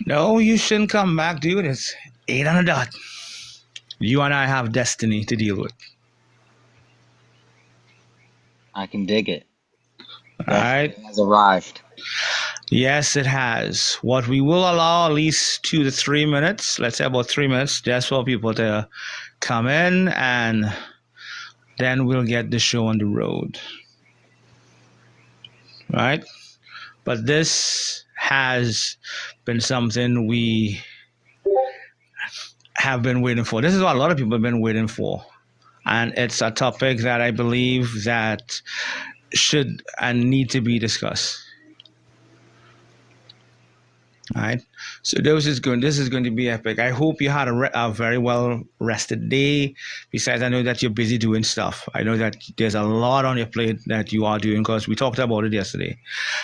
No, you shouldn't come back, dude. It's 8 on the dot. You and I have destiny to deal with. I can dig it. All right. Destiny has arrived. Yes, it has. What we will allow at least 2 to 3 minutes, let's say about 3 minutes, just for people to come in, and then we'll get the show on the road. Right? But this has been something we have been waiting for. This is what a lot of people have been waiting for. And it's a topic that I believe that should and need to be discussed. All right. So this is going to be epic. I hope you had a very well rested day. Besides, I know that you're busy doing stuff. I know that there's a lot on your plate that you are doing because we talked about it yesterday.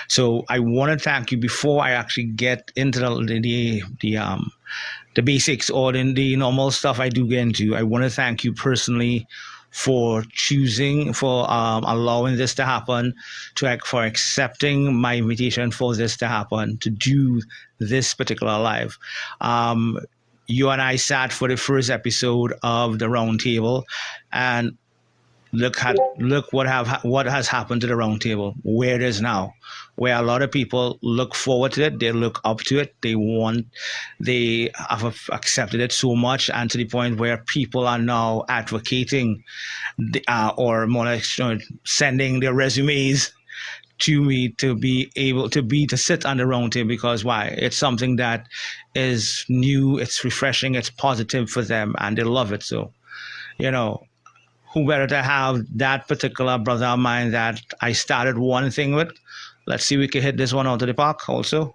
So I want to thank you before I actually get into the basics or the normal stuff I do get into. I want to thank you personally for allowing this to happen, for accepting my invitation for this to happen, to do this particular live. You and I sat for the first episode of the round table, and look what has happened to the round table, where it is now, where a lot of people look forward to it, they look up to it, they have accepted it so much, and to the point where people are now advocating or more like sending their resumes to me to be able to sit on the round table. Because why? It's something that is new, it's refreshing, it's positive for them, and they love it. So who better to have that particular brother of mine that I started one thing with? Let's see if we can hit this one out of the park also.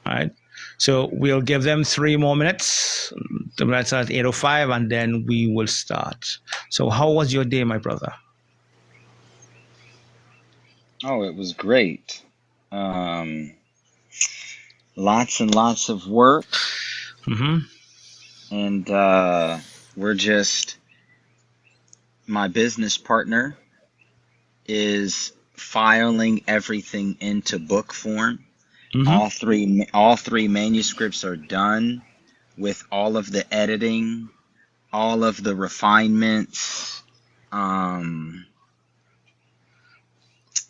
All right. So we'll give them 3 more minutes. That's at 8:05, and then we will start. So how was your day, my brother? Oh, it was great. Lots and lots of work. Mm-hmm. And my business partner is filing everything into book form. Mm-hmm. All three manuscripts are done with all of the editing, all of the refinements.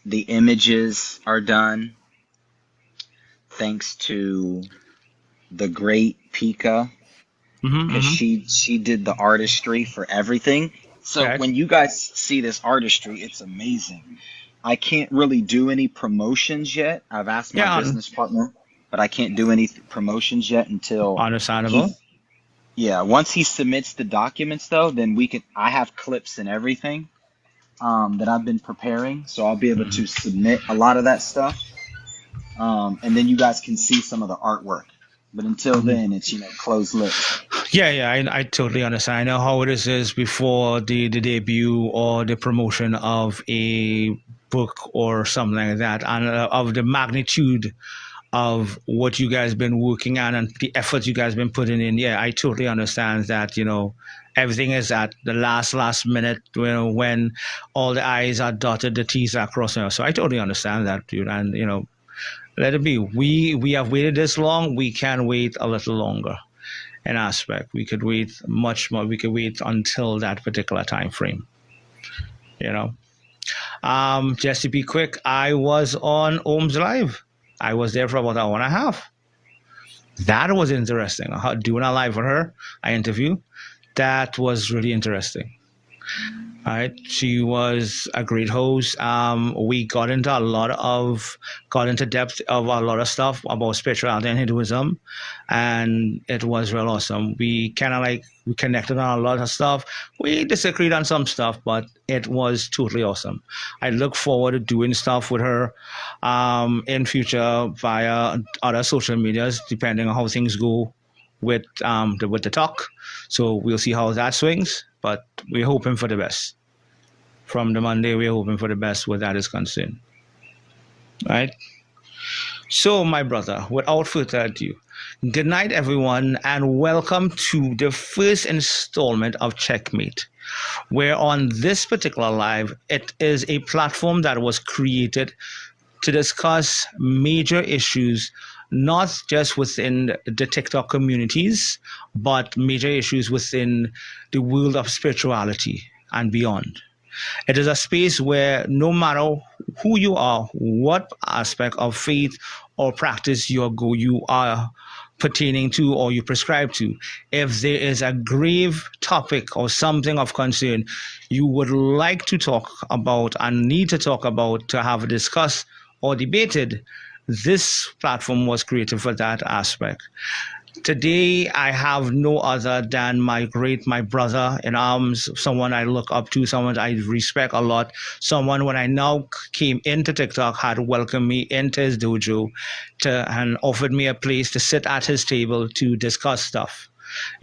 The images are done thanks to the great Pika, because she did the artistry for everything. So when you guys see this artistry, it's amazing. I can't really do any promotions yet. I've asked my business partner, but I can't do any promotions yet until understandable. Once he submits the documents, though, then I have clips and everything that I've been preparing, so I'll be able to submit a lot of that stuff, and then you guys can see some of the artwork. But until then, it's closed lips. Yeah, I totally understand. I know how it is before the debut or the promotion of a book or something like that, and of the magnitude of what you guys been working on and the effort you guys been putting in. Yeah, I totally understand that. Everything is at the last minute. When all the I's are dotted, the T's are crossed. So I totally understand that, dude. And let it be. We have waited this long. We can wait a little longer. An aspect. We could wait much more. We could wait until that particular time frame. Just to be quick, I was on Ohm's Live. I was there for about an hour and a half. That was interesting. Doing a live with her, I interview. That was really interesting. All right, she was a great host. We got into depth of a lot of stuff about spirituality and Hinduism, and it was real awesome. We connected on a lot of stuff. We disagreed on some stuff, but it was totally awesome. I look forward to doing stuff with her in future via other social medias, depending on how things go with the talk. So we'll see how that swings, but we're hoping for the best. From the Monday, we're hoping for the best where that is concerned. Right? So, my brother, without further ado, good night, everyone, and welcome to the first installment of Checkmate, where on this particular live, it is a platform that was created to discuss major issues, not just within the TikTok communities, but major issues within the world of spirituality and beyond. It is a space where no matter who you are, what aspect of faith or practice you are pertaining to or you prescribe to, if there is a grave topic or something of concern you would like to talk about and need to talk about to have discussed or debated, this platform was created for that aspect. Today, I have no other than my brother in arms, someone I look up to, someone I respect a lot, someone when I now came into TikTok had welcomed me into his dojo and offered me a place to sit at his table to discuss stuff.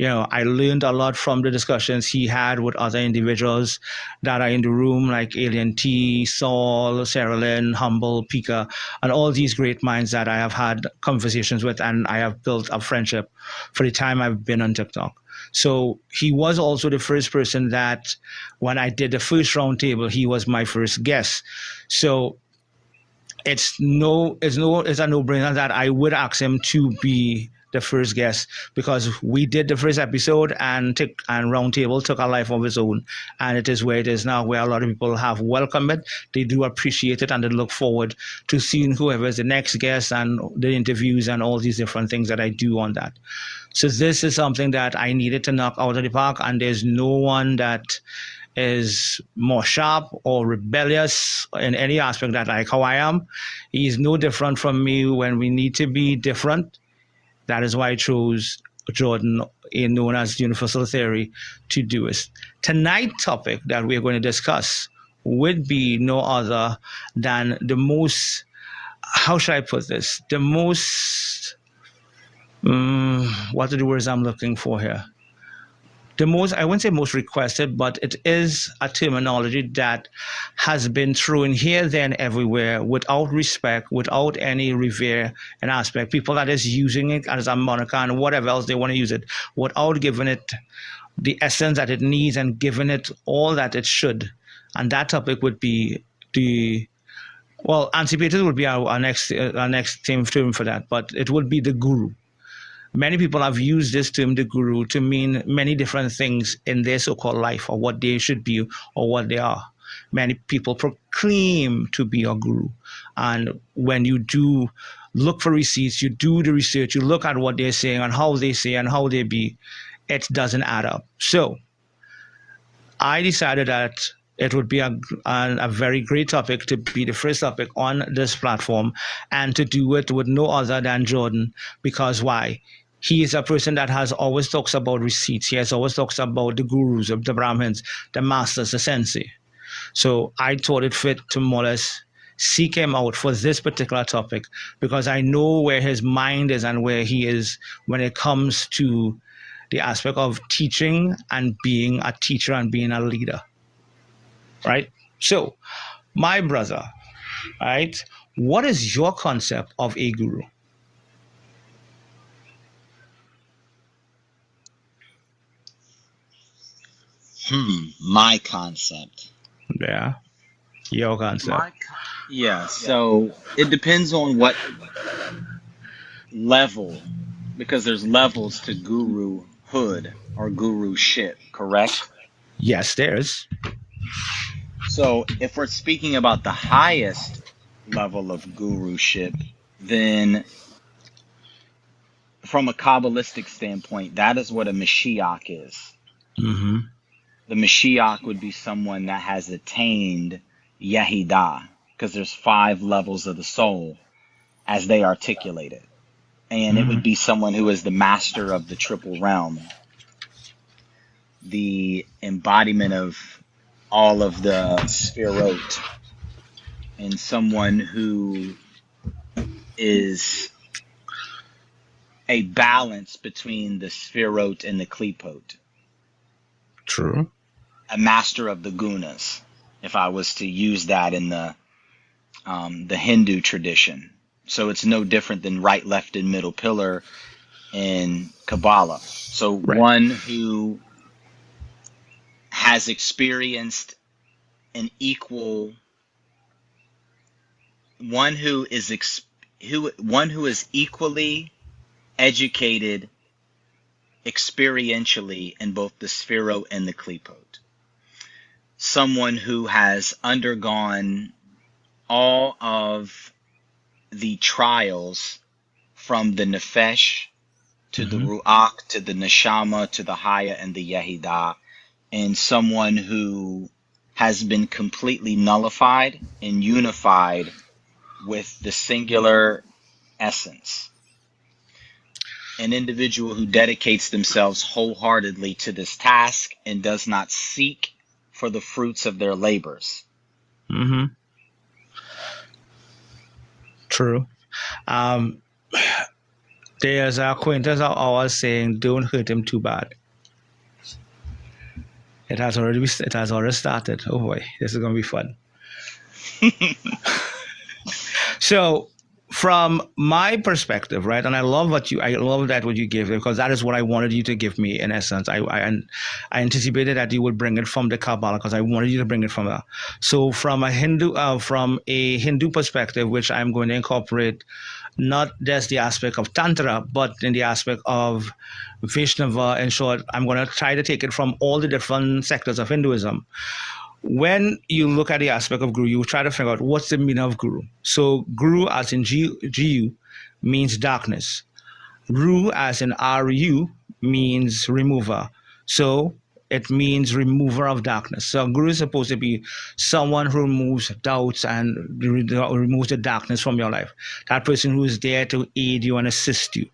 I learned a lot from the discussions he had with other individuals that are in the room, like Alien T, Saul, Sarah Lynn, Humble, Pika, and all these great minds that I have had conversations with, and I have built a friendship for the time I've been on TikTok. So he was also the first person that when I did the first round table, he was my first guest. So it's a no-brainer that I would ask him to be the first guest, because we did the first episode and Roundtable took a life of its own, and it is where it is now, where a lot of people have welcomed it. They do appreciate it, and they look forward to seeing whoever is the next guest and the interviews and all these different things that I do on that. So this is something that I needed to knock out of the park, and there's no one that is more sharp or rebellious in any aspect that like how I am. He's no different from me when we need to be different. That is why I chose Jordan, known as Universal Theory, to do it. Tonight's topic that we're going to discuss would be no other than the most, how should I put this? The most, what are the words I'm looking for here? The most, I wouldn't say most requested, but it is a terminology that has been thrown here, there, and everywhere without respect, without any revere and aspect. People that is using it as a moniker and whatever else they want to use it, without giving it the essence that it needs and giving it all that it should. And that topic would be anticipated would be our next term for that, but it would be the guru. Many people have used this term, the guru, to mean many different things in their so-called life, or what they should be, or what they are. Many people proclaim to be a guru. And when you do look for receipts, you do the research, you look at what they're saying and how they say and how they be, it doesn't add up. So I decided that it would be a very great topic to be the first topic on this platform, and to do it with no other than Jordan. Because why? He is a person that has always talks about receipts. He has always talks about the gurus, the Brahmins, the masters, the sensei. So I thought it fit to more or less seek him out for this particular topic, because I know where his mind is and where he is when it comes to the aspect of teaching and being a teacher and being a leader. Right? So, my brother, right, what is your concept of a guru? My concept. Yeah, your concept. So it depends on what level, because there's levels to guruhood or guruship, correct? Yes, there's. So if we're speaking about the highest level of guruship, then from a Kabbalistic standpoint, that is what a Mashiach is. Mm-hmm. The Mashiach would be someone that has attained Yehidah, because there's 5 levels of the soul as they articulate it. And it would be someone who is the master of the triple realm, the embodiment of all of the Sphirot, and someone who is a balance between the Sphirot and the Klipot. True. A master of the gunas, if I was to use that in the Hindu tradition. So it's no different than right, left, and middle pillar in Kabbalah. So one who has experienced an equal one who is equally educated experientially in both the sphero and the klipot. Someone who has undergone all of the trials from the nefesh to the ruach to the neshama to the haya and the yehidah, and someone who has been completely nullified and unified with the singular essence. An individual who dedicates themselves wholeheartedly to this task and does not seek for the fruits of their labors. True. There's an acquaintance of ours saying, "Don't hurt him too bad." It has already started. Oh boy, this is going to be fun. So, from my perspective, right, and I love what you gave, because that is what I wanted you to give me. In essence, I anticipated that you would bring it from the Kabbalah, because I wanted you to bring it from there. So, from a Hindu perspective, which I'm going to incorporate not just the aspect of Tantra, but in the aspect of Vaishnava. In short, I'm going to try to take it from all the different sectors of Hinduism. When you look at the aspect of guru, you try to figure out what's the meaning of guru. So guru, as in Gu, means darkness. Ru, as in Ru, means remover. So it means remover of darkness. So guru is supposed to be someone who removes doubts and removes the darkness from your life. That person who is there to aid you and assist you,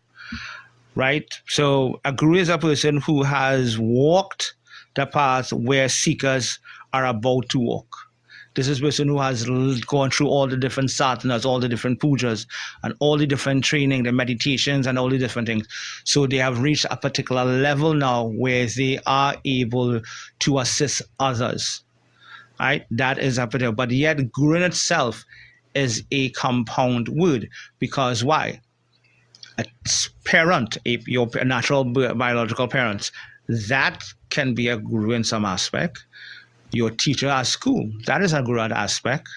right? So a guru is a person who has walked the path where seekers are about to walk. This is a person who has gone through all the different sadhanas, all the different pujas, and all the different training, the meditations, and all the different things. So they have reached a particular level now where they are able to assist others. Right? That is a particular. But yet, guru in itself is a compound word, because why? A parent, your natural biological parents, that can be a guru in some aspect. Your teacher at school, that is a guru aspect.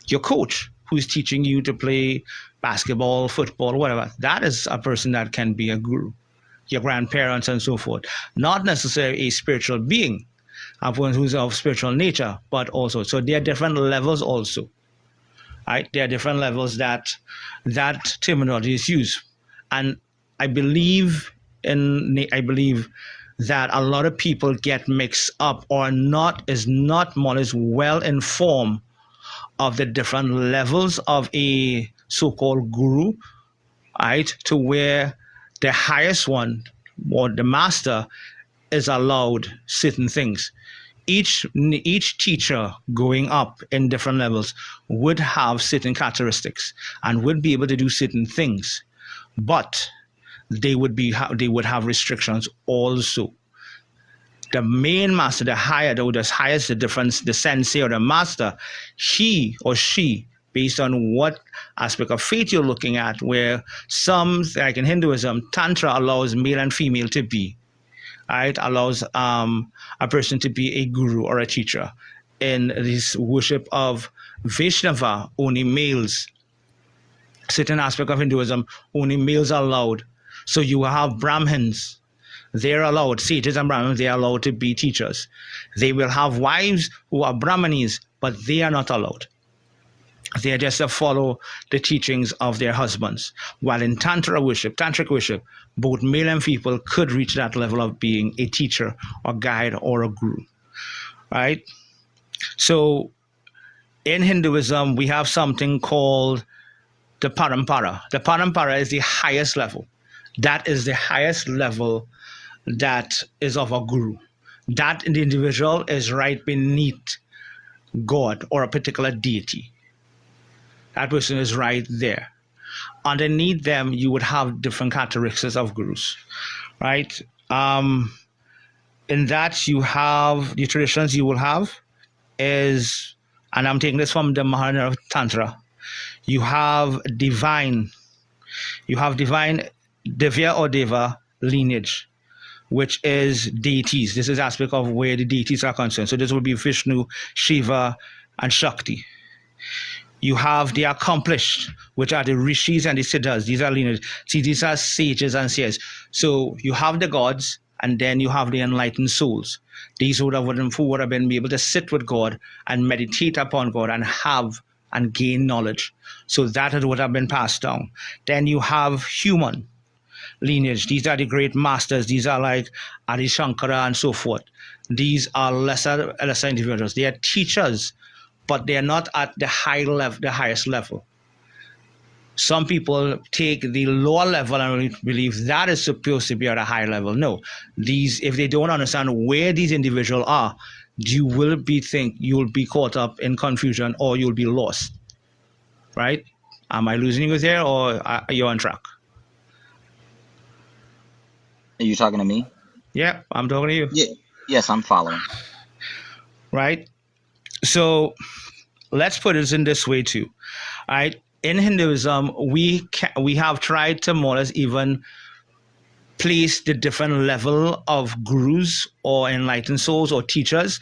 Your coach, who is teaching you to play basketball, football, whatever, that is a person that can be a guru. Your grandparents and so forth. Not necessarily a spiritual being, a person who's of spiritual nature, but also. So there are different levels also. Right? There are different levels that terminology is used. And I believe that a lot of people get mixed up or is not more or less well informed of the different levels of a so-called guru, right? To where the highest one, or the master, is allowed certain things. Each teacher going up in different levels would have certain characteristics and would be able to do certain things, but they would have restrictions also. The main master, the highest, the difference, the sensei or the master, he or she, based on what aspect of faith you're looking at, where some, like in Hinduism, Tantra allows male and female to be, right? Allows a person to be a guru or a teacher. In this worship of Vaishnava, only males. Certain aspect of Hinduism, only males are allowed. So you have Brahmins, they're allowed, sages and Brahmins, they are allowed to be teachers. They will have wives who are Brahmanis, but they are not allowed. They are just to follow the teachings of their husbands. While in tantric worship, both male and female could reach that level of being a teacher or guide or a guru, right? So in Hinduism, we have something called the parampara. The parampara is the highest level. That is the highest level that is of a guru. That the individual is right beneath God or a particular deity. That person is right there. Underneath them, you would have different characteristics of gurus, right? In that, you have the traditions you will have is, and I'm taking this from the Mahayana Tantra, you have divine Divya or Deva lineage, which is deities. This is aspect of where the deities are concerned. So this would be Vishnu, Shiva, and Shakti. You have the accomplished, which are the rishis and the siddhas. These are lineage. See, these are sages and seers. So you have the gods, and then you have the enlightened souls. These who would have been able to sit with God and meditate upon God and have and gain knowledge. So that would have been passed down. Then you have human lineage. These are the great masters. These are like Adi Shankara and so forth. These are lesser individuals. They are teachers, but they are not at the high level, the highest level. Some people take the lower level and believe that is supposed to be at a higher level. No, if they don't understand where these individuals are, you'll be caught up in confusion or you'll be lost. Right? Am I losing you there, or are you on track? Are you talking to me? Yeah, I'm talking to you. Yeah. Yes, I'm following. Right? So let's put it in this way too. All right? In Hinduism, we have tried to more or less even place the different level of gurus or enlightened souls or teachers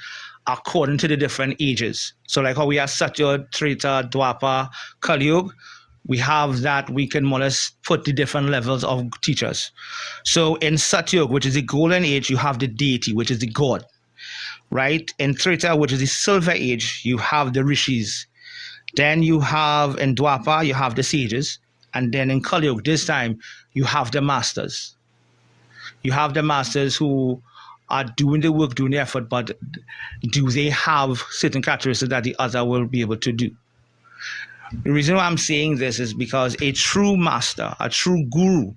according to the different ages. So like how we have Satya, Treta, Dwapar, Kali Yuga, we have that we can more or less put the different levels of teachers. So in Satya, which is the golden age, you have the deity, which is the god. Right? In Treta, which is the silver age, you have the rishis. Then you have in Dwapar, you have the sages. And then in Kali Yuga, this time, you have the masters. You have the masters who are doing the work, doing the effort, but do they have certain characteristics that the other will be able to do? The reason why I'm saying this is because a true master, a true guru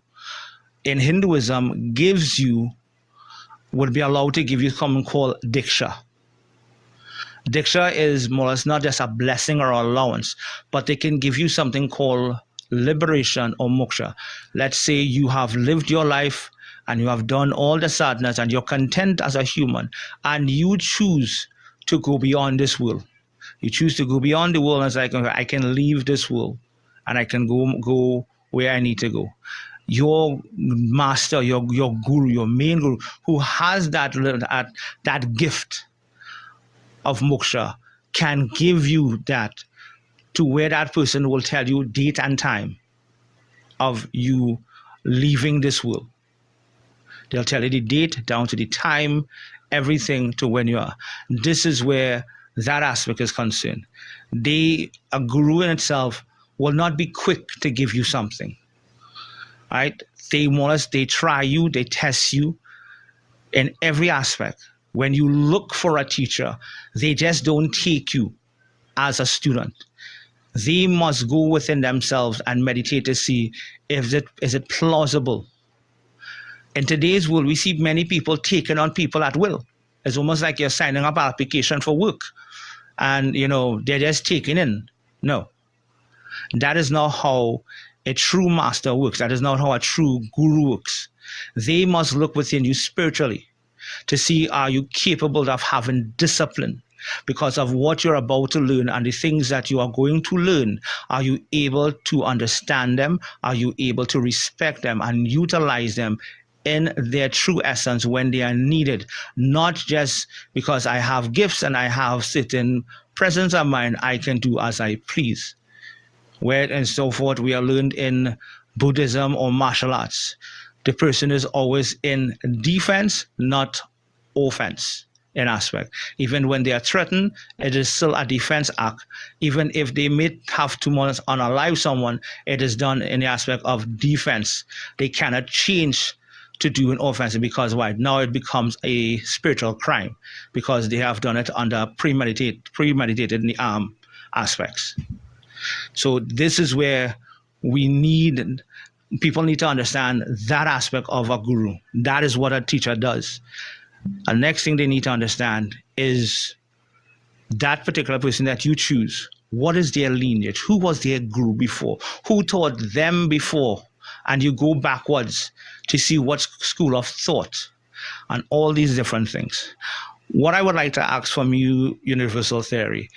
in Hinduism would be allowed to give you something called diksha. Diksha is more or less not just a blessing or allowance, but they can give you something called liberation or moksha. Let's say you have lived your life and you have done all the sadhanas and you're content as a human, and you choose to go beyond this world. You choose to go beyond the world and it's like, okay, I can leave this world and I can go where I need to go. Your master, your guru, your main guru, who has that gift of moksha, can give you that to where that person will tell you date and time of you leaving this world. They'll tell you the date down to the time, everything to when you are. This is where that aspect is concerned. A guru in itself will not be quick to give you something. Right? They try you, they test you in every aspect. When you look for a teacher, they just don't take you as a student. They must go within themselves and meditate to see is it plausible. In today's world, we see many people taking on people at will. It's almost like you're signing up an application for work and, they're just taking in. No, that is not how a true master works. That is not how a true guru works. They must look within you spiritually to see, are you capable of having discipline because of what you're about to learn and the things that you are going to learn? Are you able to understand them? Are you able to respect them and utilize them in their true essence when they are needed? Not just because I have gifts and I have certain presence of mind, I can do as I please. Where and so forth we are learned in Buddhism or martial arts. The person is always in defense, not offense in aspect. Even when they are threatened, it is still a defense act. Even if they may have to unalive someone, it is done in the aspect of defense. They cannot change to do an offense because why? Now it becomes a spiritual crime because they have done it under premeditated aspects. So this is where people need to understand that aspect of a guru. That is what a teacher does. The next thing they need to understand is that particular person that you choose, what is their lineage? Who was their guru before? Who taught them before? And you go backwards to see what school of thought and all these different things. What I would like to ask from you, Universal Theory,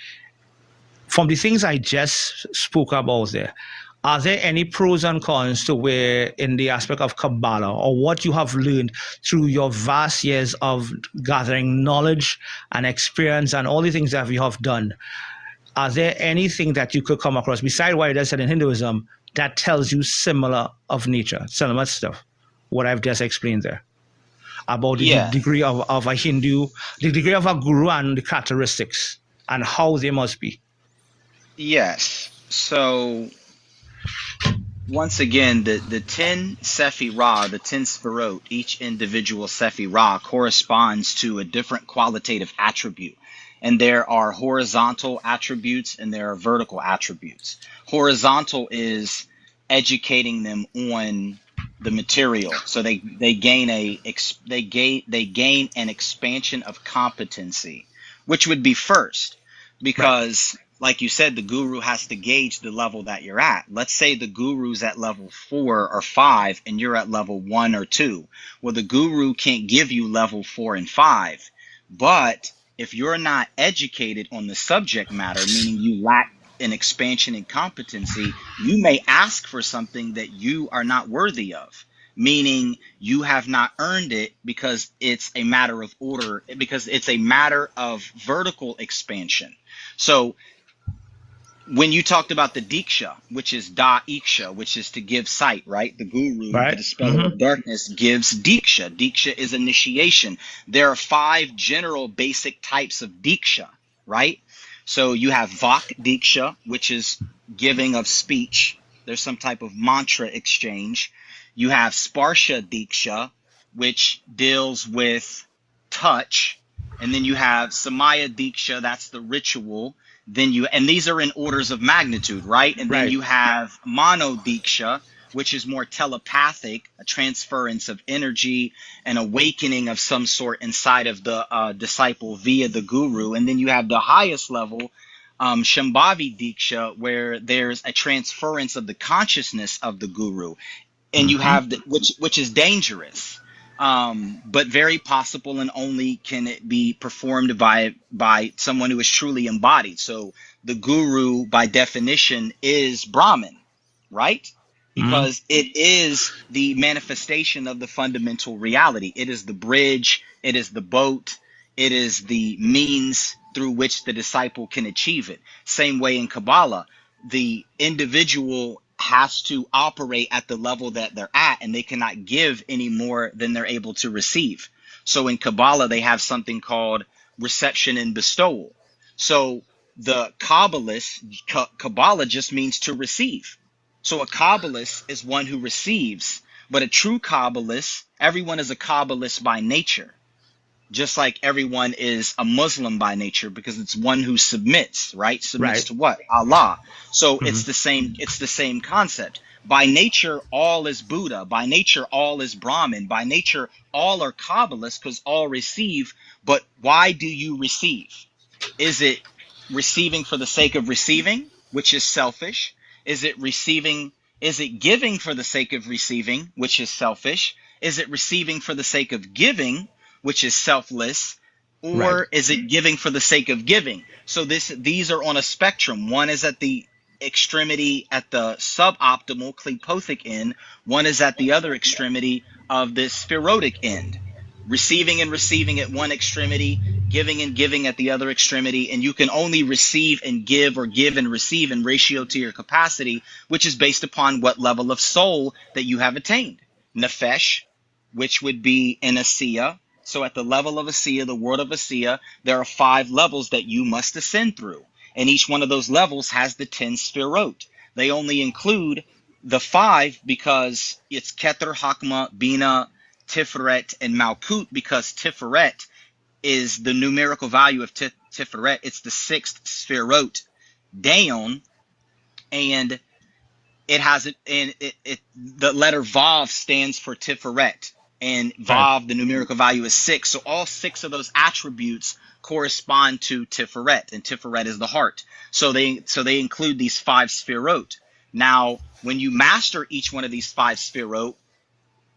from the things I just spoke about there, are there any pros and cons to where in the aspect of Kabbalah or what you have learned through your vast years of gathering knowledge and experience and all the things that you have done? are there anything that you could come across beside what it is said in Hinduism that tells you similar of nature, similar stuff? What I've just explained there about the degree of a Hindu, the degree of a guru, and the characteristics and how they must be. Yes. So once again, the 10 Sephirah, the 10 Sphirot, each individual Sephirah corresponds to a different qualitative attribute. And there are horizontal attributes and there are vertical attributes. Horizontal is educating them on the material, so they gain an expansion of competency, which would be first, because like you said, the guru has to gauge the level that you're at. Let's say the guru's at level 4 or 5 and you're at level 1 or 2. Well, the guru can't give you level 4 and 5, but if you're not educated on the subject matter, meaning you lack an expansion in competency, you may ask for something that you are not worthy of, meaning you have not earned it, because it's a matter of order, because it's a matter of vertical expansion. So when you talked about the Diksha, which is Da-Iksha, which is to give sight, right? The guru, the dispeller of darkness, gives Diksha. Diksha is initiation. There are 5 general basic types of Diksha, right? So you have Vak Diksha, which is giving of speech. There's some type of mantra exchange. You have Sparsha Diksha, which deals with touch. And then you have Samaya Diksha, that's the ritual. And these are in orders of magnitude, right? And then you have Mano Diksha, which is more telepathic, a transference of energy, an awakening of some sort inside of the disciple via the guru. And then you have the highest level, Shambhavi Diksha, where there's a transference of the consciousness of the guru. And you have which is dangerous, but very possible, and only can it be performed by someone who is truly embodied. So the guru, by definition, is Brahman, right? Because it is the manifestation of the fundamental reality. It is the bridge, it is the boat, it is the means through which the disciple can achieve it. Same way in Kabbalah, the individual has to operate at the level that they're at, and they cannot give any more than they're able to receive. So in Kabbalah, they have something called reception and bestowal. So the Kabbalist, Kabbalah just means to receive. So a Kabbalist is one who receives, but a true Kabbalist, everyone is a Kabbalist by nature. Just like everyone is a Muslim by nature, because it's one who submits, right? Submits to what? Allah. So it's the same concept. By nature, all is Buddha. By nature, all is Brahman. By nature, all are Kabbalists, because all receive. But why do you receive? Is it receiving for the sake of receiving, which is selfish? Is it giving for the sake of receiving, which is selfish? Is it receiving for the sake of giving, which is selfless? Or is it giving for the sake of giving? So these are on a spectrum. One is at the extremity, at the suboptimal klipothic end. One is at the other extremity of the spherotic end. Receiving and receiving at one extremity, giving and giving at the other extremity. And you can only receive and give, or give and receive, in ratio to your capacity, which is based upon what level of soul that you have attained. Nefesh, which would be an Asiya. So at the level of Asiya, the world of Asiya, there are 5 levels that you must ascend through. And each one of those levels has the 10 Sphirot. They only include the 5 because it's Keter, Hakma, Bina, Tiferet, and Malkut, because Tiferet is the numerical value of Tiferet. It's the 6th Sphirot down, and it has the letter Vav stands for Tiferet. And Vav, the numerical value, is 6. So all 6 of those attributes correspond to Tiferet, and Tiferet is the heart. So they include these 5 Sphirot. Now, when you master each one of these 5 Sphirot,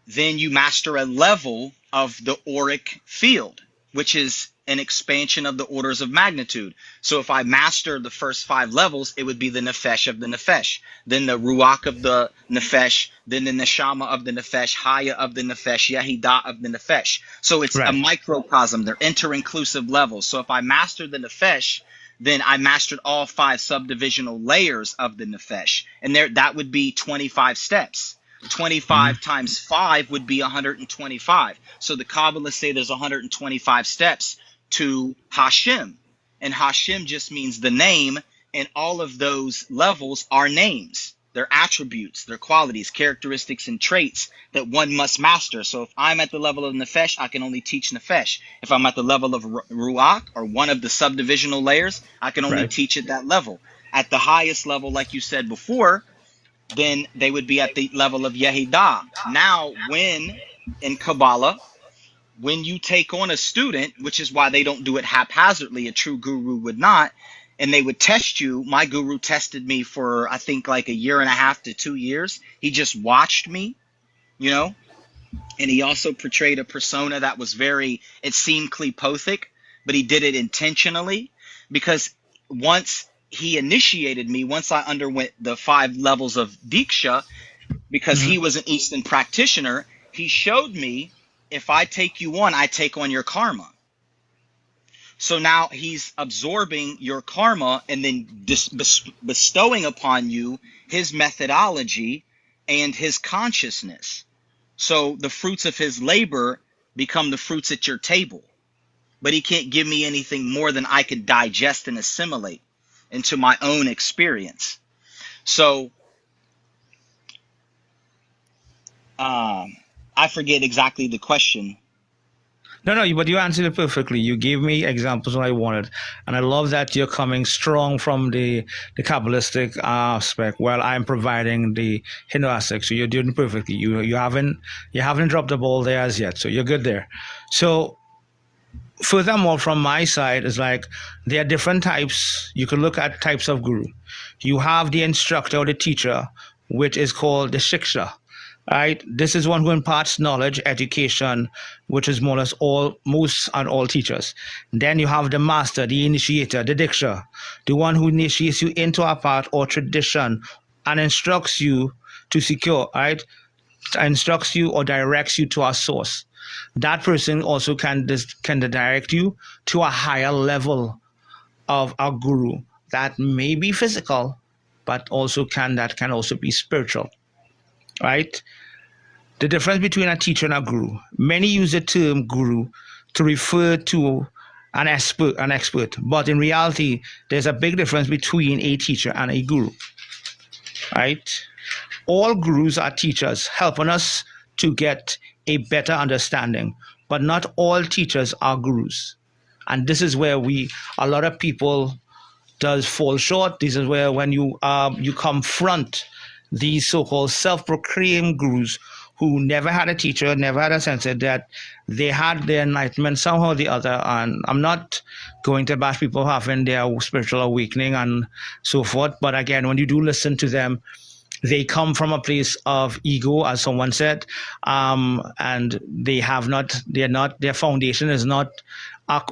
then you master a level of the auric field, which is an expansion of the orders of magnitude. So if I master the first 5 levels, it would be the Nefesh of the Nefesh, then the Ruach of the Nefesh, then the Neshama of the Nefesh, Haya of the Nefesh, Yehidah of the Nefesh. So it's a microcosm. They're inter-inclusive levels. So if I master the Nefesh, then I mastered all 5 subdivisional layers of the nefesh. And that would be 25 steps. 25 times 5 would be 125. So the Kabbalists say there's 125 steps to Hashem. And Hashem just means the name, and all of those levels are names. They're attributes, they're qualities, characteristics, and traits that one must master. So if I'm at the level of Nefesh, I can only teach Nefesh. If I'm at the level of Ruach, or one of the subdivisional layers, I can only teach at that level. At the highest level, like you said before, then they would be at the level of Yehidah. Now, in Kabbalah, when you take on a student, which is why they don't do it haphazardly, a true guru would not, and they would test you. My guru tested me for, I think, like a year and a half to 2 years. He just watched me, and he also portrayed a persona that was it seemed klipothic, but he did it intentionally, because once he initiated me, once I underwent the 5 levels of Diksha, because he was an Eastern practitioner, he showed me, if I take you on, I take on your karma. So now he's absorbing your karma and then bestowing upon you his methodology and his consciousness. So the fruits of his labor become the fruits at your table. But he can't give me anything more than I could digest and assimilate into my own experience. So I forget exactly the question. No, but you answered it perfectly. You gave me examples what I wanted. And I love that you're coming strong from the Kabbalistic aspect while I'm providing the Hindu aspect. So you're doing it perfectly. You haven't dropped the ball there as yet. So you're good there. So furthermore, from my side, is like there are different types. You can look at types of guru. You have the instructor or the teacher, which is called the shiksha. Right, this is one who imparts knowledge, education, which is more or less most and all teachers. Then you have the master, the initiator, the diksha, the one who initiates you into a path or tradition and instructs you to secure, right? Instructs you or directs you to a source. That person also can direct you to a higher level of a guru that may be physical, but also can also be spiritual. Right? The difference between a teacher and a guru. Many use the term guru to refer to an expert, but in reality, there's a big difference between a teacher and a guru. Right? All gurus are teachers, helping us to get a better understanding, but not all teachers are gurus. And this is where a lot of people does fall short. This is where when you confront these so-called self-proclaimed gurus who never had a teacher, never had a sensei, that they had their enlightenment somehow or the other. And I'm not going to bash people having their spiritual awakening and so forth. But again, when you do listen to them, they come from a place of ego, as someone said, and their foundation is not,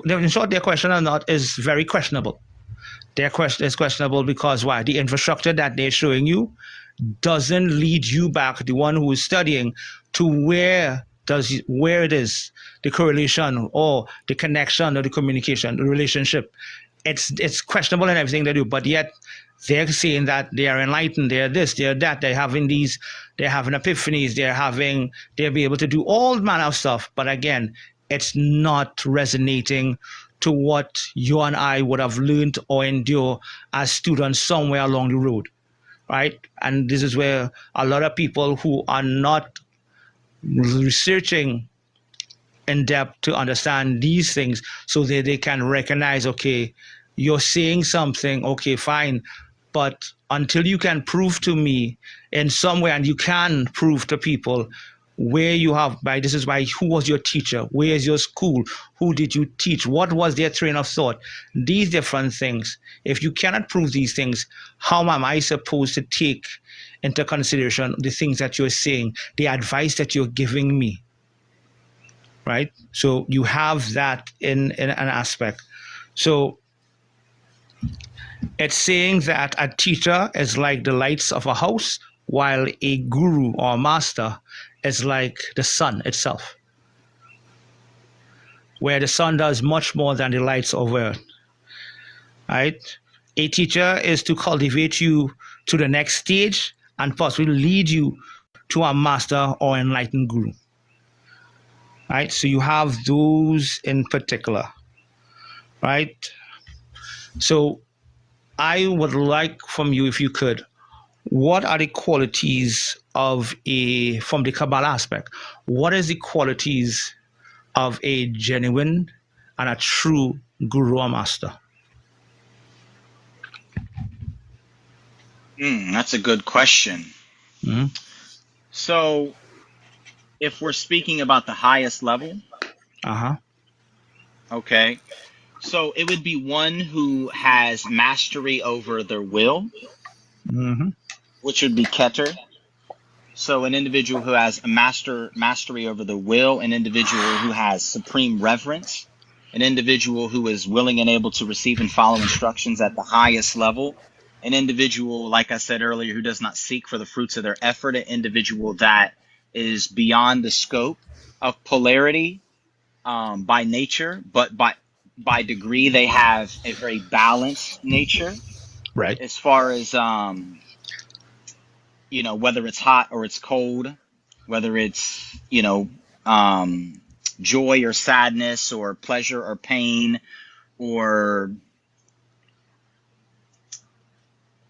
in short, their question is very questionable. Their question is questionable because why? The infrastructure that they're showing you doesn't lead you back, the one who is studying, to where it is, the correlation or the connection or the communication, the relationship. It's questionable in everything they do, but yet they're saying that they are enlightened, they're this, they're that, they're having epiphanies, they're be able to do all manner of stuff. But again, it's not resonating to what you and I would have learned or endure as students somewhere along the road. Right? And this is where a lot of people who are not researching in depth to understand these things so that they can recognize, okay, you're saying something, okay, fine, but until you can prove to me in some way, and you can prove to people where you have, this is why, who was your teacher, where is your school, who did you teach, what was their train of thought, these different things. If you cannot prove these things, how am I supposed to take into consideration the things that you're saying, the advice that you're giving me, right? So you have that in an aspect. So it's saying that a teacher is like the lights of a house, while a guru or master is like the sun itself, where the sun does much more than the lights of earth. right? A teacher is to cultivate you to the next stage and possibly lead you to a master or enlightened guru, right? So you have those in particular, right? So I would like from you, if you could, what are the qualities of from the Kabbalah aspect, what is the qualities of a genuine and a true guru or master? That's a good question. Mm-hmm. So if we're speaking about the highest level, okay, so it would be one who has mastery over their will, which would be Keter. So an individual who has a mastery over the will, an individual who has supreme reverence, an individual who is willing and able to receive and follow instructions at the highest level, an individual, like I said earlier, who does not seek for the fruits of their effort, an individual that is beyond the scope of polarity by nature, but by degree they have a very balanced nature, Right. as far as whether it's hot or it's cold, whether it's, joy or sadness or pleasure or pain or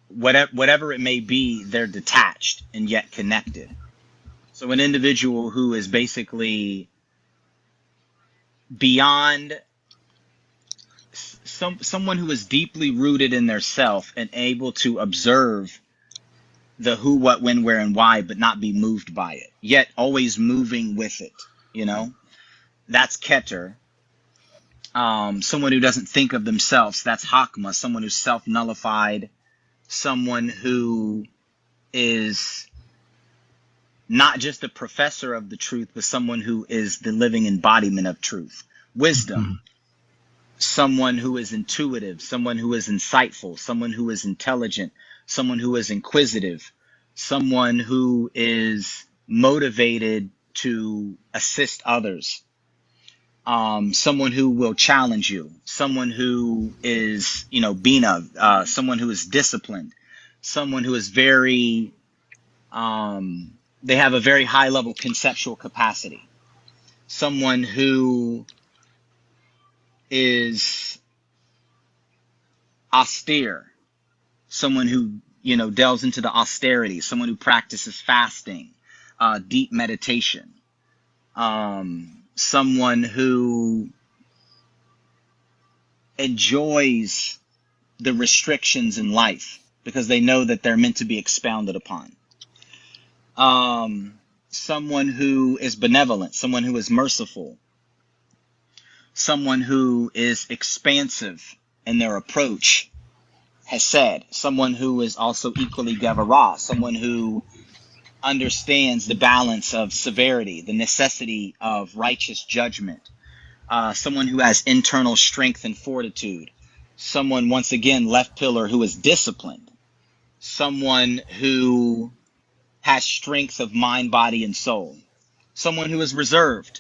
whatever it may be, they're detached and yet connected. So an individual who is basically beyond someone who is deeply rooted in their self and able to observe the who, what, when, where, and why, but not be moved by it, yet always moving with it, that's Keter. Someone who doesn't think of themselves, that's Hakma, someone who's self-nullified, someone who is not just a professor of the truth, but someone who is the living embodiment of truth. Wisdom, someone who is intuitive, someone who is insightful, someone who is intelligent, someone who is inquisitive, someone who is motivated to assist others, someone who will challenge you, someone who is, Bina, someone who is disciplined, someone who is very, they have a very high level conceptual capacity, someone who is austere, someone who, delves into the austerity, someone who practices fasting, deep meditation, someone who enjoys the restrictions in life because they know that they're meant to be expounded upon. Someone who is benevolent, someone who is merciful, someone who is expansive in their approach, Hesed, someone who is also equally Gevurah, someone who understands the balance of severity, the necessity of righteous judgment, someone who has internal strength and fortitude, someone, once again, left pillar, who is disciplined, someone who has strength of mind, body, and soul, someone who is reserved,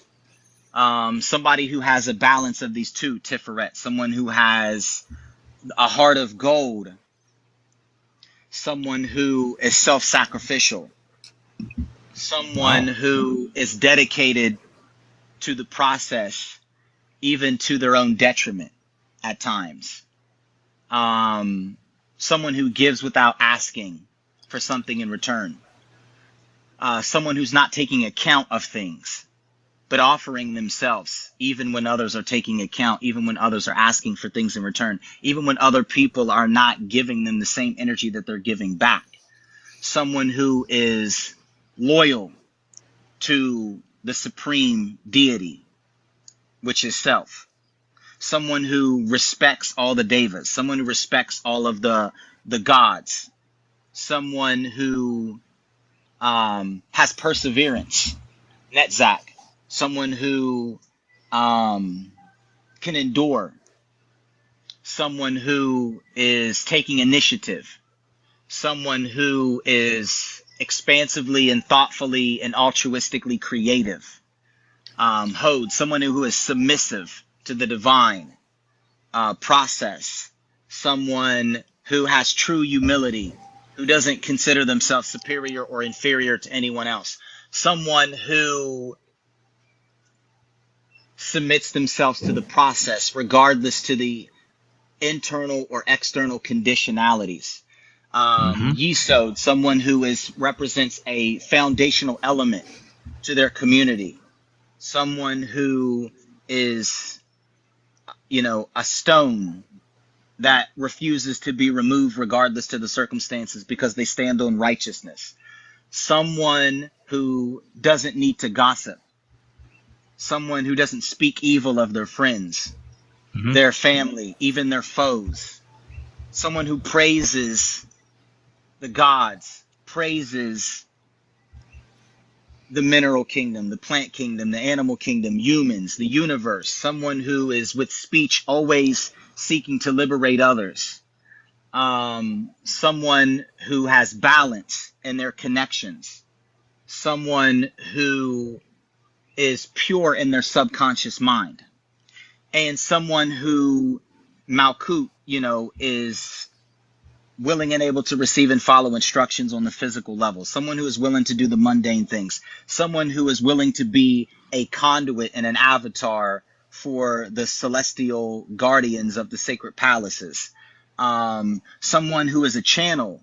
somebody who has a balance of these two, Tiferet, someone who has a heart of gold, someone who is self-sacrificial, someone who is dedicated to the process, even to their own detriment at times, someone who gives without asking for something in return, someone who's not taking account of things, but offering themselves, even when others are taking account, even when others are asking for things in return, even when other people are not giving them the same energy that they're giving back. Someone who is loyal to the supreme deity, which is self. Someone who respects all the devas, someone who respects all of the gods, someone who has perseverance, Netzach. Someone who can endure, someone who is taking initiative, someone who is expansively and thoughtfully and altruistically creative, Hod, someone who is submissive to the divine process, someone who has true humility, who doesn't consider themselves superior or inferior to anyone else, someone who submits themselves to the process regardless to the internal or external conditionalities. Yesod, someone who represents a foundational element to their community, someone who is, a stone that refuses to be removed regardless to the circumstances because they stand on righteousness, someone who doesn't need to gossip, someone who doesn't speak evil of their friends, their family, even their foes, someone who praises the gods, praises the mineral kingdom, the plant kingdom, the animal kingdom, humans, the universe, someone who is with speech always seeking to liberate others, someone who has balance in their connections, someone who is pure in their subconscious mind, and someone who Malkut, is willing and able to receive and follow instructions on the physical level, someone who is willing to do the mundane things, someone who is willing to be a conduit and an avatar for the celestial guardians of the sacred palaces, someone who is a channel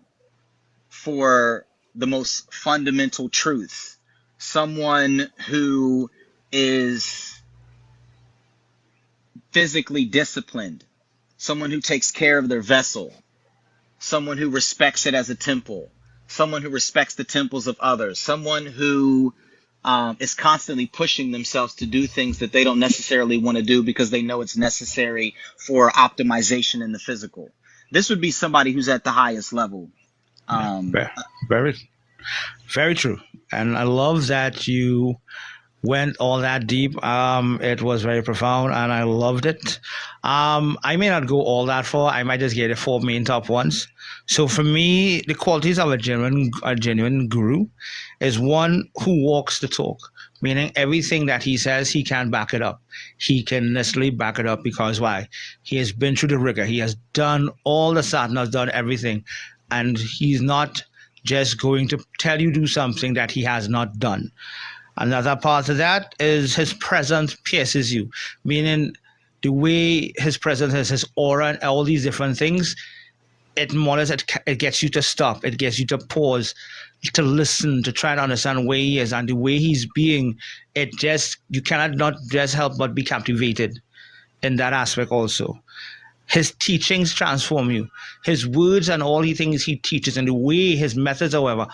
for the most fundamental truths, someone who is physically disciplined, someone who takes care of their vessel, someone who respects it as a temple, someone who respects the temples of others, someone who is constantly pushing themselves to do things that they don't necessarily want to do because they know it's necessary for optimization in the physical. This would be somebody who's at the highest level. Very, very true. And I love that you went all that deep. It was very profound and I loved it. I may not go all that far. I might just get the 4 main top ones. So for me, the qualities of a genuine guru is one who walks the talk, meaning everything that he says, he can back it up. He can necessarily back it up because why? He has been through the rigor. He has done all the sadhanas, done everything. And he's not just going to tell you do something that he has not done. Another part of that is his presence pierces you, meaning the way his presence is, his aura and all these different things, it more or less it gets you to stop, it gets you to pause, to listen, to try to understand where he is and the way he's being. You cannot not just help but be captivated in that aspect also. His teachings transform you. His words and all the things he teaches and the way his methods, however,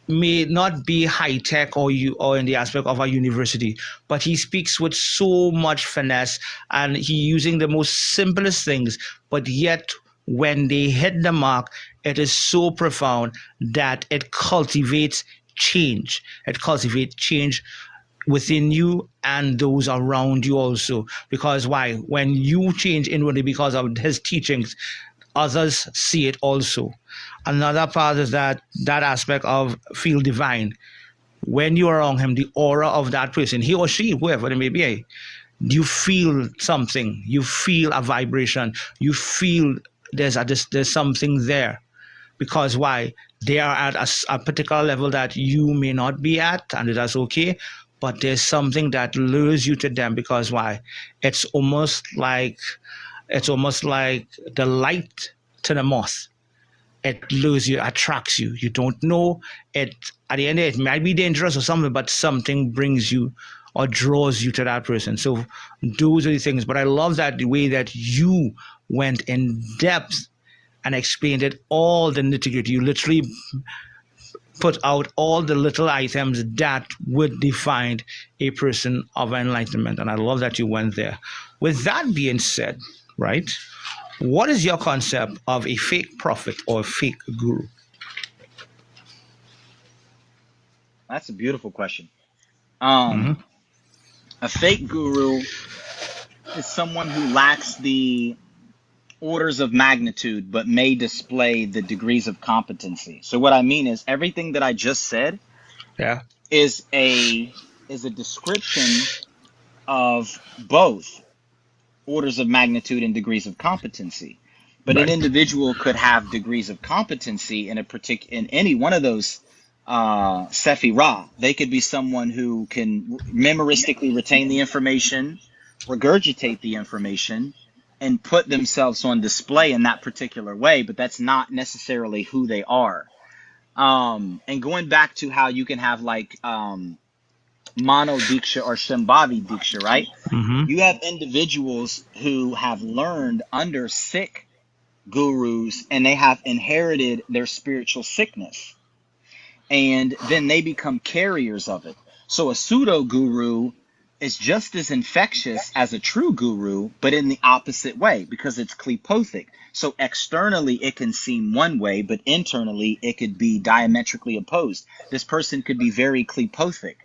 may not be high tech or in the aspect of a university, but he speaks with so much finesse and he using the most simplest things, but yet when they hit the mark, it is so profound that it cultivates change. It cultivates change within you and those around you also. Because why? When you change inwardly because of his teachings, others see it also. Another part is that aspect of feel divine. When you're around him, the aura of that person, he or she, whoever it may be, you feel something. You feel a vibration. You feel there's something there. Because why? They are at a particular level that you may not be at, and that's okay. But there's something that lures you to them because why? It's almost like the light to the moth. It lures you, attracts you. You don't know it. At the end of it might be dangerous or something, but something brings you or draws you to that person. So those are the things. But I love that the way that you went in depth and explained it all the nitty-gritty. You literally put out all the little items that would define a person of enlightenment. And I love that you went there. With that being said, right, what is your concept of a fake prophet or a fake guru? That's a beautiful question. A fake guru is someone who lacks the orders of magnitude but may display the degrees of competency. So what I mean is everything that I just said is a description of both orders of magnitude and degrees of competency. But an Right. individual could have degrees of competency in any one of those Sephirah. They could be someone who can memoristically retain the information, regurgitate the information, and put themselves on display in that particular way, but that's not necessarily who they are. And going back to how you can have like Mano Diksha or Shambhavi Diksha, right? Mm-hmm. You have individuals who have learned under Sikh gurus and they have inherited their spiritual sickness. And then they become carriers of it. So a pseudo guru is just as infectious as a true guru, but in the opposite way because it's klipothic. So externally it can seem one way, but internally it could be diametrically opposed. This person could be very klipothic,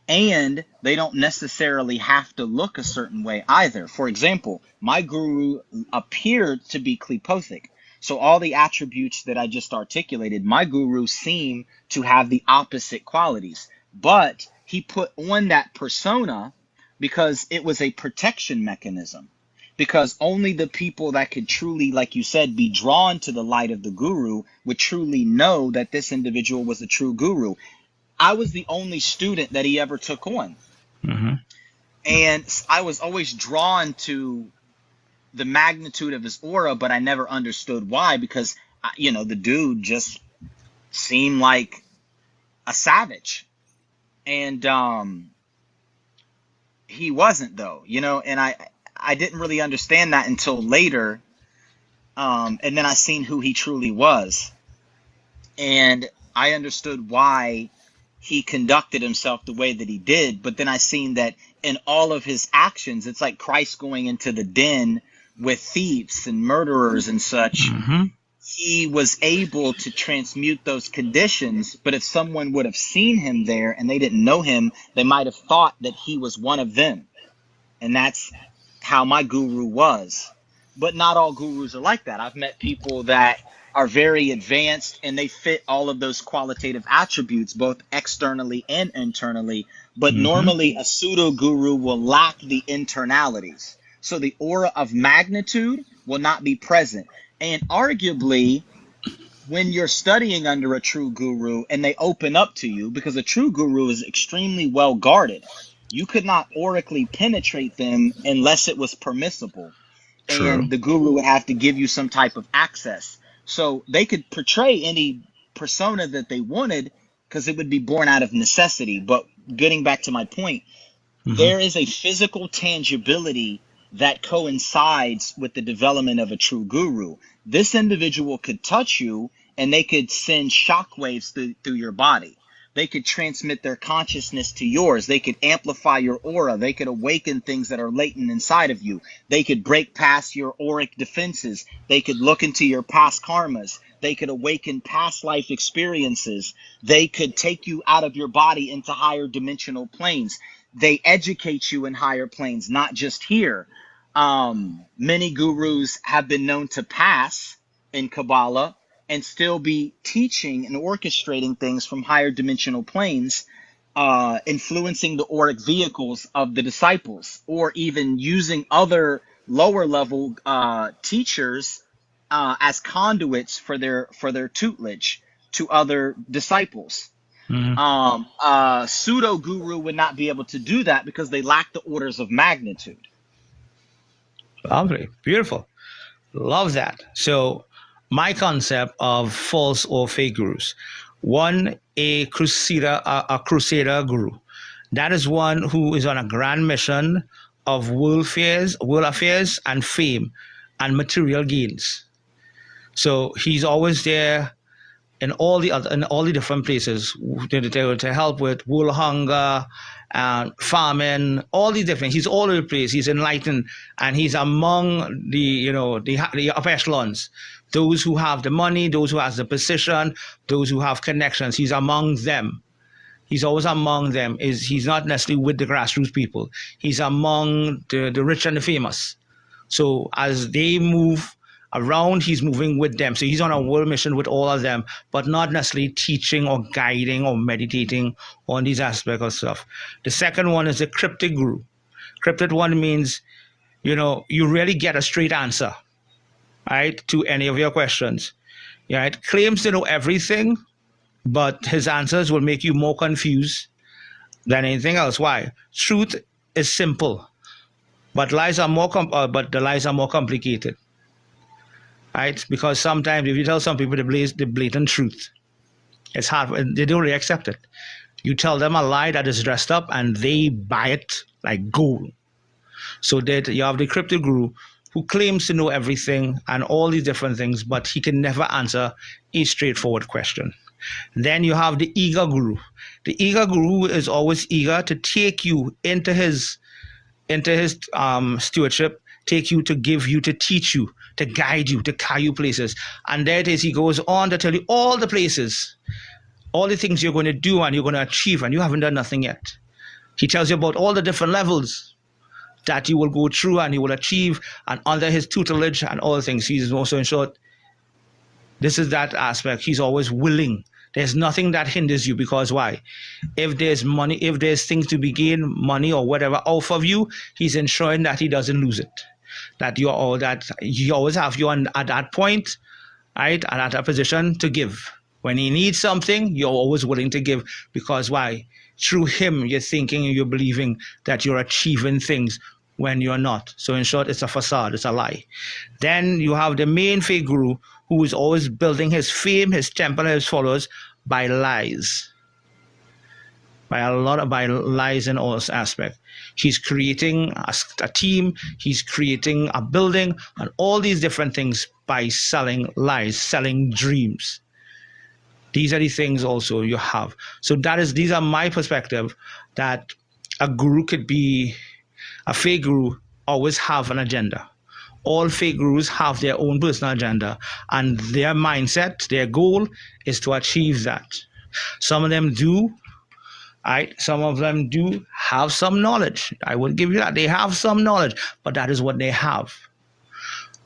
and they don't necessarily have to look a certain way either. For example, my guru appeared to be klipothic. So all the attributes that I just articulated, my guru seemed to have the opposite qualities, but he put on that persona because it was a protection mechanism, because only the people that could truly, like you said, be drawn to the light of the guru would truly know that this individual was a true guru. I was the only student that he ever took on. Mm-hmm. And I was always drawn to the magnitude of his aura, but I never understood why, because, the dude just seemed like a savage. And he wasn't, though, and I didn't really understand that until later. And then I seen who he truly was. And I understood why he conducted himself the way that he did. But then I seen that in all of his actions, it's like Christ going into the den with thieves and murderers and such. Mm-hmm. He was able to transmute those conditions, but if someone would have seen him there and they didn't know him, they might have thought that he was one of them. And that's how my guru was. But not all gurus are like that. I've met people that are very advanced and they fit all of those qualitative attributes, both externally and internally. But Mm-hmm. normally a pseudo guru will lack the internalities. So the aura of magnitude will not be present. And arguably, when you're studying under a true guru and they open up to you, because a true guru is extremely well guarded, you could not aurically penetrate them unless it was permissible. True. And the guru would have to give you some type of access. So they could portray any persona that they wanted because it would be born out of necessity. But getting back to my point, Mm-hmm. there is a physical tangibility that coincides with the development of a true guru. This individual could touch you and they could send shockwaves through your body. They could transmit their consciousness to yours. They could amplify your aura. They could awaken things that are latent inside of you. They could break past your auric defenses. They could look into your past karmas. They could awaken past life experiences. They could take you out of your body into higher dimensional planes. They educate you in higher planes, not just here. Many gurus have been known to pass in Kabbalah and still be teaching and orchestrating things from higher dimensional planes, influencing the auric vehicles of the disciples, or even using other lower level teachers as conduits for their tutelage to other disciples. Mm-hmm. Pseudo guru would not be able to do that because they lack the orders of magnitude. Lovely. Beautiful. Love that. So my concept of false or fake gurus. One, a crusader guru. That is one who is on a grand mission of world affairs and fame and material gains. So he's always there in all the different places to help with world hunger and famine, all the different. He's all over the place. He's enlightened, and he's among the upper echelons, those who have the money, those who have the position, those who have connections. He's among them. He's always among them. He's not necessarily with the grassroots people. He's among the rich and the famous. So as they move around, he's moving with them. So he's on a world mission with all of them, but not necessarily teaching or guiding or meditating on these aspects of stuff. The second one is the cryptic guru. Cryptic one means, you really get a straight answer. right, to any of your questions. Right? Claims to know everything, but his answers will make you more confused than anything else. Why? Truth is simple, but but the lies are more complicated. Right? Because sometimes if you tell some people the blatant truth, it's hard. They don't really accept it. You tell them a lie that is dressed up, and they buy it like gold. So that you have the crypto guru who claims to know everything and all these different things, but he can never answer a straightforward question. Then you have the eager guru. The eager guru is always eager to take you into his stewardship, take you, to give you, to teach you, to guide you, to carry you places. And there it is. He goes on to tell you all the places, all the things you're going to do and you're going to achieve, and you haven't done nothing yet. He tells you about all the different levels that you will go through and you will achieve, and under his tutelage and all the things. He's also, in short, this is that aspect. He's always willing. There's nothing that hinders you, because why? If there's money, if there's things to be gained, money or whatever off of you, he's ensuring that he doesn't lose it. That you're all that he always have you at that point, right? And at a position to give. When he needs something, you're always willing to give, because why? Through him, you're thinking and you're believing that you're achieving things when you're not. So in short, it's a facade, it's a lie. Then you have the main fake guru, who is always building his fame, his temple, his followers by lies. By lies in all aspects. He's creating a team, he's creating a building, and all these different things by selling lies, selling dreams. These are the things also you have. So these are my perspective, that a guru could be, a fake guru always have an agenda. All fake gurus have their own personal agenda, and their mindset, their goal is to achieve that. Some of them do, right? Some of them do have some knowledge. I would give you that. They have some knowledge, but that is what they have.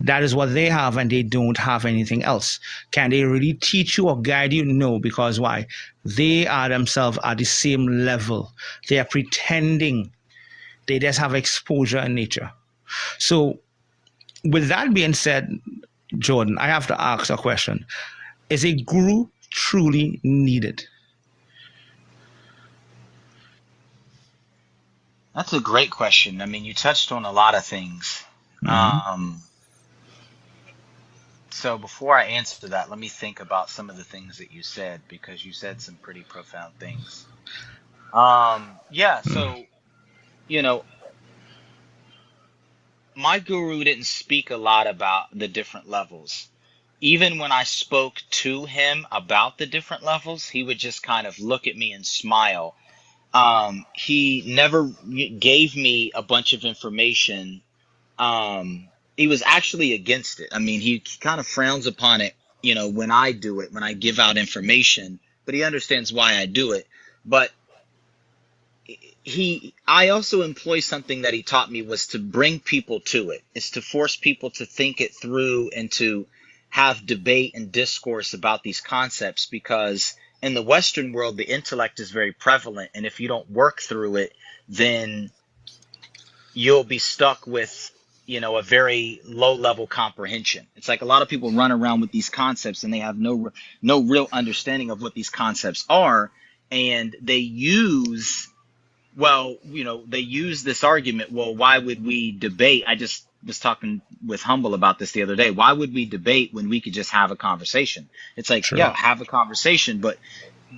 That is what they have, and they don't have anything else. Can they really teach you or guide you? No, because why? They are themselves at the same level. They are pretending. They just have exposure in nature. So with that being said, Jordan, I have to ask a question. Is a guru truly needed? That's a great question. I mean, you touched on a lot of things. So before I answer that, let me think about some of the things that you said, because you said some pretty profound things. So, my guru didn't speak a lot about the different levels. Even when I spoke to him about the different levels, he would just kind of look at me and smile. He never gave me a bunch of information. He was actually against it. I mean, he kind of frowns upon it, when I do it, when I give out information, but he understands why I do it. But I also employ something that he taught me, was to bring people to it. It's to force people to think it through and to have debate and discourse about these concepts, because in the Western world, the intellect is very prevalent. And if you don't work through it, then you'll be stuck with, a very low level comprehension. It's like a lot of people run around with these concepts and they have no real understanding of what these concepts are. And they use this argument. Well, why would we debate? I just was talking with Humble about this the other day. Why would we debate when we could just have a conversation? It's like, True. Yeah, have a conversation, but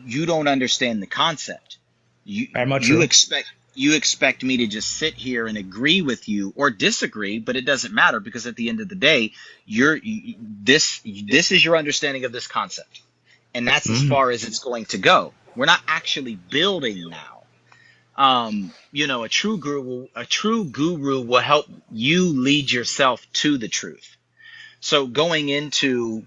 you don't understand the concept. You expect me to just sit here and agree with you or disagree, but it doesn't matter, because at the end of the day, this is your understanding of this concept, and that's as far as it's going to go. We're not actually building now. A true guru will help you lead yourself to the truth. So going into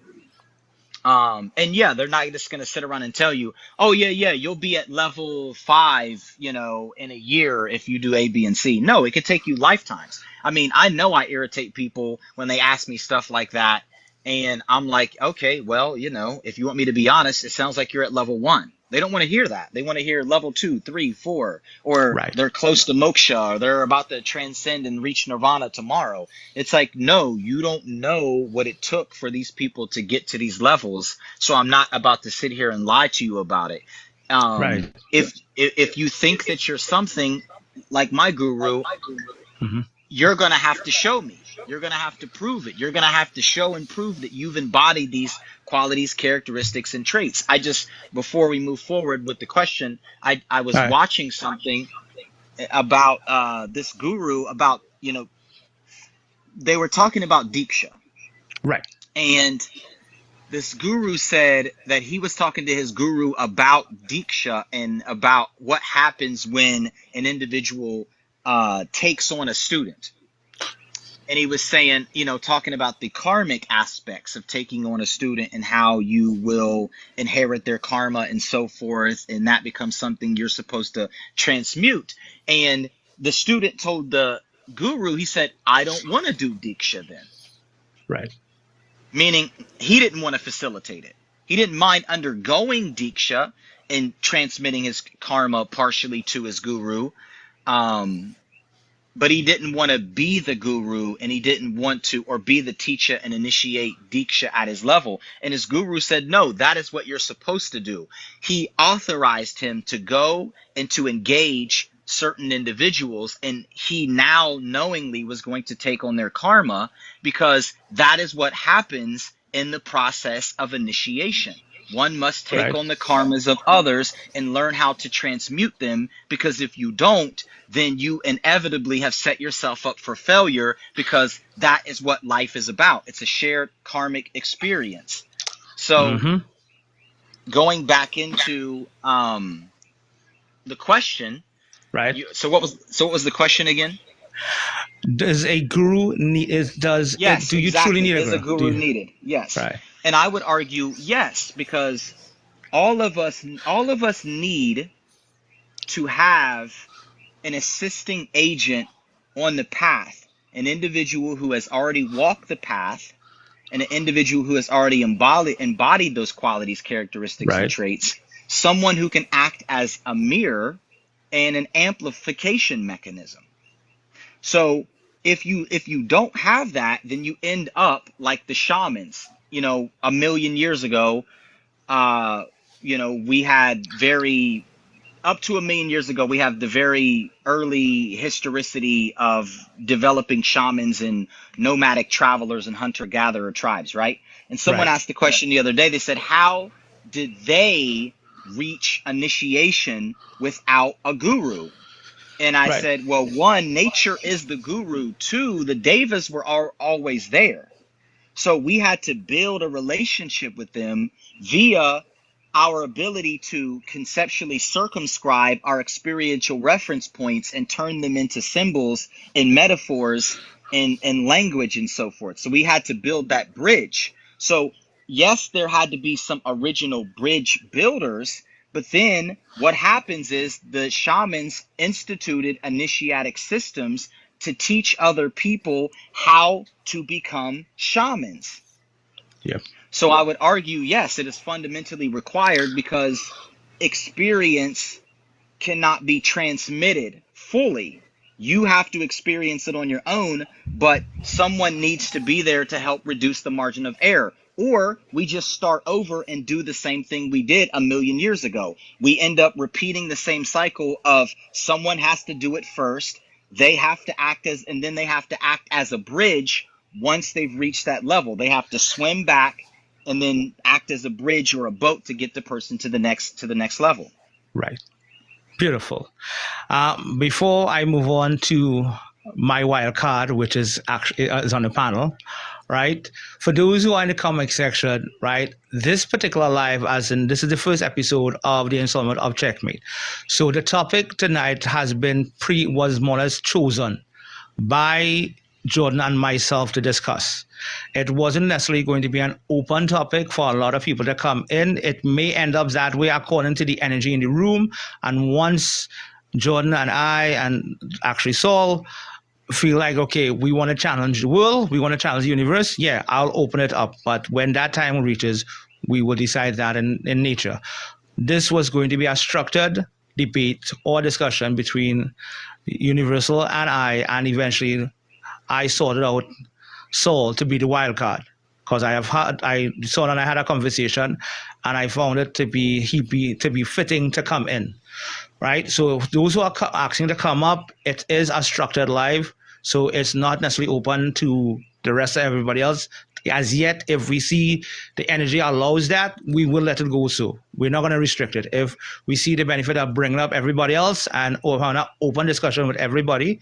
they're not just going to sit around and tell you, oh, yeah, you'll be at level 5, in a year if you do A, B, and C. No, it could take you lifetimes. I mean, I know I irritate people when they ask me stuff like that. And I'm like, okay, well, if you want me to be honest, it sounds like you're at level 1. They don't want to hear that. They want to hear level 2, 3, 4, or Right. they're close to moksha, or they're about to transcend and reach nirvana tomorrow. It's like, no, you don't know what it took for these people to get to these levels. So I'm not about to sit here and lie to you about it. Right. If you think that you're something like my guru, Mm-hmm. you're going to have to show me. You're going to have to prove it. You're going to have to show and prove that you've embodied these qualities, characteristics, and traits. Before we move forward with the question, I was watching something about this guru about, they were talking about Diksha. Right. And this guru said that he was talking to his guru about Diksha and about what happens when an individual takes on a student. And he was saying, talking about the karmic aspects of taking on a student and how you will inherit their karma and so forth. And that becomes something you're supposed to transmute. And the student told the guru, he said, I don't want to do Diksha then. Right. Meaning he didn't want to facilitate it. He didn't mind undergoing Diksha and transmitting his karma partially to his guru. But he didn't want to be the guru, and he didn't want to, or be the teacher and initiate Diksha at his level. And his guru said, no, that is what you're supposed to do. He authorized him to go and to engage certain individuals, and he now knowingly was going to take on their karma, because that is what happens in the process of initiation. One must take on the karmas of others and learn how to transmute them, because if you don't, then you inevitably have set yourself up for failure, because that is what life is about. It's a shared karmic experience. So going back into the question, right? So what was the question again? Does a guru need? Yes, do you exactly. truly need a guru? Is a guru needed? Yes. Right. And I would argue yes, because all of us need to have an assisting agent on the path, an individual who has already walked the path, and an individual who has already embodied those qualities, characteristics, and traits, someone who can act as a mirror and an amplification mechanism. So if you don't have that, then you end up like the shamans. A million years ago, we had up to a million years ago, we have the very early historicity of developing shamans and nomadic travelers and hunter-gatherer tribes, right? And someone asked the question the other day, they said, how did they reach initiation without a guru? And I said, well, one, nature is the guru. Two, the devas were always there. So we had to build a relationship with them via our ability to conceptually circumscribe our experiential reference points and turn them into symbols and metaphors and language and so forth. So we had to build that bridge. So yes, there had to be some original bridge builders, but then what happens is the shamans instituted initiatic systems to teach other people how to become shamans. Yep. So I would argue, yes, it is fundamentally required, because experience cannot be transmitted fully. You have to experience it on your own, but someone needs to be there to help reduce the margin of error. Or we just start over and do the same thing we did a million years ago. We end up repeating the same cycle of someone has to do it first. They have to act as, and then they have to act as a bridge. Once they've reached that level, they have to swim back and then act as a bridge or a boat to get the person to the next level. Right. Beautiful. Before I move on to my wild card, which is actually is on the panel, right? For those who are in the comment section, right? This particular live, this is the first episode of the installment of Checkmate. So the topic tonight was more or less chosen by Jordan and myself to discuss. It wasn't necessarily going to be an open topic for a lot of people to come in. It may end up that way according to the energy in the room. And once Jordan and I, and actually Saul, feel like, okay, we want to challenge the world, we want to challenge the universe, yeah, I'll open it up. But when that time reaches, we will decide that in nature. this was going to be a structured debate or discussion between Universal and I, and eventually I sorted out Saul to be the wild card, because Saul and I had a conversation, and I found it to be fitting to come in, right? So those who are asking to come up, it is a structured live, so it's not necessarily open to the rest of everybody else. As yet, if we see the energy allows that, we will let it go. So we're not going to restrict it. If we see the benefit of bringing up everybody else and have an open discussion with everybody,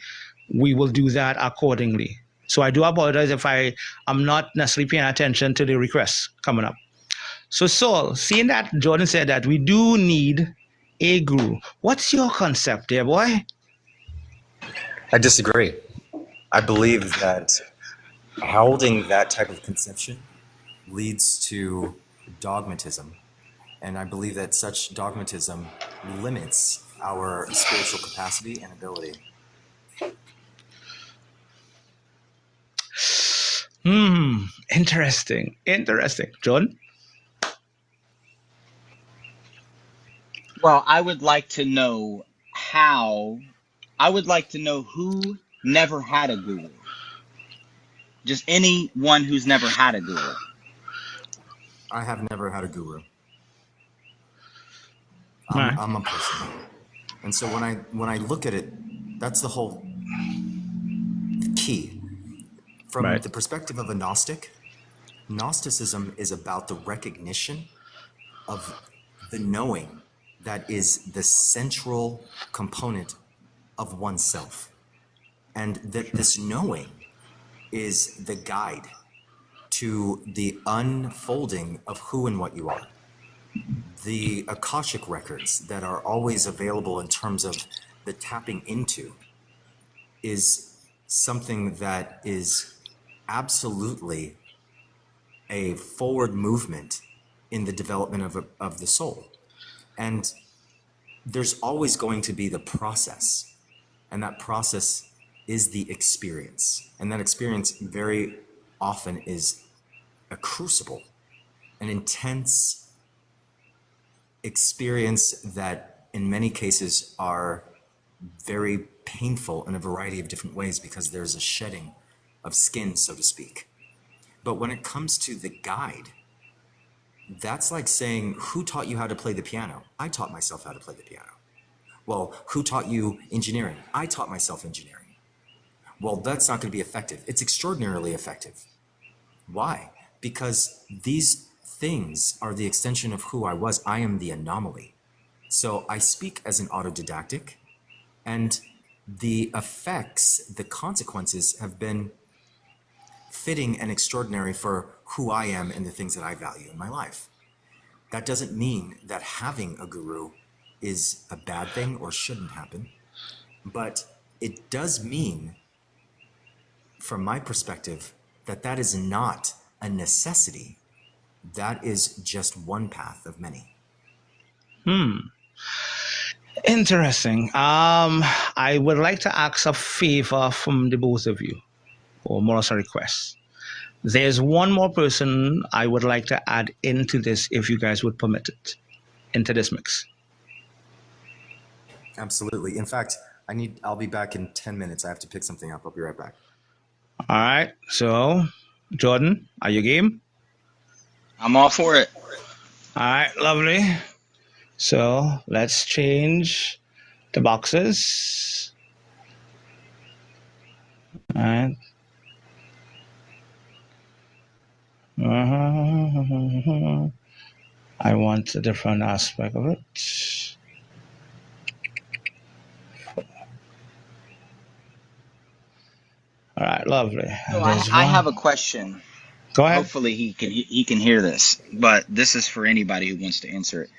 we will do that accordingly. So I do apologize if I am not necessarily paying attention to the requests coming up. So Saul, seeing that Jordan said that we do need a guru, what's your concept there, boy? I disagree. I believe that holding that type of conception leads to dogmatism. And I believe that such dogmatism limits our spiritual capacity and ability. Interesting. John? Well, I would like to know who never had a guru. Just anyone who's never had a guru. I have never had a guru. Right. I'm a person. And so when I look at it, that's the whole key. From Right. the perspective of a Gnostic, Gnosticism is about the recognition of the knowing that is the central component of oneself. And that this knowing is the guide to the unfolding of who and what you are. The Akashic records that are always available in terms of the tapping into is something that is absolutely a forward movement in the development of the soul. And there's always going to be the process, and that process is the experience. And that experience very often is a crucible, an intense experience that in many cases are very painful in a variety of different ways, because there's a shedding of skin, so to speak. But when it comes to the guide, that's like saying, who taught you how to play the piano? I taught myself how to play the piano. Well, who taught you engineering? I taught myself engineering. Well, that's not going to be effective. It's extraordinarily effective. Why? Because these things are the extension of who I was. I am the anomaly. So I speak as an autodidactic, and the effects, the consequences have been fitting and extraordinary for who I am and the things that I value in my life. That doesn't mean that having a guru is a bad thing or shouldn't happen, but it does mean, from my perspective, that that is not a necessity. That is just one path of many. Interesting. I would like to ask a favor from the both of you, or more as a request. There's one more person I would like to add into this, if you guys would permit it, into this mix. Absolutely. In fact, I'll be back in 10 minutes. I have to pick something up. I'll be right back. All right. So, Jordan, are you game? I'm all for it. All right. Lovely. So let's change the boxes. All right. I want a different aspect of it. All right, lovely. So I have a question. Go ahead. Hopefully he can hear this, but this is for anybody who wants to answer it.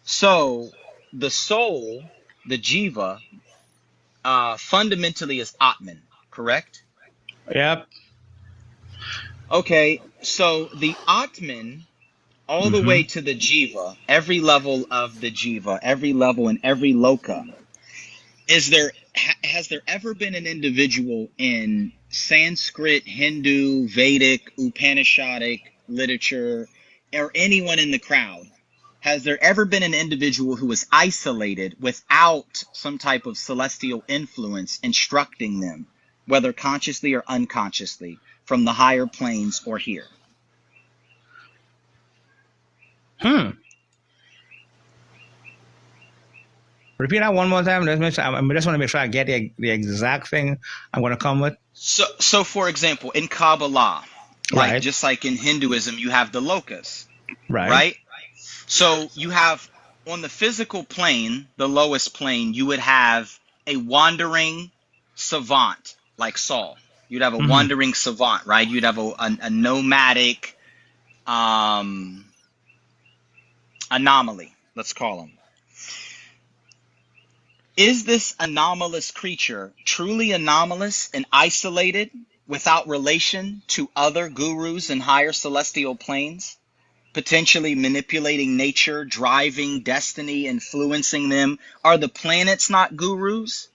So the soul, the jiva, fundamentally is Atman, correct? Yep. Okay, so the Atman, all the way to the jiva, every level of the jiva, every level in every loka, has there ever been an individual in Sanskrit, Hindu, Vedic, Upanishadic literature, or anyone in the crowd Has there ever been an individual who was isolated without some type of celestial influence instructing them, whether consciously or unconsciously, from the higher planes or here? Repeat that one more time. I just want to make sure I get the exact thing I'm going to come with. So for example, in Kabbalah, Right. just like in Hinduism, you have the lokas, Right. right? So you have on the physical plane, the lowest plane, you would have a wandering savant like Saul. You'd have a wandering savant, right? You'd have a nomadic anomaly, let's call him. Is this anomalous creature truly anomalous and isolated without relation to other gurus in higher celestial planes? Potentially manipulating nature, driving destiny, influencing them? Are the planets not gurus?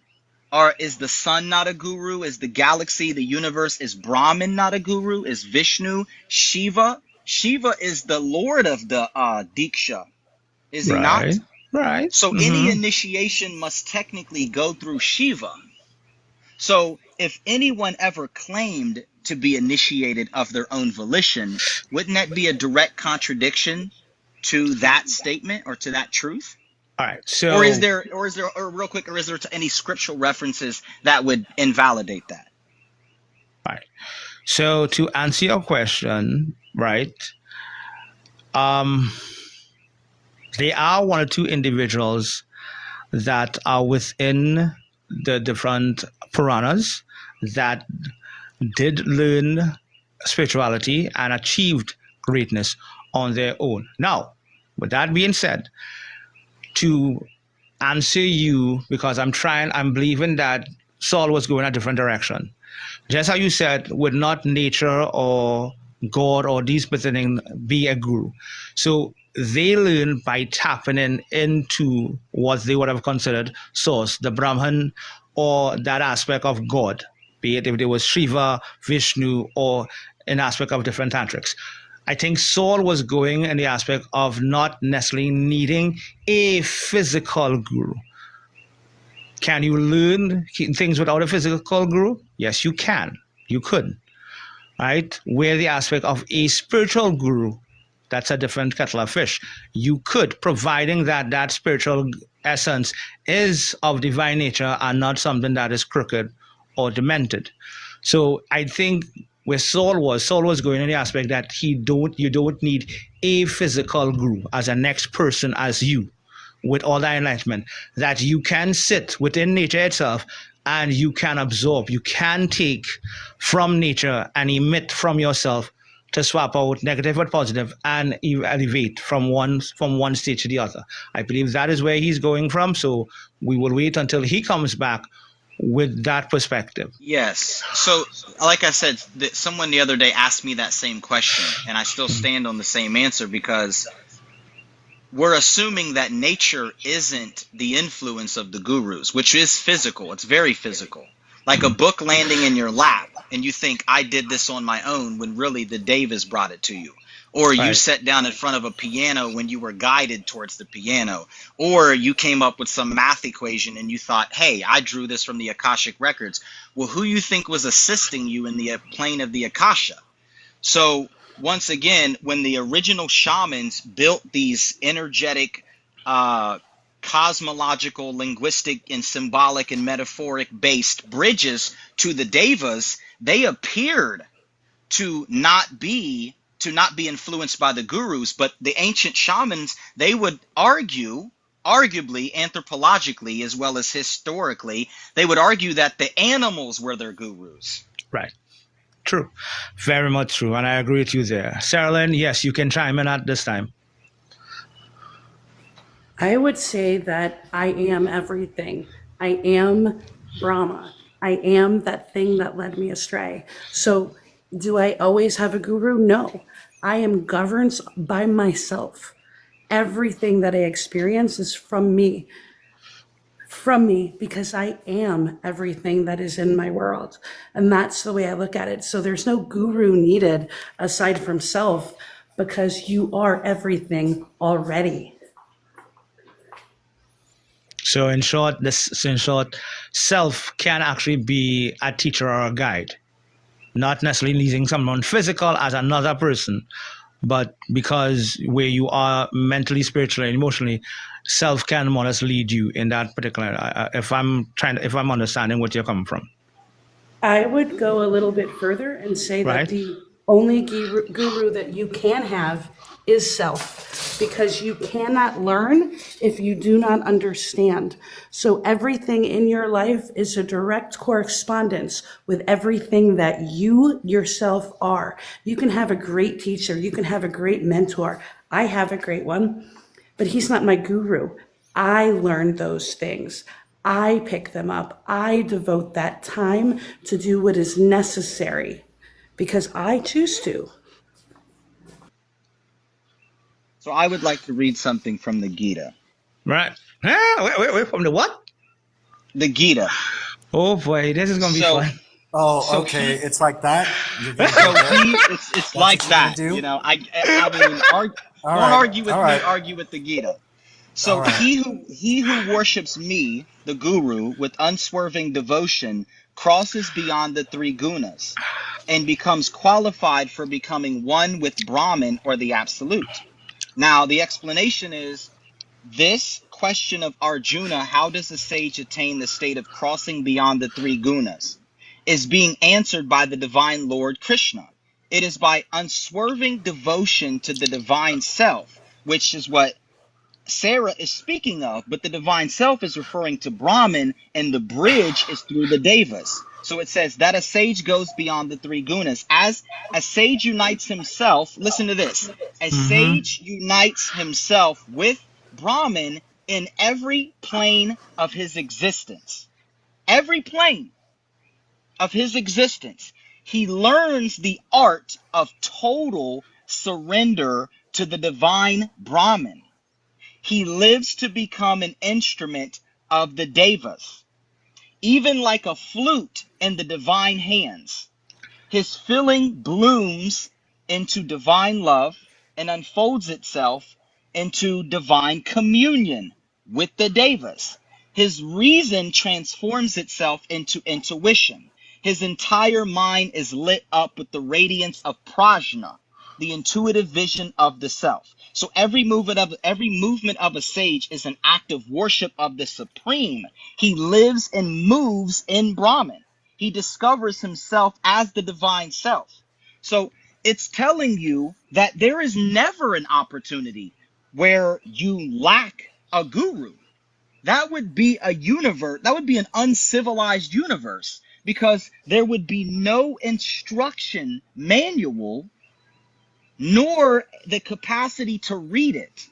Or is the sun not a guru? Is the galaxy, the universe, is Brahman not a guru? Is Vishnu, Shiva? Shiva is the lord of the Diksha, is he not? Right. So any initiation must technically go through Shiva. So if anyone ever claimed to be initiated of their own volition, wouldn't that be a direct contradiction to that statement or to that truth? All right. So, or is there any scriptural references that would invalidate that? All right. So to answer your question, right? There are one or two individuals that are within the different Puranas that did learn spirituality and achieved greatness on their own. Now, with that being said, to answer you, because I'm believing that Saul was going a different direction. Just how you said, would not nature or God or these things be a guru? So they learn by tapping into what they would have considered source, the Brahman, or that aspect of God, be it if there was Shiva, Vishnu, or an aspect of different tantrics. I think Saul was going in the aspect of not necessarily needing a physical guru. Can you learn things without a physical guru? Yes, you can. You could. Right? Where the aspect of a spiritual guru, that's a different kettle of fish. You could, providing that spiritual essence is of divine nature and not something that is crooked or demented. So I think where Saul was going in the aspect that you don't need a physical guru as a next person as you, with all that enlightenment, that you can sit within nature itself and you can absorb, you can take from nature and emit from yourself to swap out negative with positive and elevate from one stage to the other. I believe that is where he's going from. So we will wait until he comes back with that perspective. Yes. So like I said, someone the other day asked me that same question, and I still stand on the same answer, because we're assuming that nature isn't the influence of the gurus, which is physical. It's very physical. Like a book landing in your lap and you think, I did this on my own, when really the Devas brought it to you. Or you sat down in front of a piano when you were guided towards the piano. Or you came up with some math equation and you thought, hey, I drew this from the Akashic records. Well, who you think was assisting you in the plane of the Akasha? So once again, when the original shamans built these energetic, cosmological, linguistic, and symbolic and metaphoric based bridges to the Devas, they appeared to not be influenced by the gurus, but the ancient shamans, they would argue, arguably anthropologically as well as historically, they would argue that the animals were their gurus. Right. True. Very much true. And I agree with you there. Sarah Lynn, yes, you can chime in at this time. I would say that I am everything. I am Brahma. I am that thing that led me astray. So do I always have a guru? No. I am governed by myself. Everything that I experience is from me, because I am everything that is in my world. And that's the way I look at it. So there's no guru needed aside from self, because you are everything already. So in short, self can actually be a teacher or a guide, not necessarily using someone physical as another person, but because where you are mentally, spiritually, and emotionally, self can more or less lead you in that particular. If I'm understanding what you're coming from, I would go a little bit further and say that right? the only guru that you can have is self, because you cannot learn if you do not understand. So everything in your life is a direct correspondence with everything that you yourself are. You can have a great teacher, you can have a great mentor. I have a great one, but he's not my guru. I learned those things. I pick them up. I devote that time to do what is necessary because I choose to. So I would like to read something from the Gita. Right? Wait, from the what? The Gita. Oh boy, this is gonna be So, fun. Oh, so okay. he, It's like that. You're gonna so go there. he, it's like what you're gonna that. do? You know, I mean, All don't right. argue with All me. right. Argue with the Gita. All So right. he who worships me, the Guru, with unswerving devotion, crosses beyond the three gunas, and becomes qualified for becoming one with Brahman or the Absolute. Now, the explanation is this question of Arjuna, how does a sage attain the state of crossing beyond the three gunas, is being answered by the divine Lord Krishna. It is by unswerving devotion to the divine self, which is what Sarah is speaking of, but the divine self is referring to Brahman, and the bridge is through the devas. So it says that a sage goes beyond the three gunas. As a sage unites himself, listen to this, a Mm-hmm. sage unites himself with Brahman in every plane of his existence. Every plane of his existence. He learns the art of total surrender to the divine Brahman. He lives to become an instrument of the devas, even like a flute in the divine hands. His filling blooms into divine love and unfolds itself into divine communion with the devas. His reason transforms itself into intuition. His entire mind is lit up with the radiance of prajna, the intuitive vision of the self. So every movement of a sage is an act of worship of the supreme. He lives and moves in Brahman. He discovers himself as the divine self. So it's telling you that there is never an opportunity where you lack a guru. That would be a universe, that would be an uncivilized universe, because there would be no instruction manual nor the capacity to read it,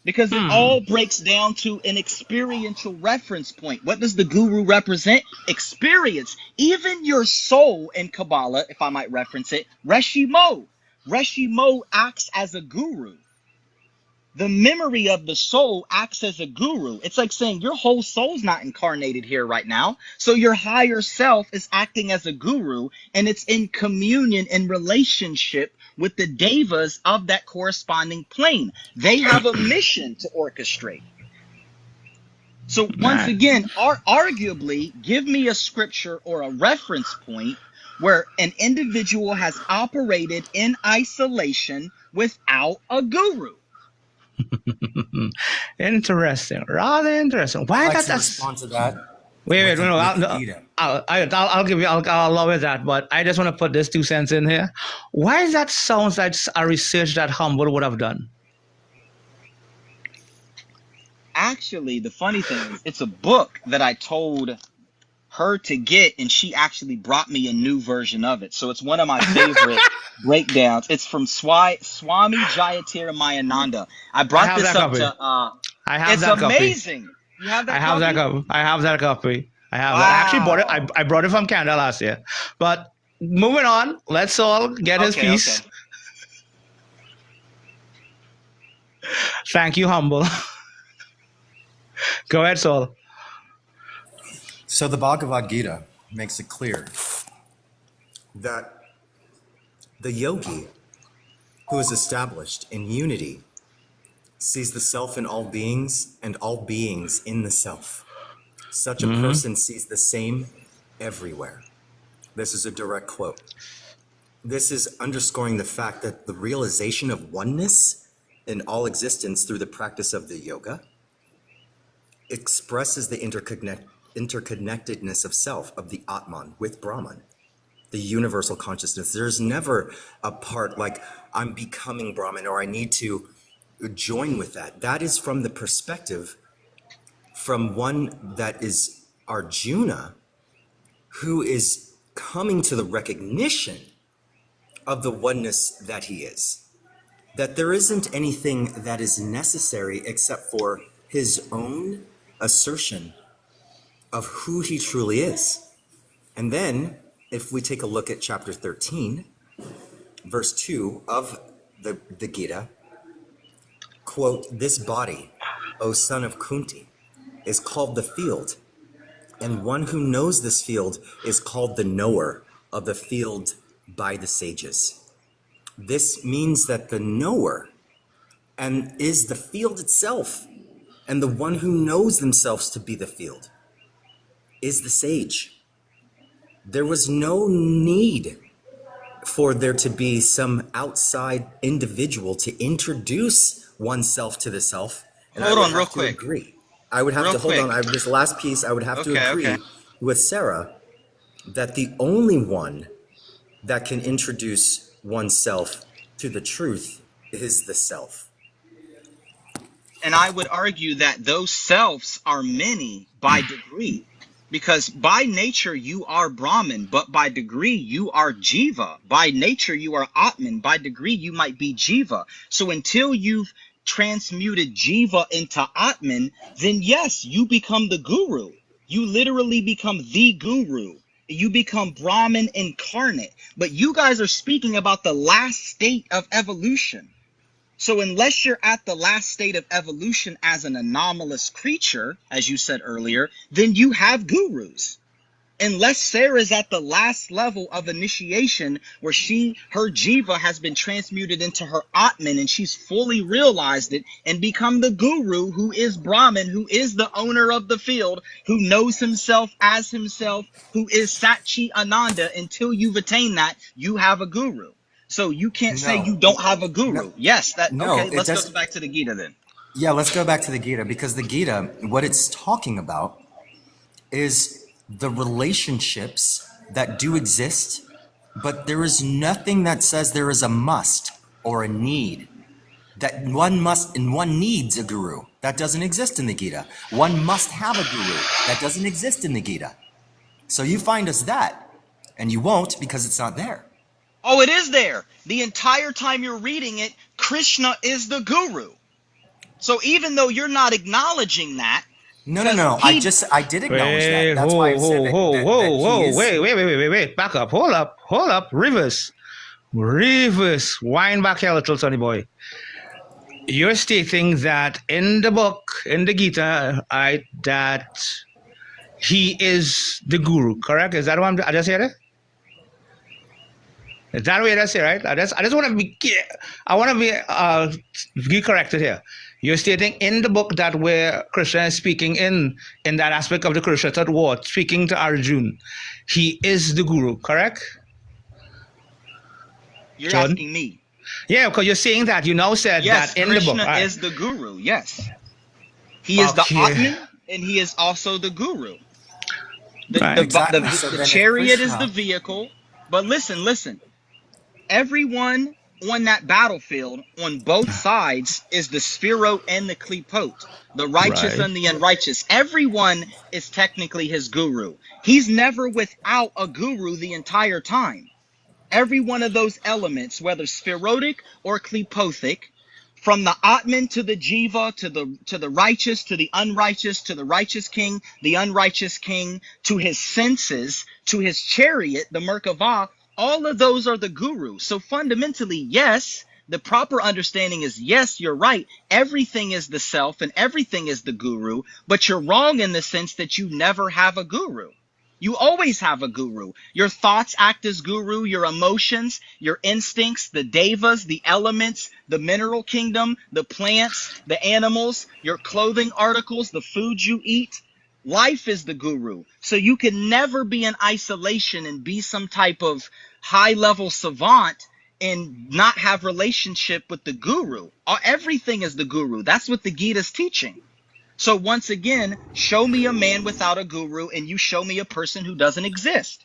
because it all breaks down to an experiential reference point. What does the guru represent? Experience. Even your soul in Kabbalah, if I might reference it, Reshimo. Reshimo acts as a guru. The memory of the soul acts as a guru. It's like saying your whole soul's not incarnated here right now. So your higher self is acting as a guru, and it's in communion and relationship with the devas of that corresponding plane. They have a mission to orchestrate. So once Right. again, arguably, give me a scripture or a reference point where an individual has operated in isolation without a guru. Interesting, rather interesting. Why I'd like that? to That's respond to that wait. with No, with the Gita. I'll give you. I'll allow it that. But I just want to put this 2 cents in here. Why is that sounds like a research that Humble would have done? Actually, the funny thing is, it's a book that I told her to get, and she actually brought me a new version of it. So it's one of my favorite breakdowns. It's from Swami Jayatira Mayananda. I I brought have this that up copy. to, I have it's that copy. amazing. You have I that have that copy? copy. I have that copy. I have that. I actually bought it. Wow. I brought it from Canada last year. But moving on, let's all get his Okay, piece. okay. Thank you, Humble. Go ahead, Saul. So the Bhagavad Gita makes it clear that the yogi who is established in unity sees the self in all beings and all beings in the self. Such a person sees the same everywhere. This is a direct quote. This is underscoring the fact that the realization of oneness in all existence through the practice of the yoga expresses the interconnectedness of self, of the Atman with Brahman, the universal consciousness. There's never a part like I'm becoming Brahman or I need to join with that. That is from the perspective from one that is Arjuna, who is coming to the recognition of the oneness that he is. That there isn't anything that is necessary except for his own assertion of who he truly is. And then, if we take a look at chapter 13, verse 2 of the Gita, quote, "This body, O son of Kunti, is called the field, and one who knows this field is called the knower of the field by the sages." This means that the knower and is the field itself, and the one who knows themselves to be the field is the sage. There was no need for there to be some outside individual to introduce oneself to the self. And Hold I would on, have real to quick. agree. I would have Real to hold quick. on. This last piece, I would have to Okay, agree okay. with Sarah that the only one that can introduce oneself to the truth is the self. And I would argue that those selves are many by degree. Because by nature you are Brahman, but by degree you are Jiva. By nature you are Atman. By degree you might be Jiva. So until you've transmuted Jiva into Atman, then yes, you become the guru. You literally become the guru. You become Brahman incarnate. But you guys are speaking about the last state of evolution. So unless you're at the last state of evolution as an anomalous creature, as you said earlier, then you have gurus. Unless Sarah's at the last level of initiation where her jiva has been transmuted into her Atman and she's fully realized it and become the guru who is Brahman, who is the owner of the field, who knows himself as himself, who is Satchi Ananda. Until you've attained that, you have a guru. So you can't say you don't have a guru. Yes, okay, let's go back to the Gita then. Yeah, let's go back to the Gita, because the Gita, what it's talking about is the relationships that do exist, but there is nothing that says there is a must or a need. That one must and one needs a guru. That doesn't exist in the Gita. One must have a guru. That doesn't exist in the Gita. So you find us that, and you won't because it's not there. Oh, it is there. The entire time you're reading it, Krishna is the guru. So even though you're not acknowledging that, No. I did acknowledge that. That's why I said that Wait. Back up. Hold up. Reverse. Wind back here a little, sonny boy. You're stating that in the book, in the Gita, that he is the guru, correct? Is that what I just heard it? Is that what I say, right? I just want to be corrected here. You're stating in the book that where Krishna is speaking in that aspect of the Kurukshetra war, speaking to Arjuna, he is the guru, correct? you're Jordan? asking me. Yeah, because you're saying that. You now said Yes, that in the book. Krishna Right. is the guru. Yes. He is the Atman, and he is also the guru. Right. Exactly. The So then if chariot is Krishna- the vehicle. But listen. Everyone on that battlefield on both sides is the Sphirot and the Klipot, the righteous Right. and the unrighteous. Everyone is technically his guru. He's never without a guru the entire time. Every one of those elements, whether Sphirotic or Klipothic, from the Atman to the Jiva, to the righteous, to the unrighteous, to the righteous king, the unrighteous king, to his senses, to his chariot, the Merkava, all of those are the guru. So fundamentally, yes, the proper understanding is, yes, you're right. Everything is the self and everything is the guru, but you're wrong in the sense that you never have a guru. You always have a guru. Your thoughts act as guru, your emotions, your instincts, the devas, the elements, the mineral kingdom, the plants, the animals, your clothing articles, the food you eat. Life is the guru. So you can never be in isolation and be some type of high-level savant and not have relationship with the guru. Everything is the guru. That's what the Gita is teaching. So once again, show me a man without a guru and you show me a person who doesn't exist.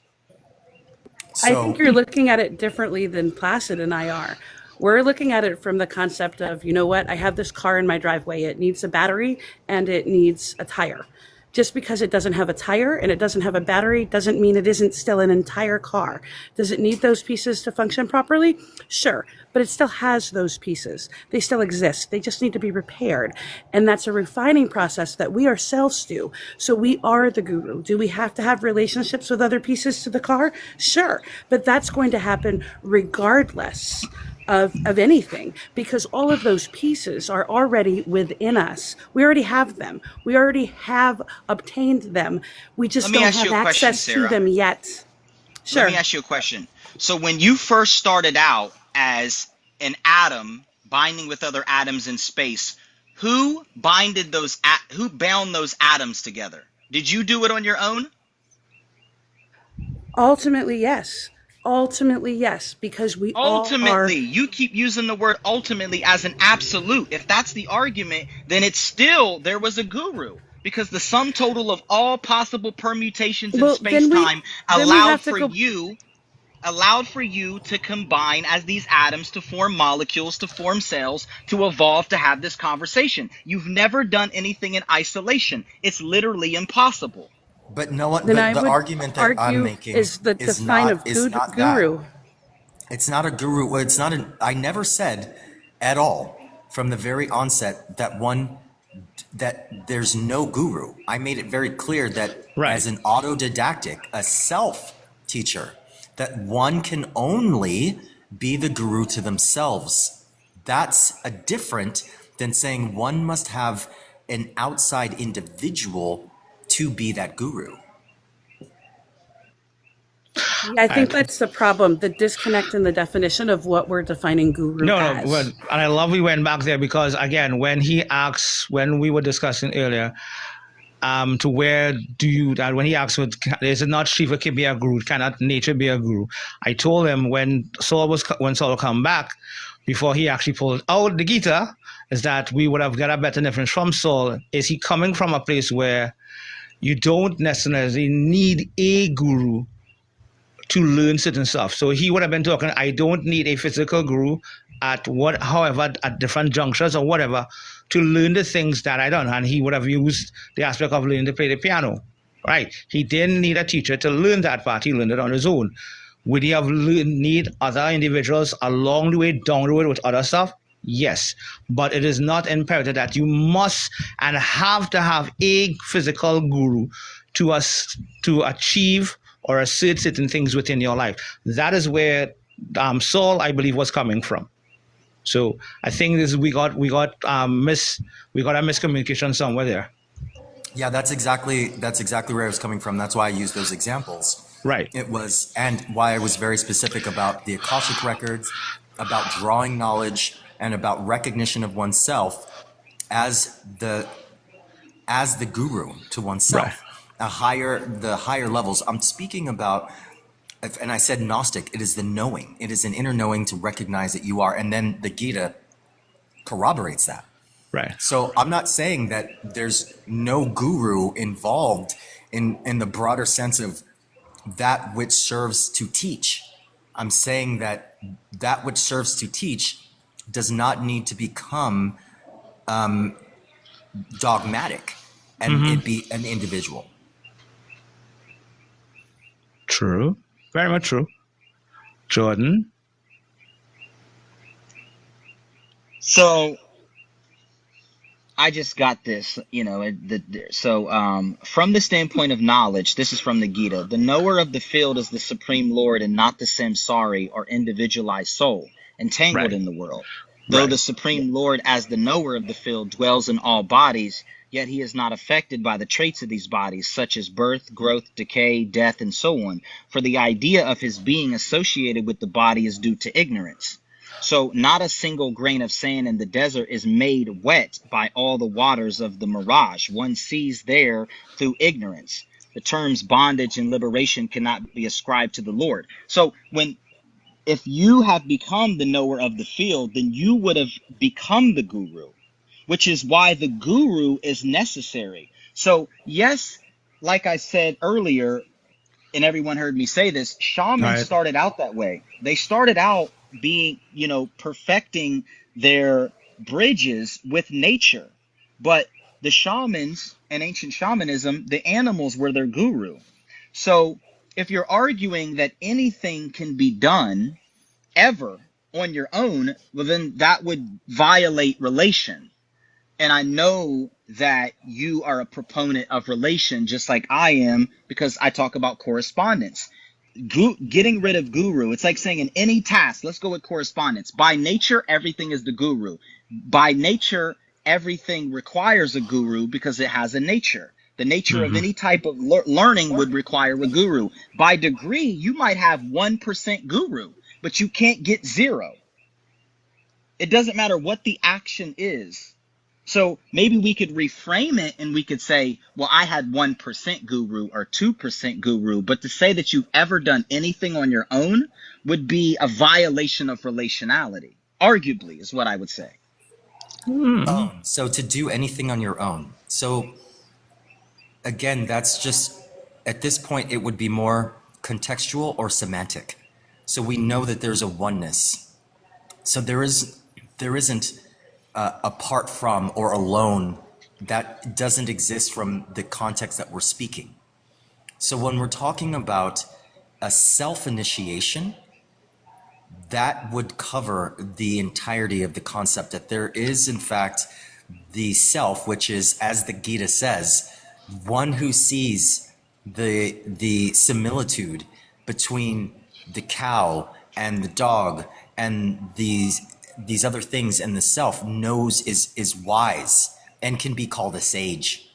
I think you're looking at it differently than Placid and I are. We're looking at it from the concept of, you know what, I have this car in my driveway. It needs a battery and it needs a tire. Just because it doesn't have a tire and it doesn't have a battery doesn't mean it isn't still an entire car. Does it need those pieces to function properly? Sure, but it still has those pieces. They still exist. They just need to be repaired. And that's a refining process that we ourselves do. So we are the guru. Do we have to have relationships with other pieces to the car? Sure, but that's going to happen regardless of anything, because all of those pieces are already within us. We already have them. We already have obtained them. We just don't have access to them yet. Sure. Let me ask you a question. So when you first started out as an atom binding with other atoms in space, who bound those atoms together? Did you do it on your own? Ultimately, yes. Ultimately, yes, because we ultimately, all are. You keep using the word ultimately as an absolute. If that's the argument, then it's still there was a guru, because the sum total of all possible permutations in space-time allowed for you to combine as these atoms to form molecules, to form cells, to evolve, to have this conversation. You've never done anything in isolation. It's literally impossible. But no one. But the argument that I'm making is the define of guru. That. It's not a guru. It's not an. I never said at all from the very onset that there's no guru. I made it very clear that as an autodidactic, a self teacher, that one can only be the guru to themselves. That's a different than saying one must have an outside individual to be that guru. I think that's the problem, the disconnect in the definition of what we're defining guru as. No, and I love we went back there, because again, when we were discussing earlier, to where do you, that when he asked, is it not Shiva can be a guru, cannot nature be a guru? I told him when Saul come back, before he actually pulled out the Gita, is that we would have got a better difference from Saul. Is he coming from a place where you don't necessarily need a guru to learn certain stuff? So he would have been talking, I don't need a physical guru at different junctures or whatever to learn the things that I don't. And he would have used the aspect of learning to play the piano, right? He didn't need a teacher to learn that part. He learned it on his own. Would he have need other individuals along the way, down the road with other stuff? Yes, but it is not imperative that you must and have to have a physical guru to achieve or assert certain things within your life. That is where Saul, I believe, was coming from. So I think we got a miscommunication somewhere there. Yeah, that's exactly where I was coming from. That's why I used those examples. Right. It was, and why I was very specific about the Akashic records, about drawing knowledge, and about recognition of oneself as the guru to oneself. Right. The higher levels. I'm speaking about, and I said Gnostic, it is the knowing. It is an inner knowing to recognize that you are, and then the Gita corroborates that. Right. So I'm not saying that there's no guru involved in the broader sense of that which serves to teach. I'm saying that which serves to teach does not need to become dogmatic and it be an individual. True. Very much true. Jordan? So I just got this, from the standpoint of knowledge, this is from the Gita. The knower of the field is the Supreme Lord and not the samsari or individualized soul, entangled in the world. Though the Supreme Lord as the knower of the field dwells in all bodies, yet he is not affected by the traits of these bodies, such as birth, growth, decay, death, and so on. For the idea of his being associated with the body is due to ignorance. So not a single grain of sand in the desert is made wet by all the waters of the mirage. One sees there through ignorance. The terms bondage and liberation cannot be ascribed to the Lord. So if you have become the knower of the field, then you would have become the guru, which is why the guru is necessary. So yes, like I said earlier, and everyone heard me say this, shamans started out that way. They started out being, perfecting their bridges with nature. But the shamans in ancient shamanism, the animals were their guru. So if you're arguing that anything can be done ever on your own, well, then that would violate relation. And I know that you are a proponent of relation, just like I am, because I talk about correspondence. Getting rid of guru, it's like saying in any task, let's go with correspondence. By nature, everything is the guru. By nature, everything requires a guru because it has a nature. The nature of any type of learning would require a guru. By degree, you might have 1% guru, but you can't get 0. It doesn't matter what the action is. So maybe we could reframe it and we could say, well, I had 1% guru or 2% guru, but to say that you've ever done anything on your own would be a violation of relationality, arguably, is what I would say. So to do anything on your own. So again, that's just, at this point, it would be more contextual or semantic. So we know that there's a oneness. So there isn't apart from or alone that doesn't exist from the context that we're speaking. So when we're talking about a self-initiation, that would cover the entirety of the concept that there is, in fact, the self, which is, as the Gita says, one who sees the similitude between the cow and the dog and these other things, and the self knows is wise and can be called a sage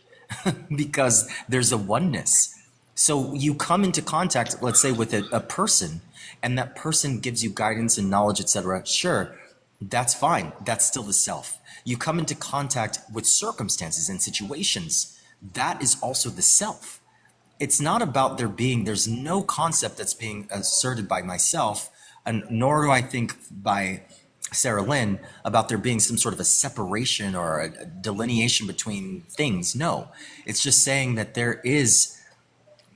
because there's a oneness. So you come into contact, let's say, with a person, and that person gives you guidance and knowledge, etc. Sure, that's fine. That's still the self. You come into contact with circumstances and situations. That is also the self. It's not about there's no concept that's being asserted by myself, and nor do I think by Sarah Lynn about there being some sort of a separation or a delineation between things. No, it's just saying that there is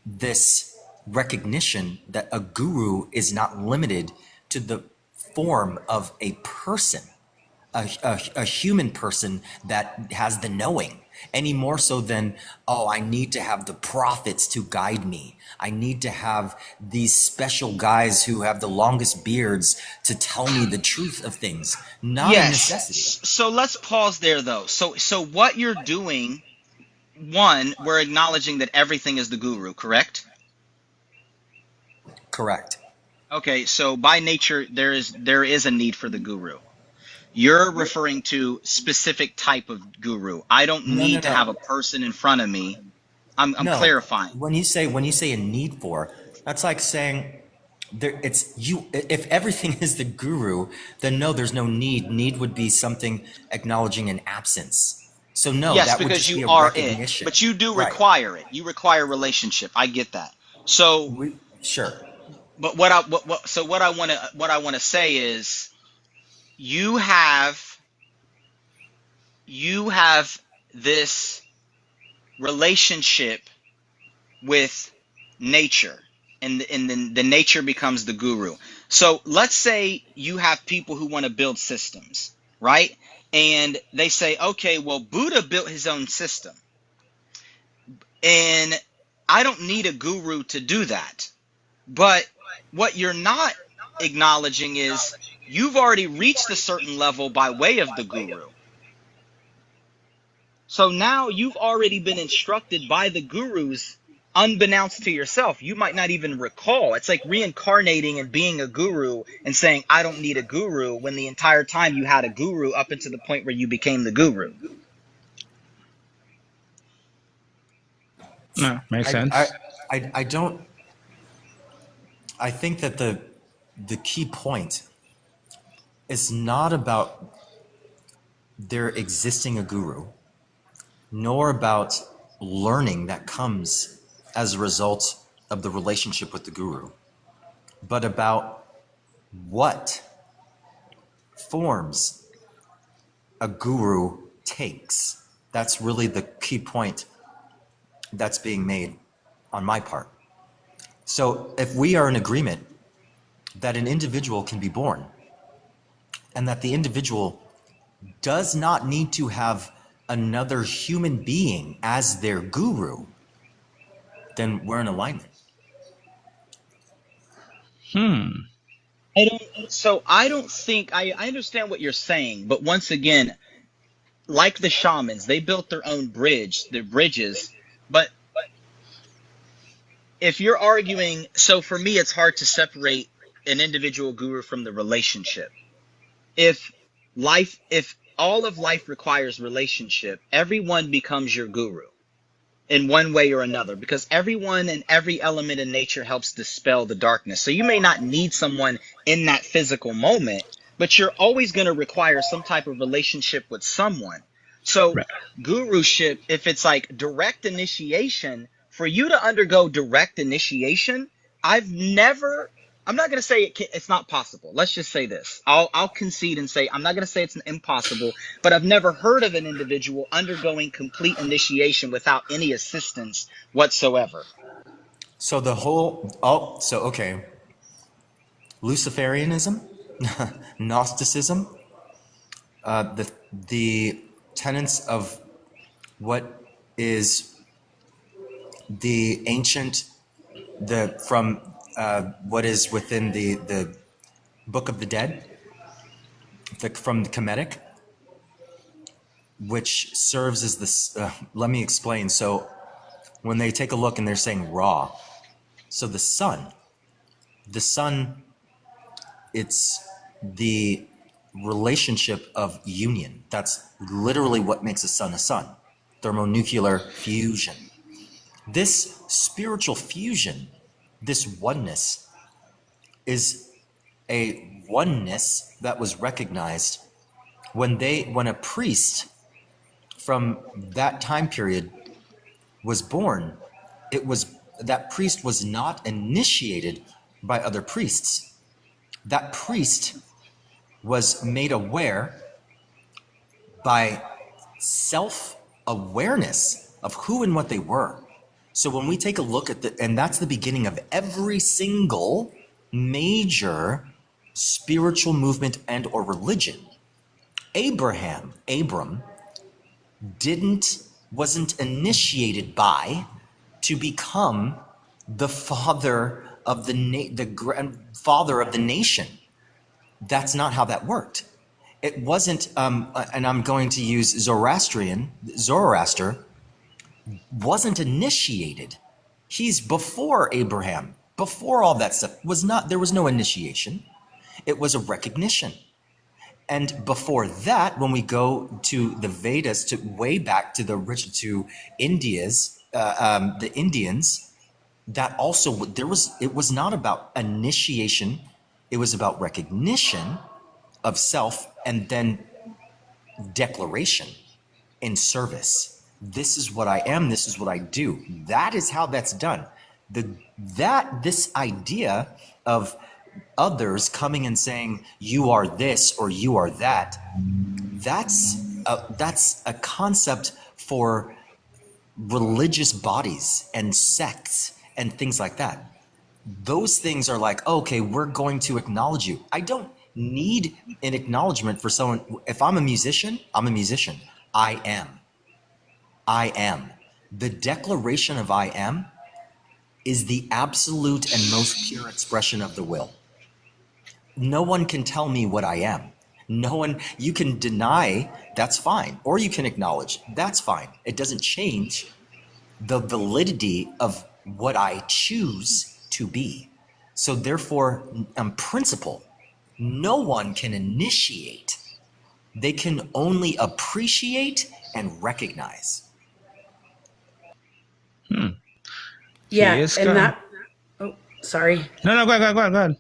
this recognition that a guru is not limited to the form of a person, a human person that has the knowing, any more so than, oh, I need to have the prophets to guide me. I need to have these special guys who have the longest beards to tell me the truth of things. Not a necessity. So let's pause there, though. So what you're doing, one, we're acknowledging that everything is the guru, correct? Correct. Okay, so by nature, there is a need for the guru. You're referring to specific type of guru. I don't need to have a person in front of me. I'm clarifying. When you say a need for, that's like saying it's you. If everything is the guru, then no, there's no need. Need would be something acknowledging an absence. So no, yes, that would because just be you a are recognition. it, but you do require it. You require relationship. I get that. So sure. But what I want to say is, you have this relationship with nature, and then the nature becomes the guru. So let's say you have people who want to build systems, right? And they say, okay, well, Buddha built his own system, and I don't need a guru to do that. But what you're not acknowledging is you've already reached a certain level by way of the guru. So now you've already been instructed by the gurus unbeknownst to yourself. You might not even recall. It's like reincarnating and being a guru and saying, I don't need a guru, when the entire time you had a guru up until the point where you became the guru. No, makes sense. I don't. I think that the key point is not about there existing a guru, nor about learning that comes as a result of the relationship with the guru, but about what forms a guru takes. That's really the key point that's being made on my part. So if we are in agreement that an individual can be born and that the individual does not need to have another human being as their guru, then we're in alignment. I don't think I understand what you're saying, but once again, like the shamans, they built their own bridges. But if you're arguing, so for me, it's hard to separate an individual guru from the relationship. If all of life requires relationship, everyone becomes your guru in one way or another, because everyone and every element in nature helps dispel the darkness. So you may not need someone in that physical moment, but you're always going to require some type of relationship with someone. So Right. guruship, if it's like direct initiation, for you to undergo direct initiation, I'm not going to say it's not possible. Let's just say this. I'll concede and say I'm not going to say it's impossible, but I've never heard of an individual undergoing complete initiation without any assistance whatsoever. So okay. Luciferianism, Gnosticism, the tenets of what is the ancient, from what is within the Book of the Dead, from the Kemetic, which serves as this. Let me explain. So when they take a look and they're saying Ra, so the sun, it's the relationship of union. That's literally what makes a sun, thermonuclear fusion. This spiritual fusion, this oneness, is a oneness that was recognized when a priest from that time period was born. That priest was not initiated by other priests. That priest was made aware by self-awareness of who and what they were. So when we take a look at and that's the beginning of every single major spiritual movement and or religion. Abram wasn't initiated by to become the father of the grandfather of the nation. That's not how that worked. It wasn't, and I'm going to use Zoroaster wasn't initiated. He's before Abraham, before all that stuff. There was no initiation. It was a recognition. And before that, when we go to the Vedas, way back to the Indians, that also it was not about initiation. It was about recognition of self and then declaration in service. This is what I am. This is what I do. That is how that's done. This idea of others coming and saying you are this or you are that, that's a concept for religious bodies and sects and things like that. Those things are like, okay, we're going to acknowledge you. I don't need an acknowledgement for someone. If I'm a musician, I'm a musician. I am. The declaration of I am is the absolute and most pure expression of the will. No one can tell me what I am. You can deny, that's fine. Or you can acknowledge, that's fine. It doesn't change the validity of what I choose to be. So therefore, on principle, no one can initiate. They can only appreciate and recognize. Yeah, Yes, and that, oh, sorry. no, go ahead, go ahead.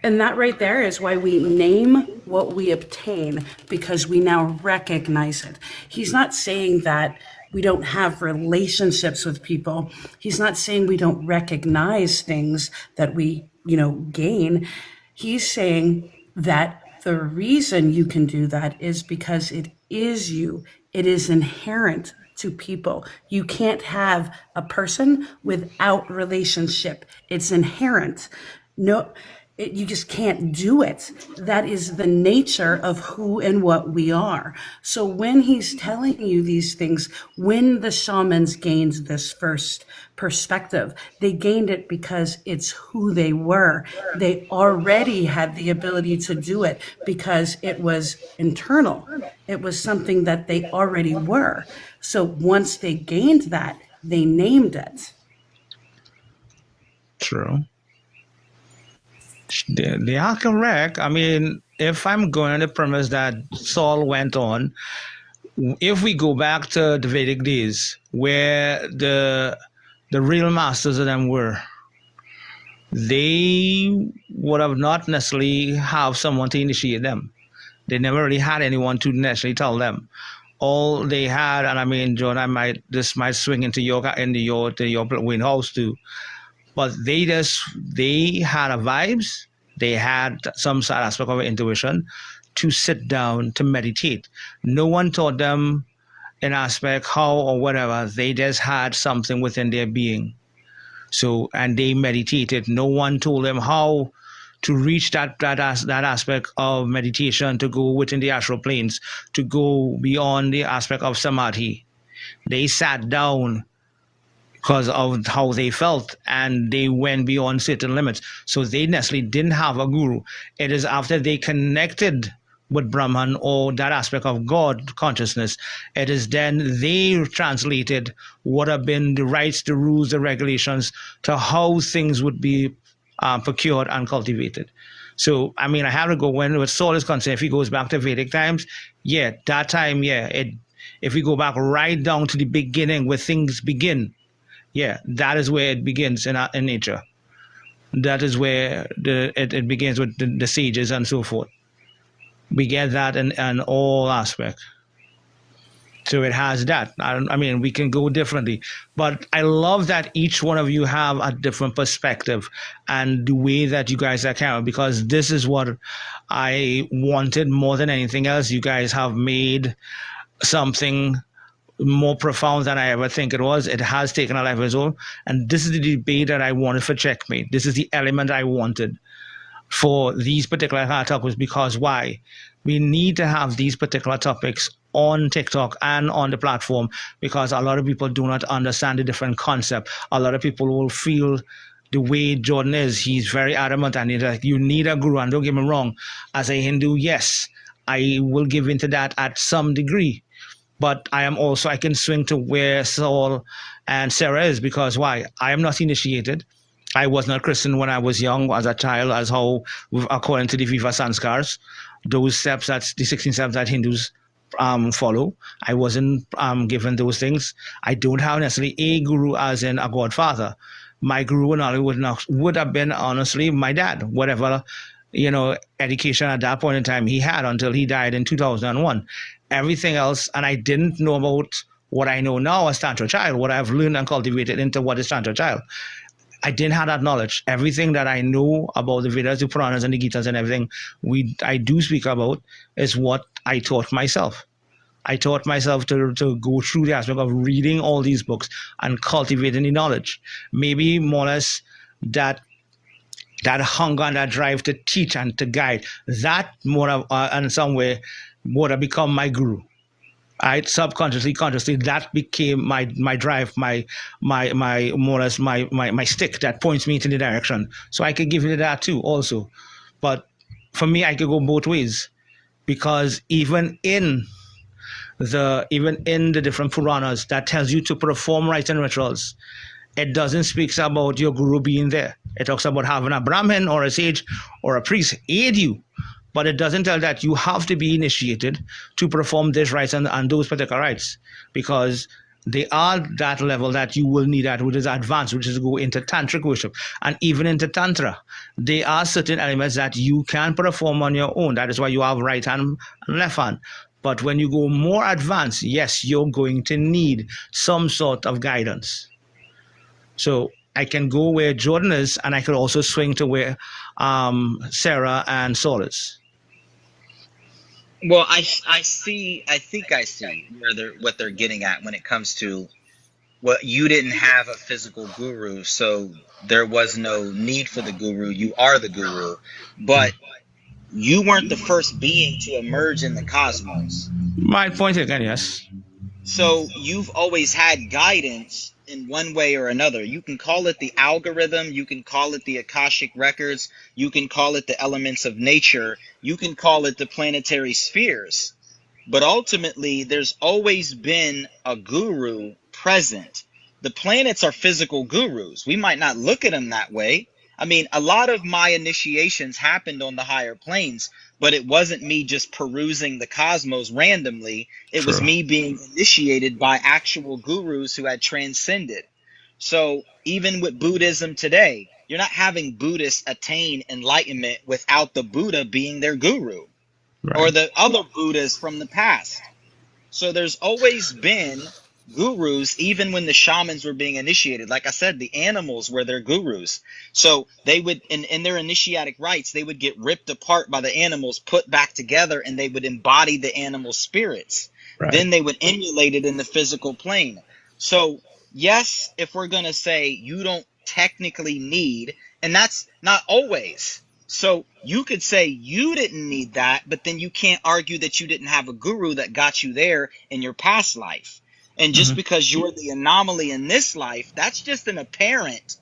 And that right there is why we name what we obtain, because we now recognize it. He's not saying that we don't have relationships with people. He's not saying we don't recognize things that we, gain. He's saying that the reason you can do that is because it is you. It is inherent to people. You can't have a person without relationship. It's inherent. No, you just can't do it. That is the nature of who and what we are. So when he's telling you these things, when the shamans gained this first perspective, they gained it because it's who they were. They already had the ability to do it because it was internal. It was something that they already were. So once they gained that, they named it. True. They are correct. I mean, if I'm going on the premise that Saul went on, if we go back to the Vedic days where the real masters of them were, they would have not necessarily have someone to initiate them. They never really had anyone to necessarily tell them. All they had, and I mean, John, this might swing into your Wayne house too. But they had a vibes. They had some sort of aspect of intuition to sit down to meditate. No one taught them an aspect how or whatever. They just had something within their being. So, and they meditated. No one told them how to reach that aspect of meditation, to go within the astral planes, to go beyond the aspect of samadhi. They sat down because of how they felt, and they went beyond certain limits. So they necessarily didn't have a guru. It is after they connected with Brahman or that aspect of God consciousness, it is then they translated what have been the rights, the rules, the regulations to how things would be procured and cultivated. So, I mean, I have to go when with Saul is concerned, if he goes back to Vedic times, that time, if we go back right down to the beginning where things begin, that is where it begins in nature. That is where it begins with the sages and so forth. We get that in all aspects. So it has that. I mean, we can go differently. But I love that each one of you have a different perspective and the way that you guys are carrying, because this is what I wanted more than anything else. You guys have made something more profound than I ever think it was. It has taken a life of its own. And this is the debate that I wanted for Checkmate. This is the element I wanted for these particular topics, because why? We need to have these particular topics on TikTok and on the platform, because a lot of people do not understand the different concept. A lot of people will feel the way Jordan is. He's very adamant and he's like, you need a guru. And don't get me wrong, as a Hindu, yes, I will give into that at some degree. But I can swing to where Saul and Sarah is, because why? I am not initiated. I was not Christian when I was young, as a child, as how, according to the Viva Sanskars, those steps, that's the 16 steps that Hindus follow. I wasn't given those things. I don't have necessarily a guru as in a godfather. My guru would have been, honestly, my dad, whatever, education at that point in time he had until he died in 2001. Everything else, and I didn't know about what I know now as Tantra child, what I've learned and cultivated into what is Tantra child. I didn't have that knowledge. Everything that I know about the Vedas, the Puranas, and the Gitas and everything I do speak about is what I taught myself. I taught myself to go through the aspect of reading all these books and cultivating the knowledge. Maybe more or less that hunger and that drive to teach and to guide, that more of, in some way, would have become my guru. Subconsciously, consciously, that became my drive, my more or less my stick that points me into the direction. So I could give you that too, also. But for me, I could go both ways, because even in the different Puranas that tells you to perform rites and rituals, it doesn't speak about your guru being there. It talks about having a Brahmin or a sage or a priest aid you. But it doesn't tell that you have to be initiated to perform this rites and those particular rites, because They are that level that you will need at, which is advanced, which is to go into tantric worship and even into tantra. There are certain elements that you can perform on your own. That is why you have right hand and left hand. But when you go more advanced, yes, you're going to need some sort of guidance. So I can go where Jordan is, and I could also swing to where Sarah and Saul is. Well, I see. I think I see what they're getting at when it comes to, well, you didn't have a physical guru, so there was no need for the guru. You are the guru, but you weren't the first being to emerge in the cosmos. My point again, yes. So you've always had guidance in one way or another. You can call it the algorithm, you can call it the Akashic records, you can call it the elements of nature, you can call it the planetary spheres. But ultimately, there's always been a guru present. The planets are physical gurus. We might not look at them that way. I mean, a lot of my initiations happened on the higher planes, but it wasn't me just perusing the cosmos randomly. It was me being initiated by actual gurus who had transcended. So even with Buddhism today, you're not having Buddhists attain enlightenment without the Buddha being their guru, or the other Buddhas from the past. So there's always been gurus, even when the shamans were being initiated. Like I said, the animals were their gurus. So they would, in their initiatic rites, they would get ripped apart by the animals, put back together, and they would embody the animal spirits. Then they would emulate it in the physical plane. So yes, if we're going to say you don't technically need, and that's not always. So you could say you didn't need that, but then you can't argue that you didn't have a guru that got you there in your past life. And just because you're the anomaly in this life, that's just an apparent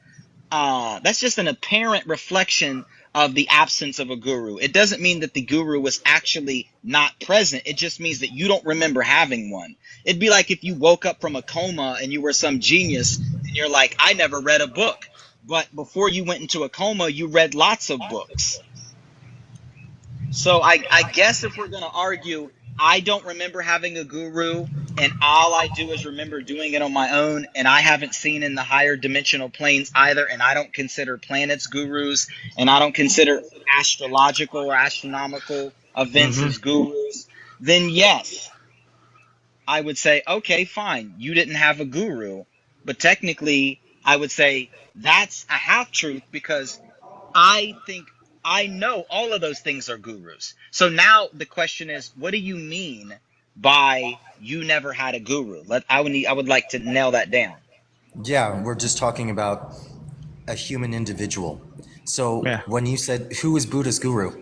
reflection of the absence of a guru. It doesn't mean that the guru was actually not present. It just means that you don't remember having one. It'd be like if you woke up from a coma and you were some genius and you're like, I never read a book. But before you went into a coma, you read lots of books. So I guess if we're going to argue, I don't remember having a guru, and all I do is remember doing it on my own, and I haven't seen in the higher dimensional planes either, and I don't consider planets gurus, and I don't consider astrological or astronomical events as gurus, then yes, I would say, okay, fine, you didn't have a guru. But technically, I would say that's a half-truth, because I think I know all of those things are gurus. So now the question is, what do you mean by you never had a guru? I would like to nail that down. Yeah, we're just talking about a human individual. So when you said, who is Buddha's guru?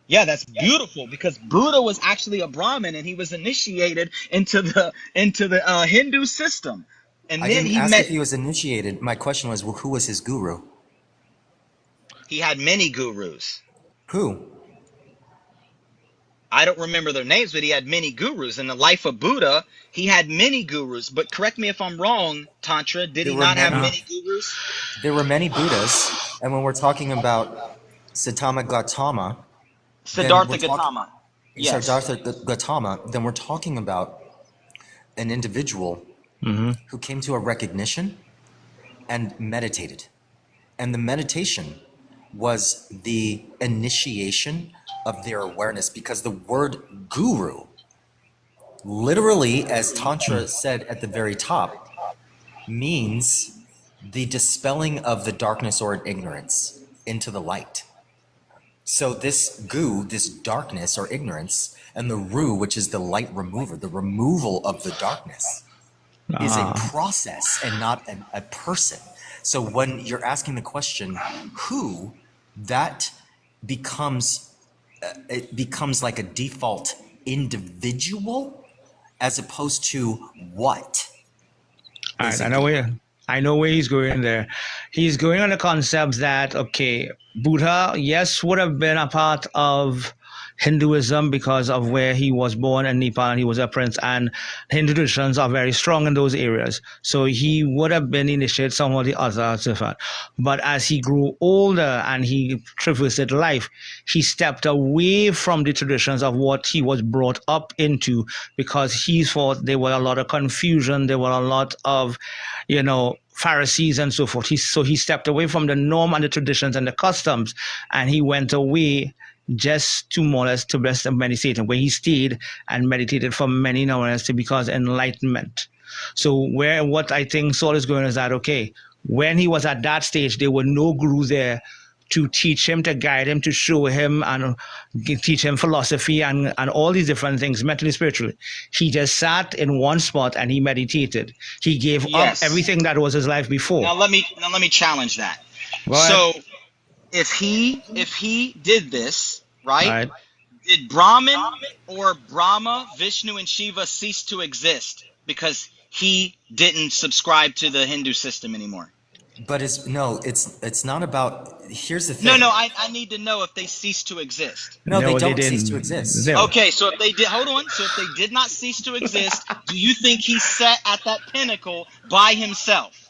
Yeah, that's beautiful, because Buddha was actually a Brahmin and he was initiated into the Hindu system. And I then didn't ask if he was initiated. My question was, well, who was his guru? He had many gurus. Who? I don't remember their names, but he had many gurus. In the life of Buddha, he had many gurus. But correct me if I'm wrong, Tantra, did he not have many gurus? There were many Buddhas. And when we're talking about Siddhartha Gautama, yes. Siddhartha Gautama, then we're talking about an individual who came to a recognition and meditated. And the meditation was the initiation of their awareness, because the word guru, literally, as Tantra said at the very top, means the dispelling of the darkness or ignorance into the light. So this gu, this darkness or ignorance, and the ru, which is the light remover, the removal of the darkness, is a process and not a person. So when you're asking the question, who, that becomes, it becomes like a default individual as opposed to what. All right, I know where he's going there. He's going on the concept that, okay, Buddha, yes, would have been a part of Hinduism because of where he was born in Nepal and he was a prince, and Hindu traditions are very strong in those areas. So he would have been initiated some or the other. But as he grew older and he traversed life, he stepped away from the traditions of what he was brought up into, because he thought there were a lot of confusion, there were a lot of, Pharisees and so forth. So he stepped away from the norm and the traditions and the customs, and he went away just to more or less to rest and meditate, where he stayed and meditated for many hours to because enlightenment. So what I think Saul is going is that, okay, when he was at that stage, there were no guru there to teach him, to guide him, to show him and teach him philosophy and all these different things, mentally, spiritually. He just sat in one spot and he meditated. He gave up everything that was his life before. Now let me challenge that. So if he did this, right? Did Brahman or Brahma, Vishnu, and Shiva cease to exist because he didn't subscribe to the Hindu system anymore? But it's not about. Here's the thing. No, I need to know if they cease to exist. No, they don't cease to exist. No. Okay, so if they did, hold on. So if they did not cease to exist, do you think he sat at that pinnacle by himself?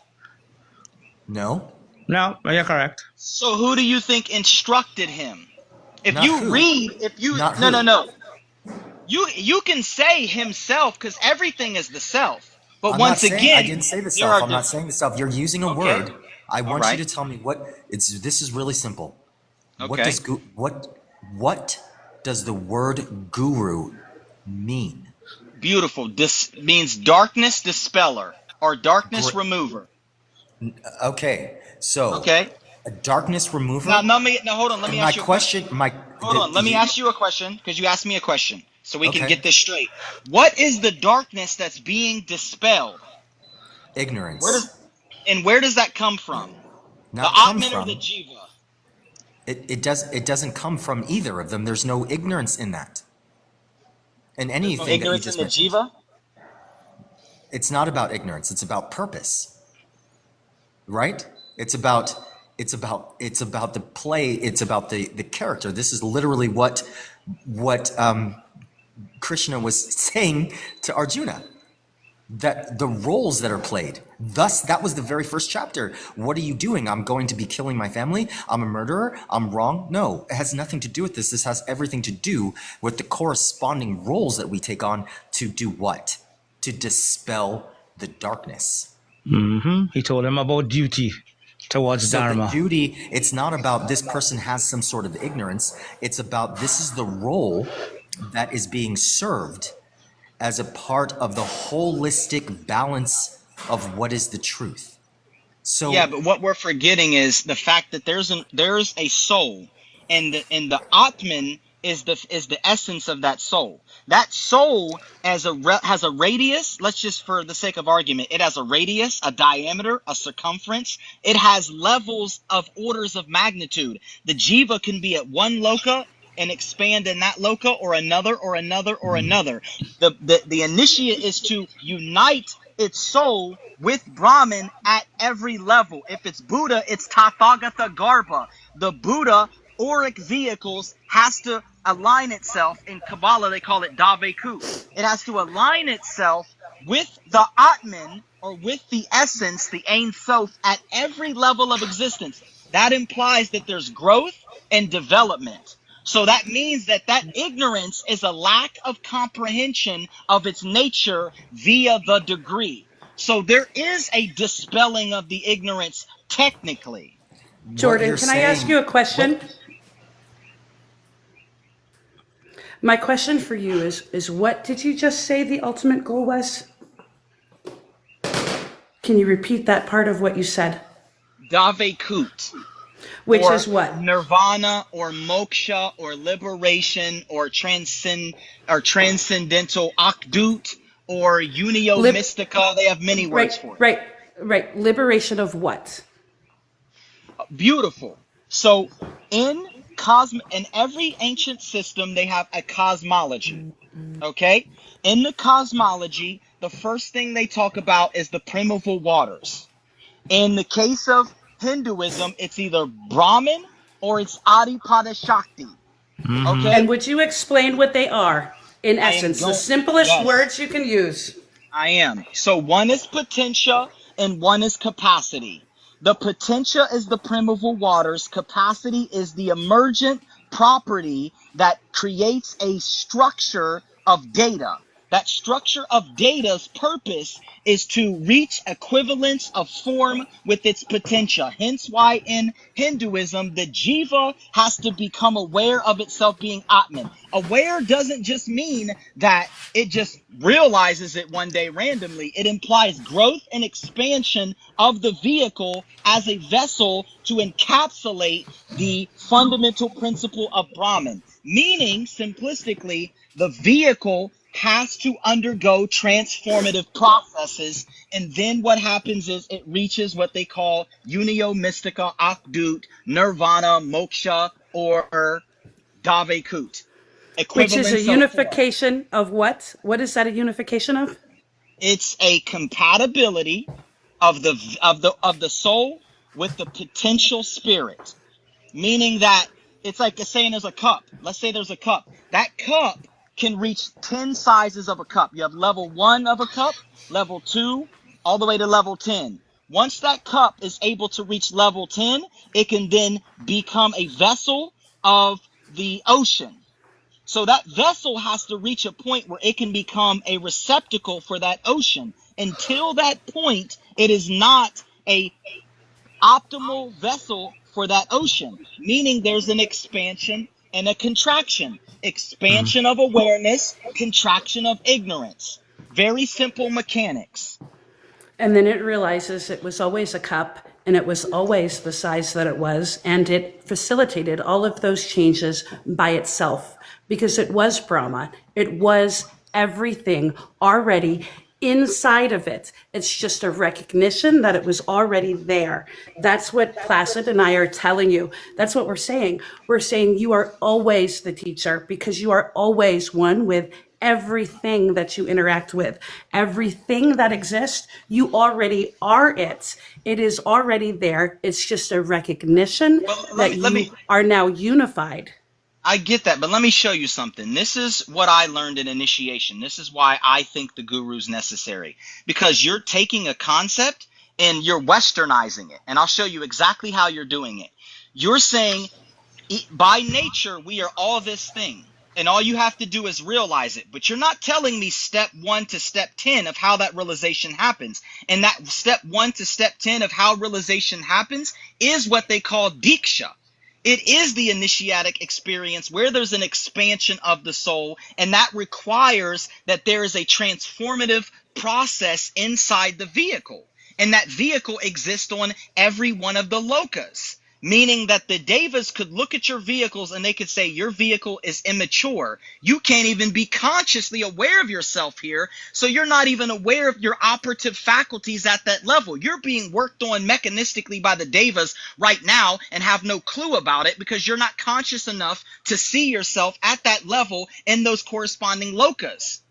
No. No, you're correct. So who do you think instructed him? If Not you who. read, if you Not no who. no no, you can say himself because everything is the self. But I'm once not saying, I again, didn't say the there are self. I'm not saying the self. You're using a Okay. word. I want right. you to tell me what it's. This is really simple. What Okay. does what does the word guru mean? Beautiful. This means darkness dispeller or darkness Great. remover. Okay, so Okay. a darkness remover. Now hold on. Let me my ask you a question. Hold on. Let me ask you a question because you asked me a question, so we can Okay. get this straight. What is the darkness that's being dispelled? Ignorance. Where does that come from? Not the come Atman or from. the Jiva? It doesn't come from either of them. There's no ignorance in that. In anything that you Ignorance just in the mentioned. Jiva? It's not about ignorance. It's about purpose. Right? It's about the play. It's about the character. This is literally what Krishna was saying to Arjuna. That the roles that are played. Thus, that was the very first chapter. What are you doing? I'm going to be killing my family. I'm a murderer. I'm wrong. No, it has nothing to do with this. This has everything to do with the corresponding roles that we take on to do what? To dispel the darkness. He told him about duty towards So Dharma. the duty, it's not about this person has some sort of ignorance. It's about this is the role that is being served as a part of the holistic balance of what is the truth. So Yeah, but what we're forgetting is the fact that there's a soul, and the Atman is the essence of that soul. That soul has a radius. Let's just, for the sake of argument, it has a radius, a diameter, a circumference. It has levels of orders of magnitude. The jiva can be at one loka and expand in that loka, or another, or another, or another. The initiate is to unite its soul with Brahman at every level. If it's Buddha, it's Tathagata Garbha. The Buddha auric vehicles has to align itself. In Kabbalah, they call it Daveku. It has to align itself with the Atman, or with the essence, the Ein Sof, at every level of existence. That implies that there's growth and development. So that means that ignorance is a lack of comprehension of its nature via the degree. So there is a dispelling of the ignorance technically. Jordan, can I ask you a question? My question for you is what did you just say the ultimate goal was? Can you repeat that part of what you said? Davekut. Which or is what? Nirvana, or moksha, or liberation, or transcendental akdut, or unio mystica. They have many words for it. Right. Liberation of what? Beautiful. So in every ancient system, they have a cosmology. Okay? In the cosmology, the first thing they talk about is the primeval waters. In the case of Hinduism, it's either Brahman or it's Adipada Shakti. Mm-hmm. Okay? And would you explain what they are, in I am essence, the going, simplest yes. words you can use? I am. So one is potentia and one is capacity. The potentia is the primeval waters. Capacity is the emergent property that creates a structure of data. That structure of data's purpose is to reach equivalence of form with its potentia. Hence why in Hinduism, the jiva has to become aware of itself being Atman. Aware doesn't just mean that it just realizes it one day randomly. It implies growth and expansion of the vehicle as a vessel to encapsulate the fundamental principle of Brahman. Meaning, simplistically, the vehicle has to undergo transformative processes, and then what happens is it reaches what they call unio mystica, akdut, nirvana, moksha, or davekut, Which is a equivalence of form. unification of what? What is that a unification of? It's a compatibility of the soul with the potential spirit, meaning that it's like saying there's a cup. Let's say there's a cup. That cup can reach 10 sizes of a cup. You have level 1 of a cup, level 2, all the way to level 10. Once that cup is able to reach level 10, it can then become a vessel of the ocean. So that vessel has to reach a point where it can become a receptacle for that ocean. Until that point, it is not a optimal vessel for that ocean, meaning there's an expansion and a contraction. Expansion of awareness, contraction of ignorance. Very simple mechanics. And then it realizes it was always a cup and it was always the size that it was. And it facilitated all of those changes by itself because it was Brahma. It was everything already inside of it. It's just a recognition that it was already there. That's what Placid and I are telling you. That's what we're saying. We're saying you are always the teacher because you are always one with everything that you interact with, everything that exists, you already are it. It is already there. It's just a recognition Well, that let you me are now unified. I get that, but let me show you something. This is what I learned in initiation. This is why I think the guru is necessary. Because you're taking a concept and you're westernizing it. And I'll show you exactly how you're doing it. You're saying, by nature, we are all this thing. And all you have to do is realize it. But you're not telling me step 1 to step 10 of how that realization happens. And that step 1 to step 10 of how realization happens is what they call diksha. It is the initiatic experience where there's an expansion of the soul, and that requires that there is a transformative process inside the vehicle. And that vehicle exists on every one of the lokas, meaning that the devas could look at your vehicles and they could say your vehicle is immature. You can't even be consciously aware of yourself here, so you're not even aware of your operative faculties at that level. You're being worked on mechanistically by the devas right now and have no clue about it because you're not conscious enough to see yourself at that level in those corresponding lokas.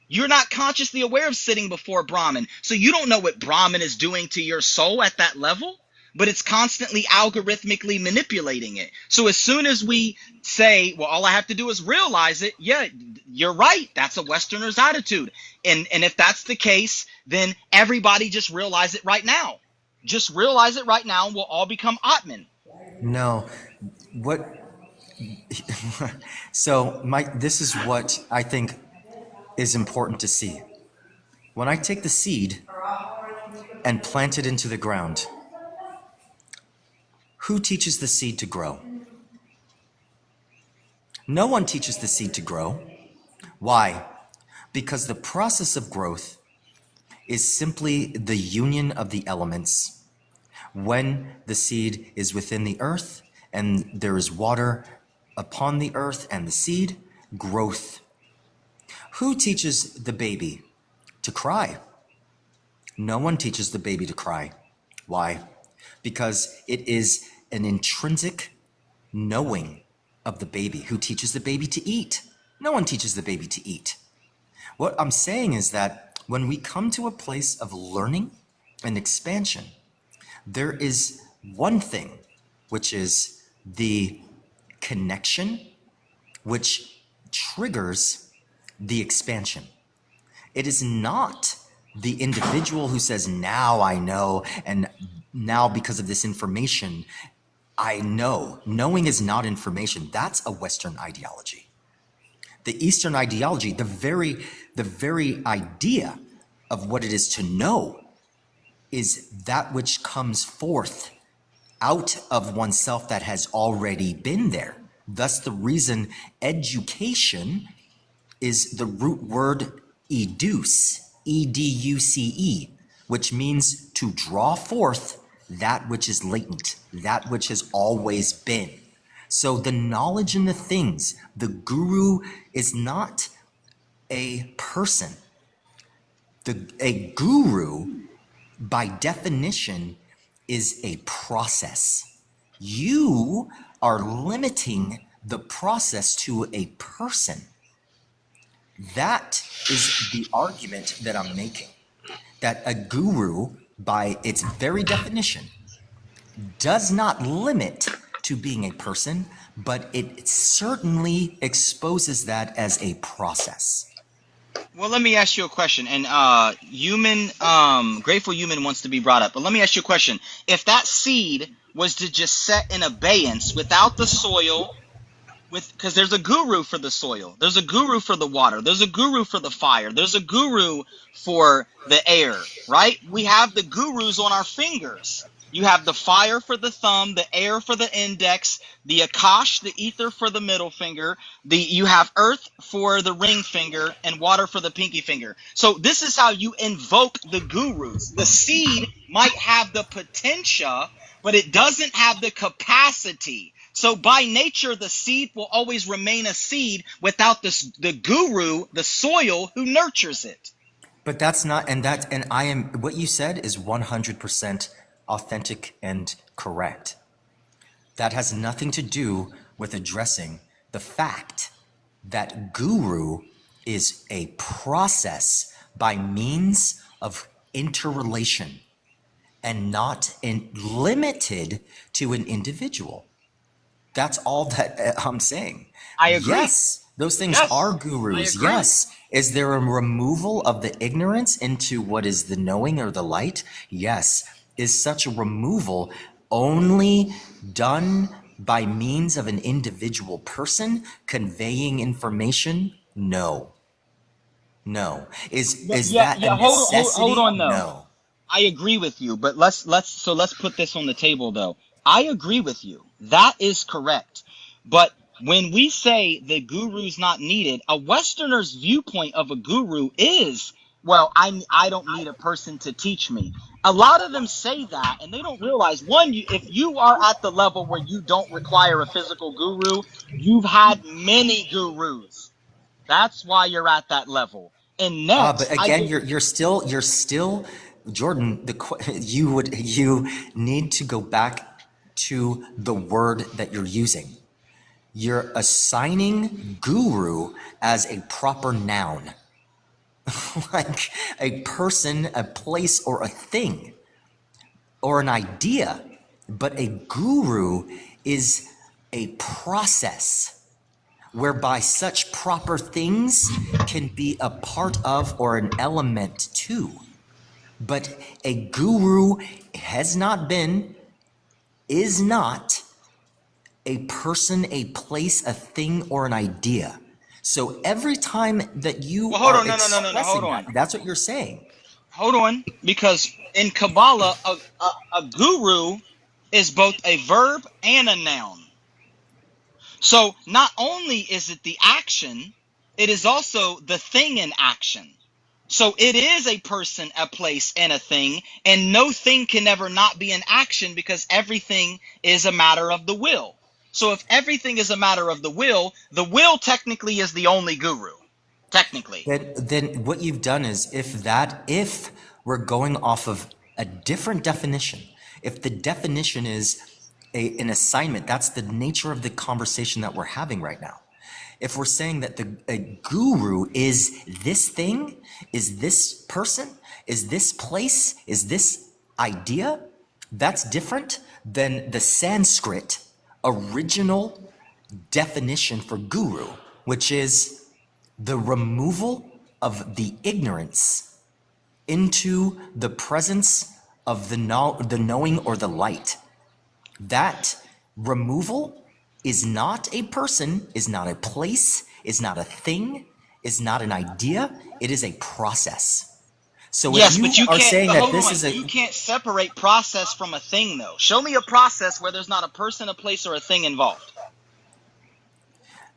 You're not consciously aware of sitting before Brahman, so you don't know what Brahman is doing to your soul at that level, but it's constantly algorithmically manipulating it. So as soon as we say, well, all I have to do is realize it, yeah, you're right. That's a Westerner's attitude. And if that's the case, then everybody just realize it right now. Just realize it right now and we'll all become Atman. No. What? So, Mike, this is what I think is important to see. When I take the seed and plant it into the ground, who teaches the seed to grow? No one teaches the seed to grow. Why? Because the process of growth is simply the union of the elements. When the seed is within the earth and there is water upon the earth and the seed, growth. Who teaches the baby to cry? No one teaches the baby to cry. Why? Because it is an intrinsic knowing of the baby. Who teaches the baby to eat? No one teaches the baby to eat. What I'm saying is that when we come to a place of learning and expansion, there is one thing, which is the connection which triggers the expansion. It is not the individual who says, now I know, and now because of this information, I know. Knowing is not information. That's a Western ideology. The Eastern ideology, the very idea of what it is to know is that which comes forth out of oneself that has already been there. Thus, the reason education is the root word educe, E-D-U-C-E, which means to draw forth that which is latent, that which has always been. So the knowledge and the things, the guru is not a person. A guru, by definition, is a process. You are limiting the process to a person. That is the argument that I'm making. That a guru, by its very definition, does not limit to being a person, but it certainly exposes that as a process. Well, let me ask you a question. And Grateful Human wants to be brought up. But let me ask you a question. If that seed was to just set in abeyance without the soil, because there's a guru for the soil, there's a guru for the water, there's a guru for the fire, there's a guru for the air, right? We have the gurus on our fingers. You have the fire for the thumb, the air for the index, the akash, the ether for the middle finger, you have earth for the ring finger, and water for the pinky finger. So this is how you invoke the gurus. The seed might have the potential, but it doesn't have the capacity. So by nature, the seed will always remain a seed without the guru, the soil, who nurtures it. But that's not, and I am, what you said is 100% authentic and correct. That has nothing to do with addressing the fact that guru is a process by means of interrelation and not limited to an individual. That's all that I'm saying. I agree. Yes, those things are gurus. Yes. Is there a removal of the ignorance into what is the knowing or the light? Yes. Is such a removal only done by means of an individual person conveying information? No. No. Is that a necessity? Hold on though. No. I agree with you, but let's put this on the table though. I agree with you. That is correct. But when we say the guru's not needed, a Westerner's viewpoint of a guru is, well, I don't need a person to teach me. A lot of them say that, and they don't realize, one, if you are at the level where you don't require a physical guru, you've had many gurus. That's why you're at that level. And next, but again, you're still, Jordan. You need to go back to the word that you're using. You're assigning guru as a proper noun. Like a person, a place, or a thing, or an idea. But a guru is a process whereby such proper things can be a part of or an element to. But a guru has not been, is not a person, a place, a thing, or an idea. So every time that you hold on, hold on. That's what you're saying. Hold on, because in Kabbalah, a guru is both a verb and a noun. So not only is it the action, it is also the thing in action. So it is a person, a place, and a thing, and no thing can ever not be in action because everything is a matter of the will. So if everything is a matter of the will technically is the only guru. Technically. Then what you've done is, if we're going off of a different definition, if the definition is an assignment, that's the nature of the conversation that we're having right now. If we're saying that a guru is this thing, is this person, is this place, is this idea, that's different than the Sanskrit original definition for guru, which is the removal of the ignorance into the presence of the knowing or the light. That removal is not a person, is not a place, is not a thing, is not an idea. It is a process. So Yes, if but you you are can't. saying But that hold this on, is a, you can't separate process from a thing, though. Show me a process where there's not a person, a place, or a thing involved.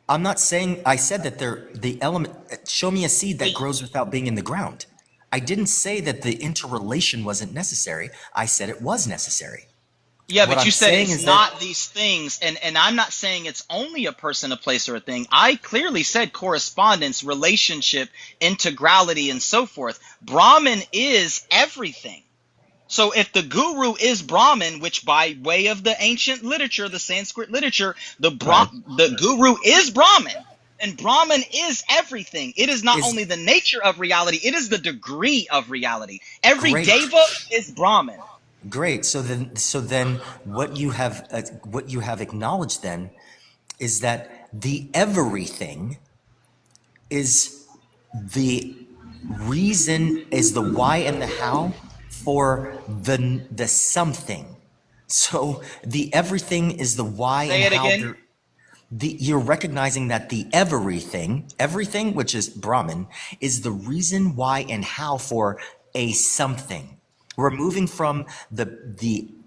I'm not saying, I said that the element, show me a seed that But grows without being in the ground. I didn't say that the interrelation wasn't necessary. I said it was necessary. yeah, What but I'm you said saying it's is that, not these things, and I'm not saying it's only a person, a place, or a thing. I clearly said correspondence, relationship, integrality, and so forth. Brahman is everything. So if the guru is Brahman, which by way of the ancient literature, the Sanskrit literature, Right. the guru is Brahman, and Brahman is everything. It is not is only the nature of reality, it is the degree of reality. Every great. deva is Brahman. Great. So then what you have acknowledged then is that the everything is the reason, is the why and the how for the something. So the everything is the why and Say it how again. you're recognizing that the everything, which is Brahman, is the reason why and how for a something. We're moving from the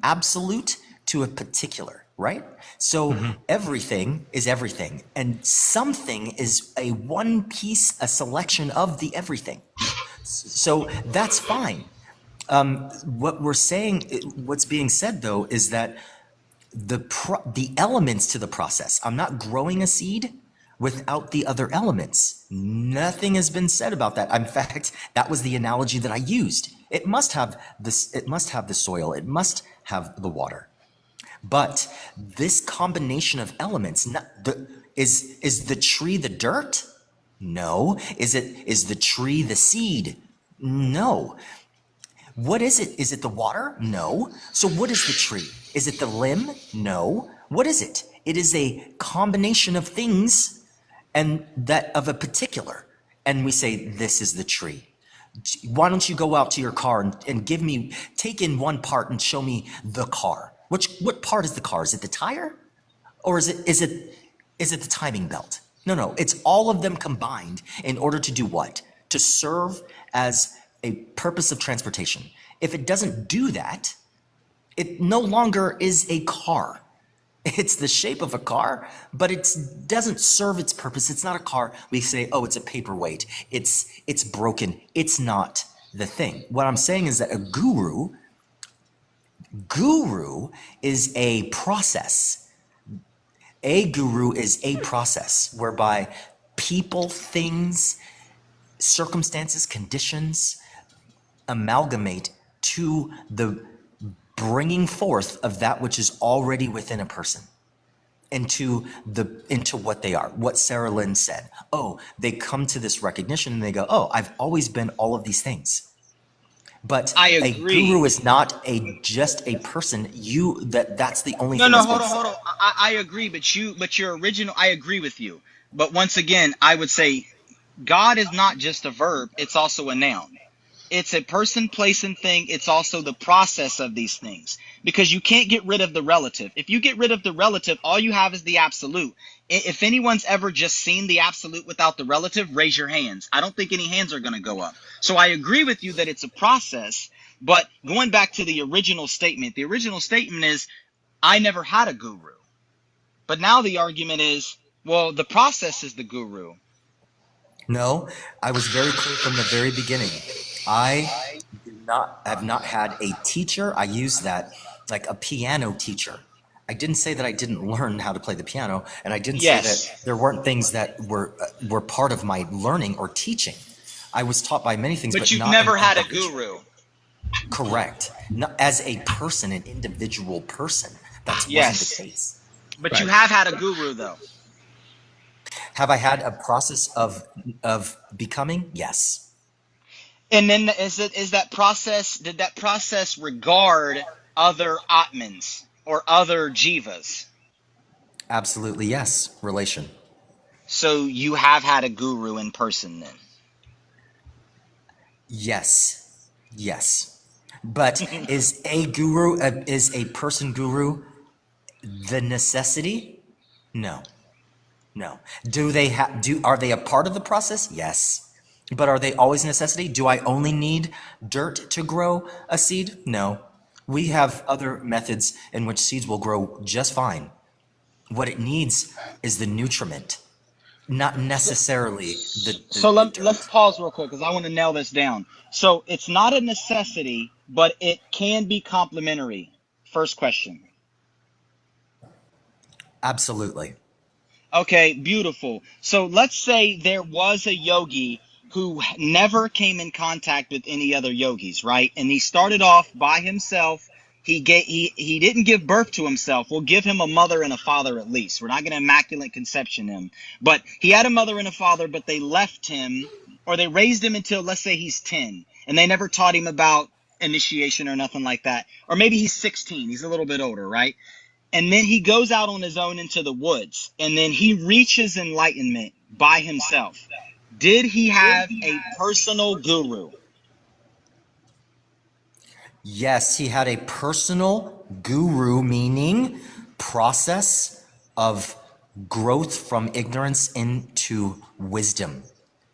absolute to a particular, right? So Mm-hmm. everything is everything, and something is a one piece, a selection of the everything. So that's fine. What we're saying, what's being said though, is that the elements to the process. I'm not growing a seed without the other elements. Nothing has been said about that. In fact, that was the analogy that I used. It must have this, it must have the soil, it must have the water. But this combination of elements, is the tree the dirt? No. Is the tree the seed? No. What is it? Is it the water? No. So what is the tree? Is it the limb? No. What is it? It is a combination of things and that of a particular. And we say, this is the tree. Why don't you go out to your car and take in one part and show me the car? What part is the car? Is it the tire? Or is it the timing belt? No. It's all of them combined in order to do what? To serve as a purpose of transportation. If it doesn't do that, it no longer is a car. It's the shape of a car, but it doesn't serve its purpose. It's not a car. We say, oh, it's a paperweight. It's broken. It's not the thing. What I'm saying is that a guru is a process. A guru is a process whereby people, things, circumstances, conditions amalgamate to the bringing forth of that which is already within a person into what they are. What Sarah Lynn said. Oh, they come to this recognition and they go, oh, I've always been all of these things. But I a agree. guru is not just a person. That's the only thing No, that's been hold on. I agree, but your original, I agree with you. But once again, I would say God is not just a verb, it's also a noun. It's a person, place, and thing. It's also the process of these things. Because you can't get rid of the relative. If you get rid of the relative, all you have is the absolute. If anyone's ever just seen the absolute without the relative, raise your hands. I don't think any hands are going to go up. So I agree with you that it's a process. But going back to the original statement is, I never had a guru. But now the argument is, well, the process is the guru. No, I was very clear from the very beginning. I have not had a teacher. I use that like a piano teacher. I didn't say that I didn't learn how to play the piano, and I didn't say Yes. that there weren't things that were part of my learning or teaching. I was taught by many things, But but you've not never an had a individual. guru. Correct. Not as a person, an individual person. That wasn't Yes. the case. But you Right. have had a guru, though. Have I had a process of becoming? Yes. And then did that process regard other Atmans or other Jivas? Absolutely, yes. Relation. So you have had a guru in person then? Yes. Yes. But is a person guru the necessity? No. No. Are they a part of the process? Yes. But are they always a necessity? Do I only need dirt to grow a seed? No. We have other methods in which seeds will grow just fine. What it needs is the nutriment, not necessarily So the let's dirt. pause real quick because I want to nail this down. So it's not a necessity, but it can be complementary. First question. Absolutely. Okay, beautiful. So let's say there was a yogi who never came in contact with any other yogis, right? And he started off by himself. He didn't give birth to himself. We'll give him a mother and a father at least. We're not going to immaculate conception him. But he had a mother and a father, but they left him, or they raised him until, let's say, he's 10, and they never taught him about initiation or nothing like that. Or maybe he's 16. He's a little bit older, right? And then he goes out on his own into the woods, and then he reaches enlightenment by himself. Did he have a personal guru? Yes, he had a personal guru, meaning process of growth from ignorance into wisdom.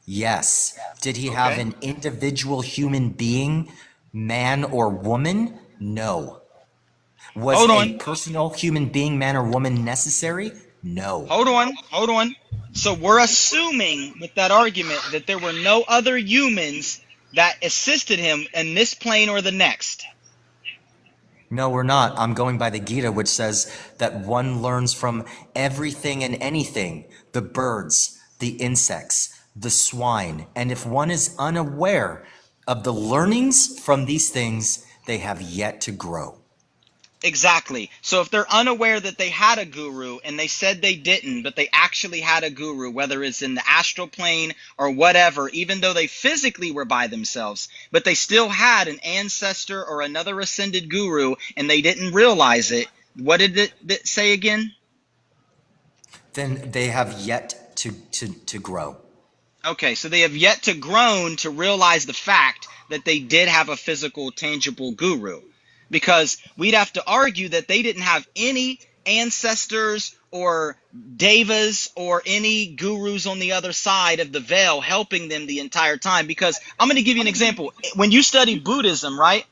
Yes. Did he have Okay. an individual human being, man or woman? No. Was Hold a on. personal human being, man or woman, necessary? No. Hold on. So we're assuming with that argument that there were no other humans that assisted him in this plane or the next. No, we're not. I'm going by the Gita, which says that one learns from everything and anything, the birds, the insects, the swine. And if one is unaware of the learnings from these things, they have yet to grow. Exactly. So if they're unaware that they had a guru and they said they didn't, but they actually had a guru, whether it's in the astral plane or whatever, even though they physically were by themselves, but they still had an ancestor or another ascended guru and they didn't realize it, what did it say again? Then they have yet to grow. Okay, so they have yet to grown to realize the fact that they did have a physical, tangible guru. Because we'd have to argue that they didn't have any ancestors or devas or any gurus on the other side of the veil helping them the entire time. Because I'm going to give you an example. When you study Buddhism, right?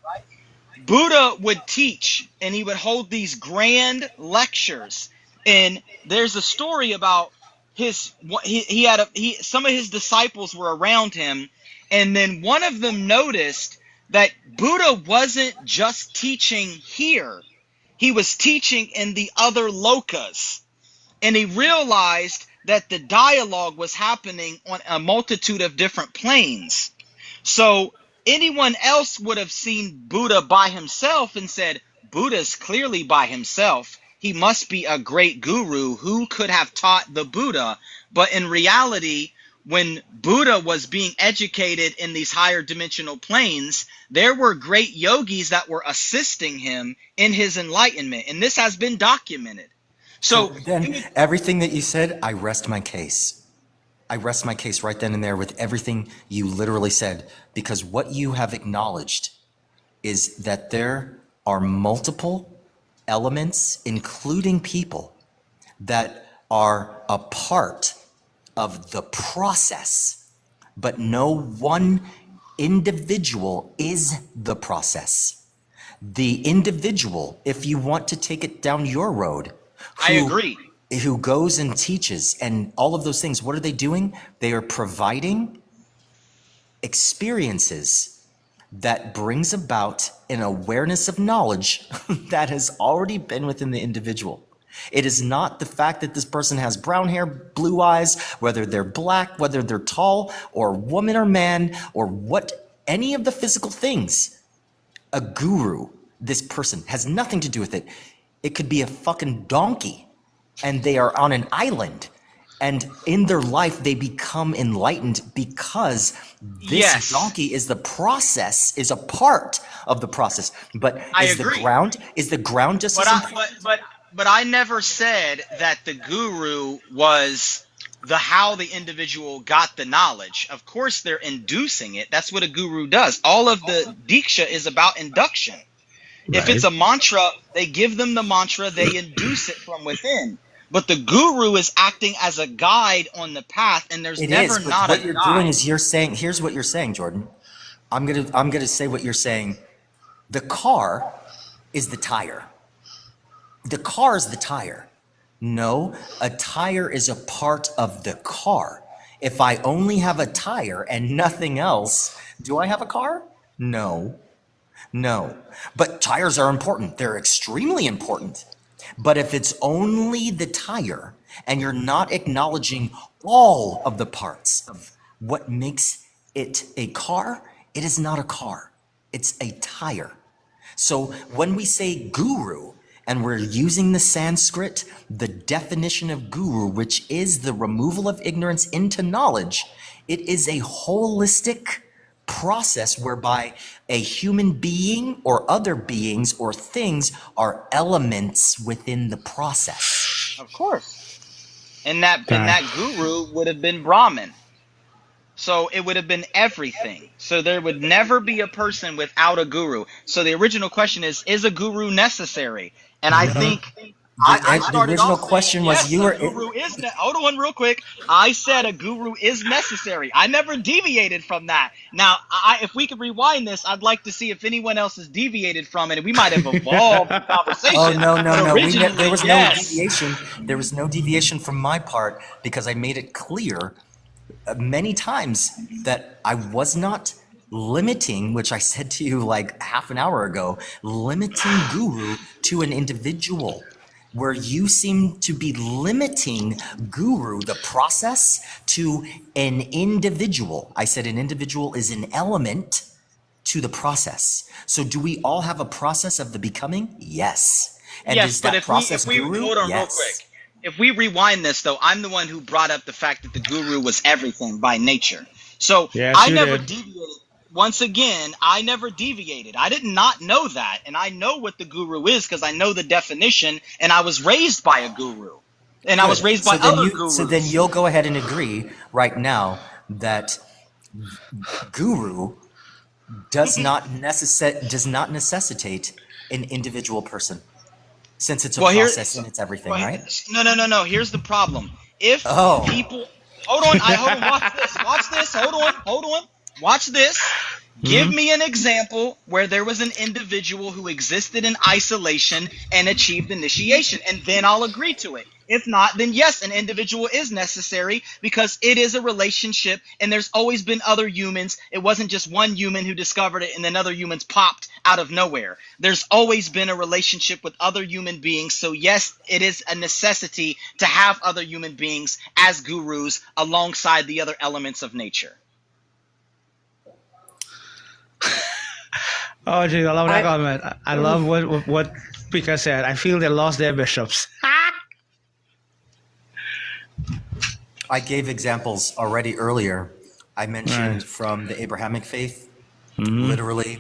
Buddha would teach and he would hold these grand lectures. And there's a story about some of his disciples were around him, and then one of them noticed that Buddha wasn't just teaching here, he was teaching in the other lokas. And he realized that the dialogue was happening on a multitude of different planes. So anyone else would have seen Buddha by himself and said, Buddha's clearly by himself. He must be a great guru. Who could have taught the Buddha? But in reality, when Buddha was being educated in these higher dimensional planes, there were great yogis that were assisting him in his enlightenment. And this has been documented. So then everything that you said, I rest my case. I rest my case right then and there with everything you literally said, because what you have acknowledged is that there are multiple elements, including people, that are a part of the process, but no one individual is the process. The individual, if you want to take it down your road, I agree. Who goes and teaches and all of those things, what are they doing? They are providing experiences that brings about an awareness of knowledge that has already been within the individual. It is not the fact that this person has brown hair, blue eyes, whether they're black, whether they're tall, or woman or man, or what, any of the physical things. A guru, this person, has nothing to do with it. It could be a fucking donkey, and they are on an island, and in their life they become enlightened because this donkey is the process, is a part of the process. But I is agree. the ground just as important? But I never said that the guru was how the individual got the knowledge. Of course, they're inducing it. That's what a guru does. All of the Diksha is about induction. If it's Right. a mantra, they give them the mantra, they induce it from within. But the guru is acting as a guide on the path, and there's It never is, but not what a you're guide. doing is you're saying, here's what you're saying, Jordan. I'm gonna say what you're saying. The car is the tire. The car is the tire. No, a tire is a part of the car. If I only have a tire and nothing else, do I have a car? No. No. But tires are important. They're extremely important. But if it's only the tire and you're not acknowledging all of the parts of what makes it a car, it is not a car. It's a tire. So when we say guru and we're using the Sanskrit, the definition of guru, which is the removal of ignorance into knowledge, it is a holistic process whereby a human being or other beings or things are elements within the process. Of course. And that guru would have been Brahman. So it would have been everything. So there would never be a person without a guru. So the original question is a guru necessary? And I think I started original off question saying, was yes, a guru is hold on real quick. I said a guru is necessary. I never deviated from that. Now, if we could rewind this, I'd like to see if anyone else has deviated from it, and we might have evolved the conversation. Oh, no. Originally, There was yes. no deviation. There was no deviation from my part because I made it clear many times that I was not limiting, which I said to you like half an hour ago, limiting guru to an individual. Where you seem to be limiting guru, the process, to an individual. I said an individual is an element to the process. So do we all have a process of the becoming? Yes. And yes, is but that if process we guru? hold on Yes. real quick. If we rewind this, though, I'm the one who brought up the fact that the guru was everything by nature. So Yes, I you never did. deviated. Once again, I never deviated. I did not know that. And I know what the guru is because I know the definition. And I was raised by a guru. And I was raised by other gurus. So then you'll go ahead and agree right now that guru does not necessitate an individual person, since it's a process and it's everything, right? No. Here's the problem. If Oh. people, hold on. Watch this. Hold on. Watch this. Give me an example where there was an individual who existed in isolation and achieved initiation, and then I'll agree to it. If not, then yes, an individual is necessary because it is a relationship, and there's always been other humans. It wasn't just one human who discovered it and then other humans popped out of nowhere. There's always been a relationship with other human beings. So yes, it is a necessity to have other human beings as gurus alongside the other elements of nature. Oh, geez, I love that comment. I love what Pika said. I feel they lost their bishops. I gave examples already earlier. I mentioned from the Abrahamic faith, literally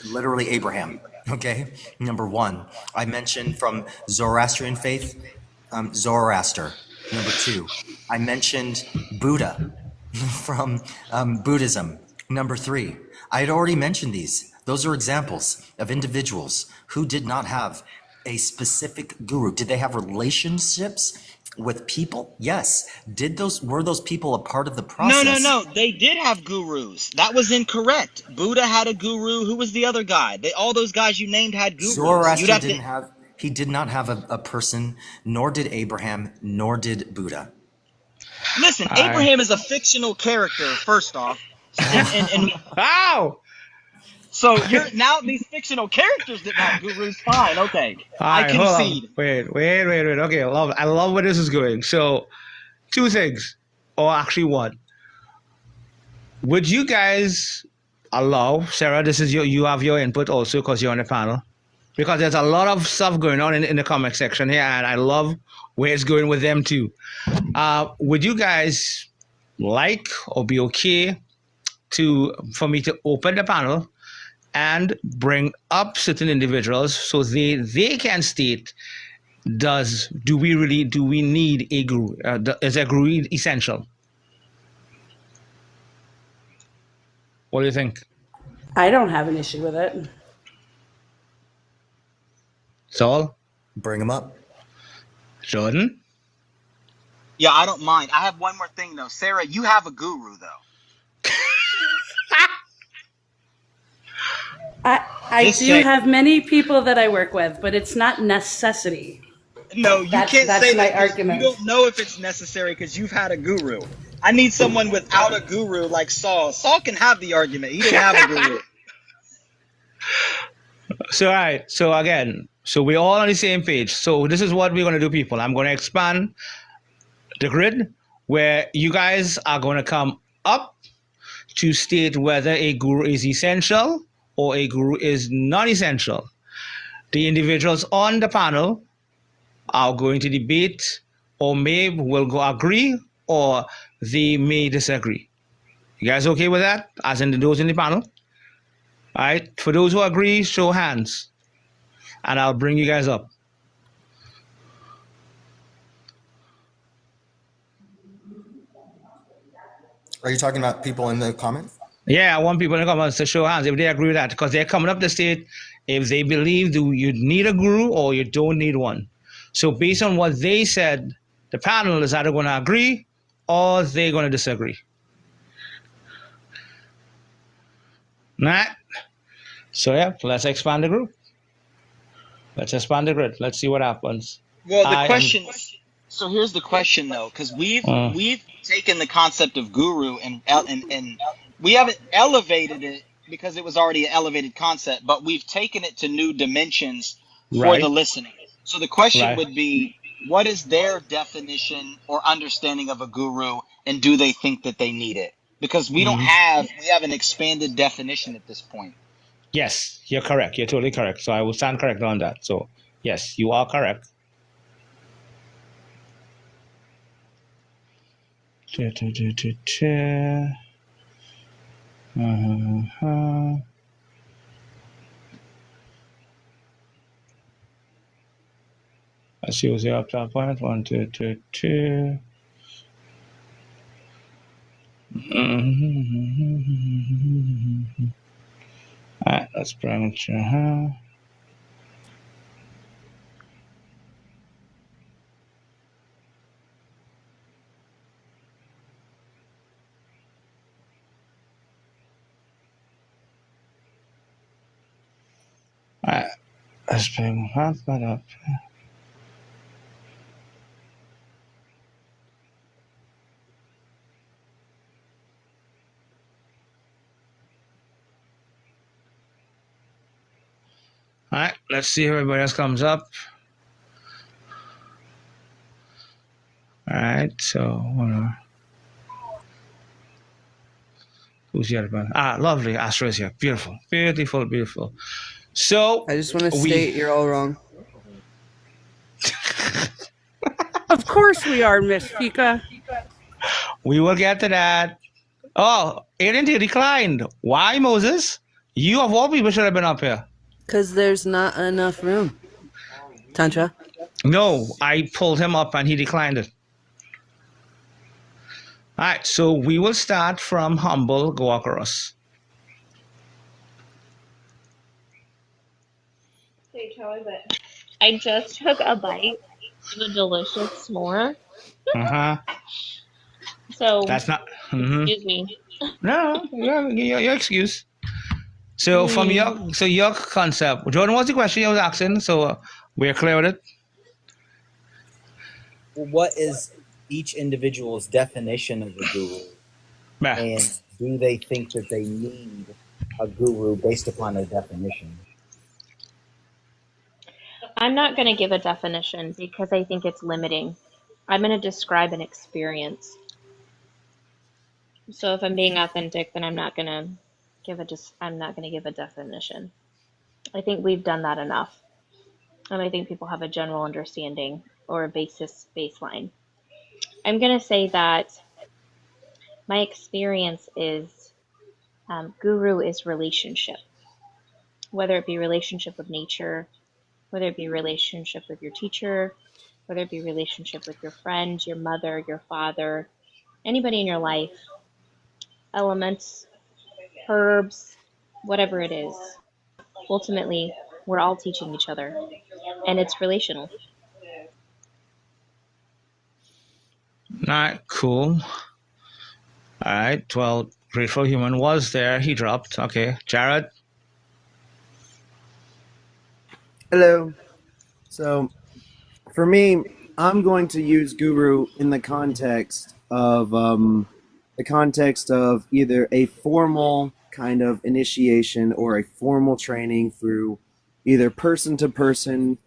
Abraham. Okay, number one. I mentioned from Zoroastrian faith, Zoroaster. Number two. I mentioned Buddha from Buddhism. Number three. I had already mentioned these. Those are examples of individuals who did not have a specific guru. Did they have relationships with people? Yes. Were those people a part of the process? No. They did have gurus. That was incorrect. Buddha had a guru. Who was the other guy? All those guys you named had gurus. Zoroaster he did not have a person, nor did Abraham, nor did Buddha. Listen, Abraham is a fictional character, first off. And Wow! so now these fictional characters didn't have gurus. Fine, okay. I All right, hold on. concede. Wait. Okay, I love where this is going. So, two things, or actually one. Would you guys allow, Sarah, this is you have your input also because you're on the panel, because there's a lot of stuff going on in the comment section here, and I love where it's going with them too. Would you guys like or be okay for me to open the panel and bring up certain individuals so they can state, do we need a guru? Is a guru essential? What do you think? I don't have an issue with it. Saul? Bring them up. Jordan? Yeah, I don't mind. I have one more thing though. Sarah, you have a guru though. I do have many people that I work with, but it's not necessity. No, you can't say my that. argument. You don't know if it's necessary because you've had a guru. I need someone without a guru like Saul. Saul can have the argument. He didn't have a guru. So, all right. So, again, we're all on the same page. So, this is what we're going to do, people. I'm going to expand the grid where you guys are going to come up to state whether a guru is essential or a guru is not essential. The individuals on the panel are going to debate, or will go agree, or they may disagree. You guys okay with that? As in those in the panel? All right. For those who agree, show hands, and I'll bring you guys up. Are you talking about people in the comments? Yeah, I want people in the comments to show hands if they agree with that, because they're coming up to state if they believe you need a guru or you don't need one. So based on what they said, the panel is either going to agree or they're going to disagree. Right? So yeah, let's expand the group. Let's expand the grid. Let's see what happens. Well, the question. So here's the question though, because we've taken the concept of guru and we haven't elevated it because it was already an elevated concept, but we've taken it to new dimensions for the listening. So the question would be, what is their definition or understanding of a guru, and do they think that they need it? Because we have an expanded definition at this point. Yes, you're correct. You're totally correct. So I will stand correct on that. So yes, you are correct. Let's use the up top point. 1, 2, 2, 2. All right, let's bring it. All right, let's bring that up. All right, let's see if everybody else comes up. All right, so who's the other one? Lovely. Astro is here. Beautiful, beautiful, beautiful. So I just want to state you're all wrong. Of course we are, Miss Fika. We will get to that. Oh, Aiden declined. Why, Moses? You of all people should have been up here. Because there's not enough room. Tantra? No, I pulled him up and he declined it. All right, so we will start from humble, go across. Hey, Charlie, but I just took a bite of a delicious s'more. So that's not. Excuse me. No, your excuse. So from your concept, Jordan, what's the question you was asking? So we're clear with it. What is each individual's definition of a guru? Yeah. And do they think that they need a guru based upon their definition? I'm not going to give a definition because I think it's limiting. I'm going to describe an experience. So if I'm being authentic, then I'm not going to give a definition. I think we've done that enough. And I think people have a general understanding or a baseline. I'm going to say that my experience is guru is relationship. whether it be relationship with nature, whether it be relationship with your teacher, whether it be relationship with your friend, your mother, your father, anybody in your life, elements, herbs, whatever it is. Ultimately, we're all teaching each other, and it's relational. All right, cool. All right, well, Grateful Human was there. He dropped. Okay, Jared. Hello. So, for me, I'm going to use guru in the context of either a formal kind of initiation or a formal training through either person to person,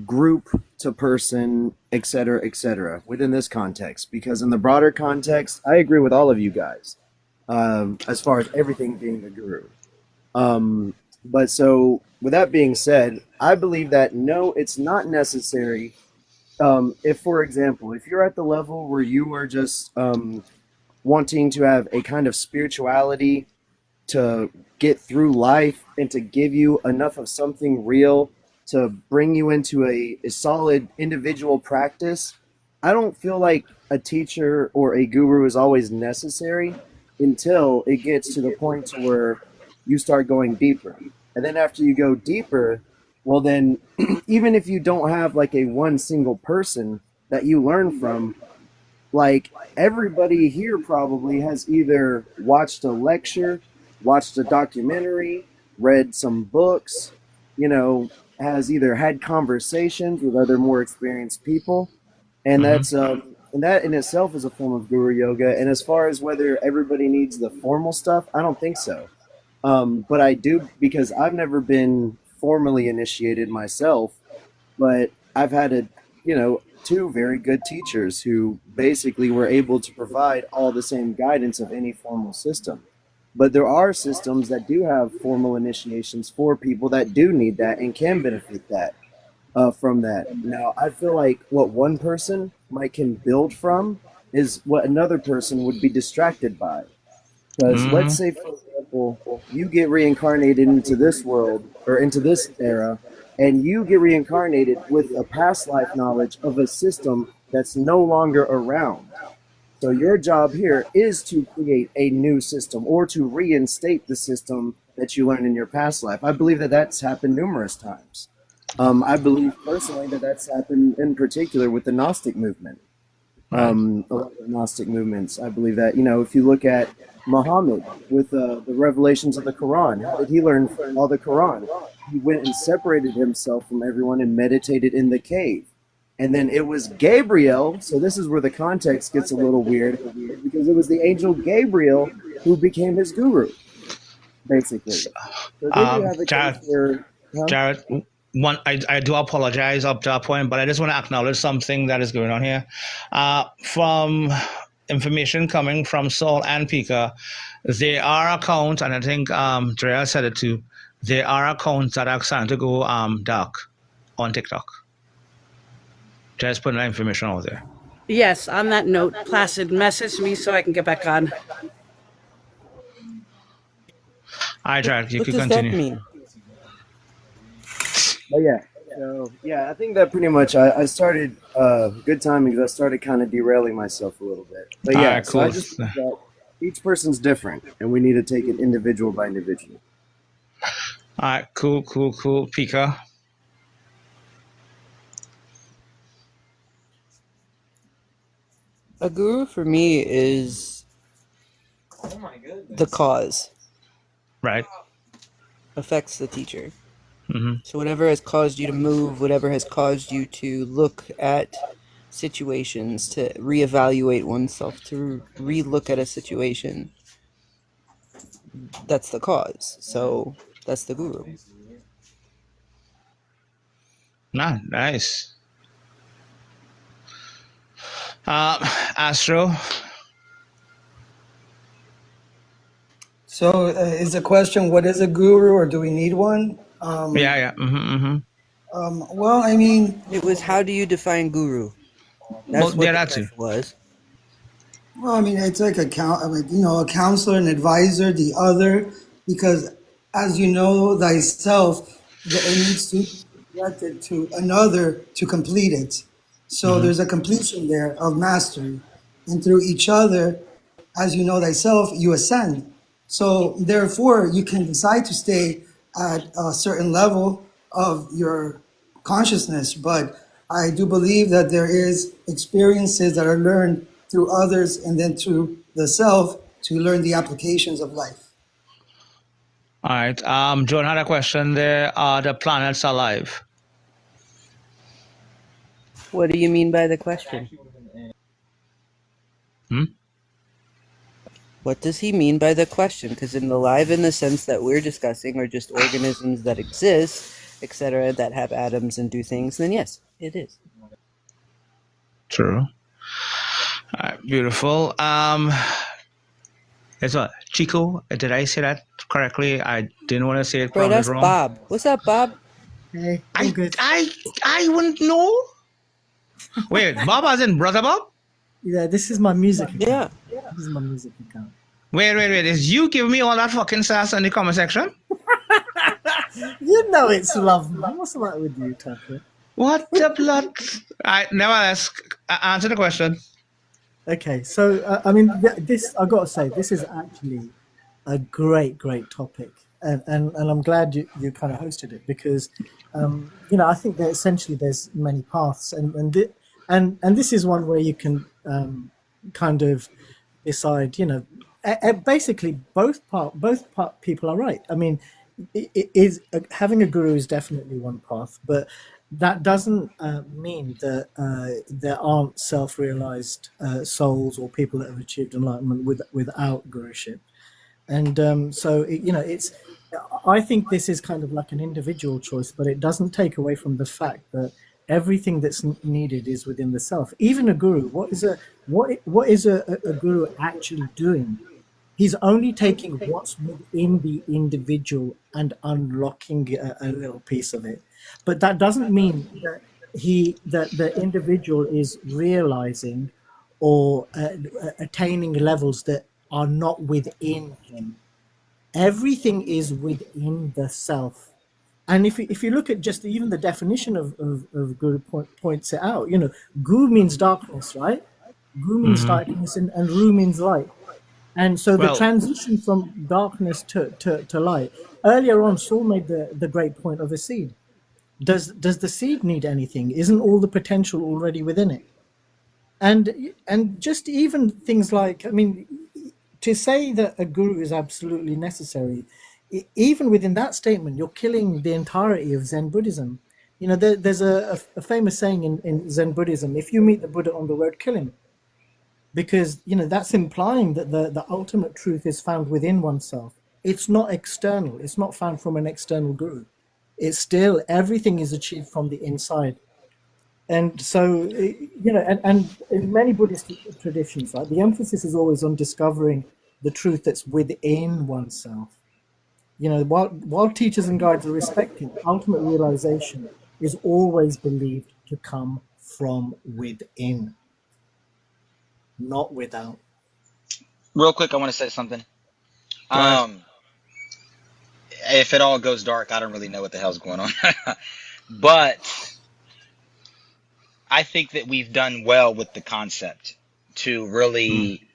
group to person, etc. within this context. Because in the broader context, I agree with all of you guys as far as everything being a guru. But so, with that being said, I believe that no, it's not necessary. If, for example, if you're at the level where you are just wanting to have a kind of spirituality to get through life and to give you enough of something real to bring you into a solid individual practice, I don't feel like a teacher or a guru is always necessary until it gets to the point to where you start going deeper. And then after you go deeper, well then even if you don't have like a one single person that you learn from, like everybody here probably has either watched a lecture, watched a documentary, read some books, has either had conversations with other more experienced people, and Mm-hmm. that's and that in itself is a form of guru yoga. And as far as whether everybody needs the formal stuff, I don't think so. But I do, because I've never been formally initiated myself, but I've had two very good teachers who basically were able to provide all the same guidance of any formal system. But there are systems that do have formal initiations for people that do need that and can benefit from that. Now, I feel like what one person might can build from is what another person would be distracted by. Because let's Mm-hmm. say, for example, you get reincarnated into this world or into this era, and you get reincarnated with a past life knowledge of a system that's no longer around. So your job here is to create a new system or to reinstate the system that you learned in your past life. I believe that that's happened numerous times. I believe personally that that's happened in particular with the Gnostic movement. Right. A lot of Gnostic movements. I believe that, if you look at Muhammad with the revelations of the Quran, how did he learn all the Quran? He went and separated himself from everyone and meditated in the cave. And then it was Gabriel, so this is where the context gets a little weird, because it was the angel Gabriel who became his guru, basically. So then you have a Jared, case where, Jared, I do apologize up to that point, but I just want to acknowledge something that is going on here. From information coming from Saul and Pika, there are accounts, and I think Drea said it too, there are accounts that are starting to go dark on TikTok. Just putting that information out there. Yes, on that note, Placid, message me so I can get back on. All right, Jared, you What can does that continue. mean? but yeah. So yeah, I think that pretty much I started good timing because I started kind of derailing myself a little bit. But All yeah, right, so I cool. just think that each person's different, and we need to take it individual by individual. All right, cool. Pika. A guru for me is the cause Right. affects the teacher. Mm-hmm. So whatever has caused you to move, whatever has caused you to look at situations, to reevaluate oneself, to relook at a situation, that's the cause. So that's the guru. Nice. Astro. So is the question, what is a guru or do we need one? Yeah. Mm-hmm. Well, I mean, It was, how do you define guru? That's what the that too. question was. it's like a counselor, an advisor, the other, because as you know thyself, that it needs to be directed to another to complete it. So Mm-hmm. there's a completion there of mastery. And through each other, as you know thyself, you ascend. So therefore, you can decide to stay at a certain level of your consciousness. But I do believe that there is experiences that are learned through others and then through the self to learn the applications of life. All right. John had a question there. Are the planets alive? What do you mean by the question? Hmm? What does he mean by the question? Because alive in the sense that we're discussing are just organisms that exist, etc., that have atoms and do things, then yes, it is. True. All right, beautiful. It's what? Chico? Did I say that correctly? I didn't want to say it Bro, pronounce that's wrong. Bob. What's up, Bob? Hey, all good. I wouldn't know. Wait, Bob as in Brother Bob? Yeah, this is my music account. Yeah. This is my music account. Wait. Is you giving me all that fucking sass in the comment section? You know it's love, man. What's the matter with you, Tucker? What the blood? I nevertheless answer the question. Okay, so I mean, this I got to say, this is actually a great topic, and I'm glad you kind of hosted it because, I think that essentially there's many paths, and this is one where you can kind of decide, basically both people are right. I mean, it is having a guru is definitely one path, but that doesn't mean that there aren't self-realized souls or people that have achieved enlightenment without guruship. And so it's I think this is kind of like an individual choice, but it doesn't take away from the fact that everything that's needed is within the self. Even a guru, what is a guru actually doing? He's only taking what's within the individual and unlocking a little piece of it. But that doesn't mean that the individual is realizing or attaining levels that are not within him. Everything is within the self. And if you look at just even the definition of guru points it out, gu means darkness, right? Gu means darkness and ru means light. And so the transition from darkness to light. Earlier on, Saul made the great point of a seed. Does the seed need anything? Isn't all the potential already within it? And just even things like, I mean, to say that a guru is absolutely necessary, even within that statement, you're killing the entirety of Zen Buddhism. There's a famous saying in Zen Buddhism: if you meet the Buddha on the road, kill him. Because that's implying that the ultimate truth is found within oneself. It's not external. It's not found from an external guru. It's still everything is achieved from the inside. And so and in many Buddhist traditions, right, the emphasis is always on discovering the truth that's within oneself. While teachers and guides are respected, ultimate realization is always believed to come from within, not without. Real quick, I want to say something. If it all goes dark, I don't really know what the hell's going on. But I think that we've done well with the concept to really,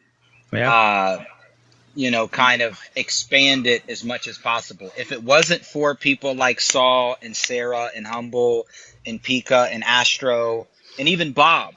kind of expand it as much as possible. If it wasn't for people like Saul and Sarah and Humble and Pika and Astro and even Bob,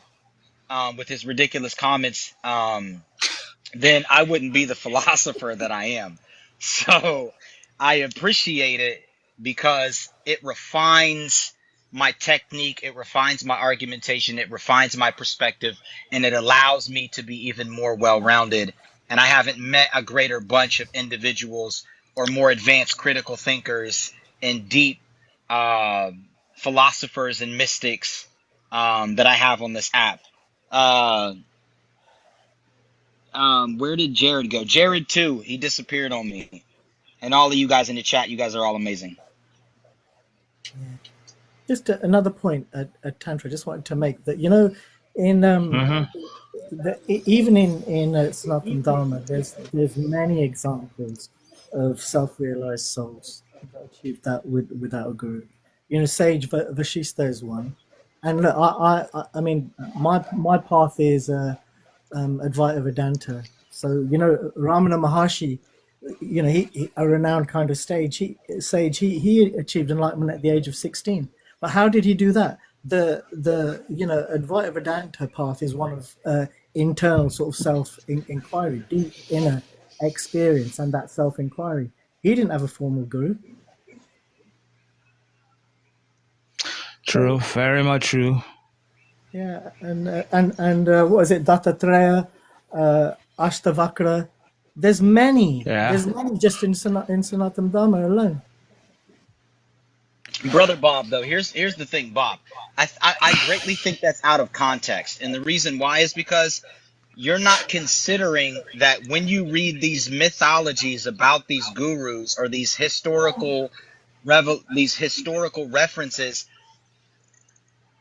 with his ridiculous comments, then I wouldn't be the philosopher that I am. So I appreciate it because it refines my technique, it refines my argumentation, it refines my perspective, and it allows me to be even more well-rounded. And I haven't met a greater bunch of individuals or more advanced critical thinkers and deep philosophers and mystics that I have on this app. Where did Jared go? Jared too. He disappeared on me. And all of you guys in the chat, you guys are all amazing. Just another point at Tantra. Just wanted to make that in even in Sanatana Dharma, there's many examples of self-realized souls that achieved that without a guru. Sage Vashista is one, and look, I mean, my path is Advaita Vedanta. So Ramana Maharshi, he a renowned kind of sage. He achieved enlightenment at the age of 16. But how did he do that? The Advaita Vedanta path is one of internal sort of self inquiry, deep inner experience, and that self inquiry. He didn't have a formal guru. True, very much true. Yeah, and what is it? Dattatreya, Ashtavakra. There's many. Yeah. There's many just in Sanatana Dharma alone. Brother Bob, though, here's the thing, Bob. I greatly think that's out of context, and the reason why is because you're not considering that when you read these mythologies about these gurus or these historical references,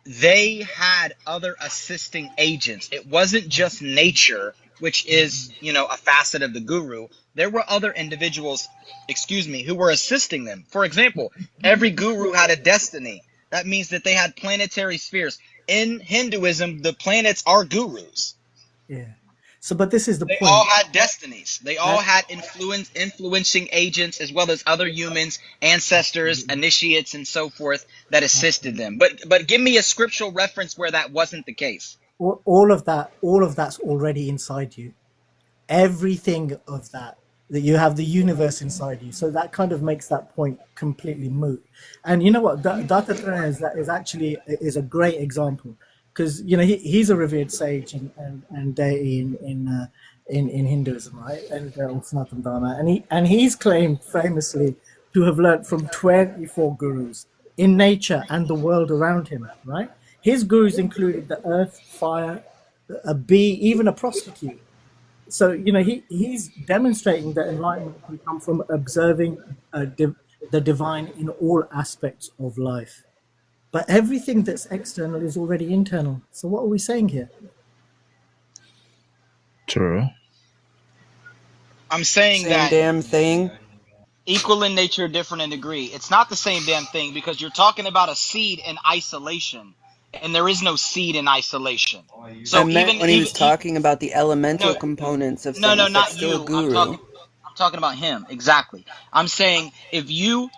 they had other assisting agents. It wasn't just nature, which is, a facet of the guru. There were other individuals, who were assisting them. For example, every guru had a destiny. That means that they had planetary spheres. In Hinduism, the planets are gurus. Yeah. So, but this is the They point. all had destinies. They all had influencing agents, as well as other humans, ancestors, initiates, and so forth that assisted them. But give me a scriptural reference where that wasn't the case. All of that's already inside you. Everything of that you have the universe inside you. So that kind of makes that point completely moot. And you know what? Dattatreya is actually a great example, because he's a revered sage and deity in Hinduism, right? And Sanatana Dharma, and he's claimed famously to have learnt from 24 gurus in nature and the world around him, right? His gurus included the earth, fire, a bee, even a prostitute. So he's demonstrating that enlightenment can come from observing the divine in all aspects of life. But everything that's external is already internal. So what are we saying here? True. I'm saying Same that damn thing. equal in nature, different in degree. It's not the same damn thing, because you're talking about a seed in isolation, and there is no seed in isolation. So I meant when he was talking about the elemental components of things. not that's still you. a guru. I'm talking about him. Exactly. I'm saying if you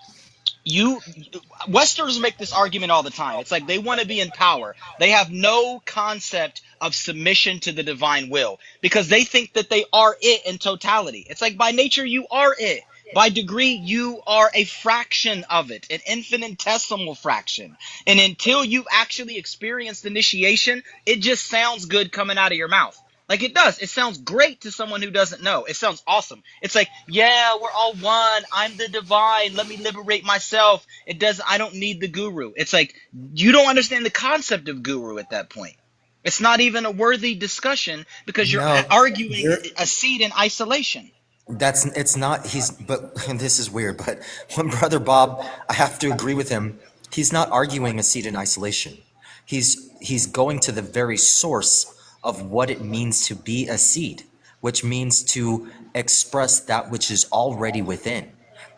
Westerners make this argument all the time. It's like they want to be in power. They have no concept of submission to the divine will, because they think that they are it in totality. It's like by nature you are it. By degree, you are a fraction of it, an infinitesimal fraction. And until you've actually experienced initiation, it just sounds good coming out of your mouth. Like it does. It sounds great to someone who doesn't know. It sounds awesome. It's like, yeah, we're all one. I'm the divine. Let me liberate myself. I don't need the guru. It's like, you don't understand the concept of guru at that point. It's not even a worthy discussion, because you're arguing a seed in isolation. It's not, but this is weird, but when Brother Bob, I have to agree with him, he's not arguing a seed in isolation. He's going to the very source of what it means to be a seed, which means to express that which is already within.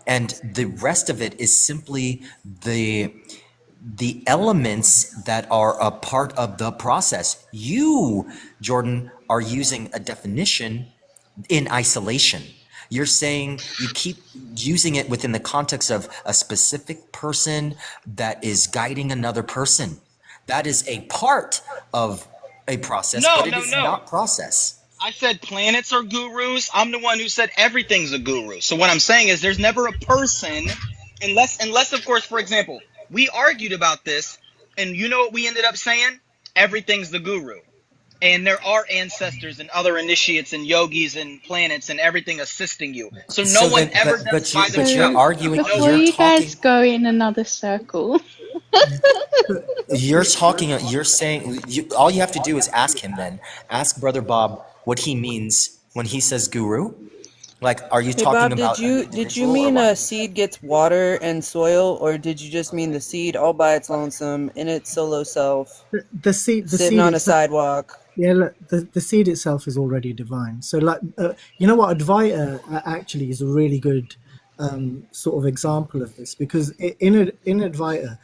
And the rest of it is simply the elements that are a part of the process. You, Jordan, are using a definition in isolation. You're saying you keep using it within the context of a specific person that is guiding another person. That is a part of a process, but it is not process. I said planets are gurus. I'm the one who said everything's a guru. So what I'm saying is there's never a person, unless of course, for example, we argued about this, and you know what we ended up saying? Everything's the guru. And there are ancestors and other initiates and yogis and planets and everything assisting you. So no one ever does by themselves. You're arguing. Before you guys go in another circle. You're saying, all you have to do is ask him then. Ask Brother Bob what he means when he says guru. Like, are you talking Bob, about... did you mean a seed gets water and soil, or did you just mean the seed all by its lonesome, in its solo self, the seed sitting on a sidewalk? Yeah, look, the seed itself is already divine. So, like, you know what? Advaita actually is a really good sort of example of this, because in Advaita,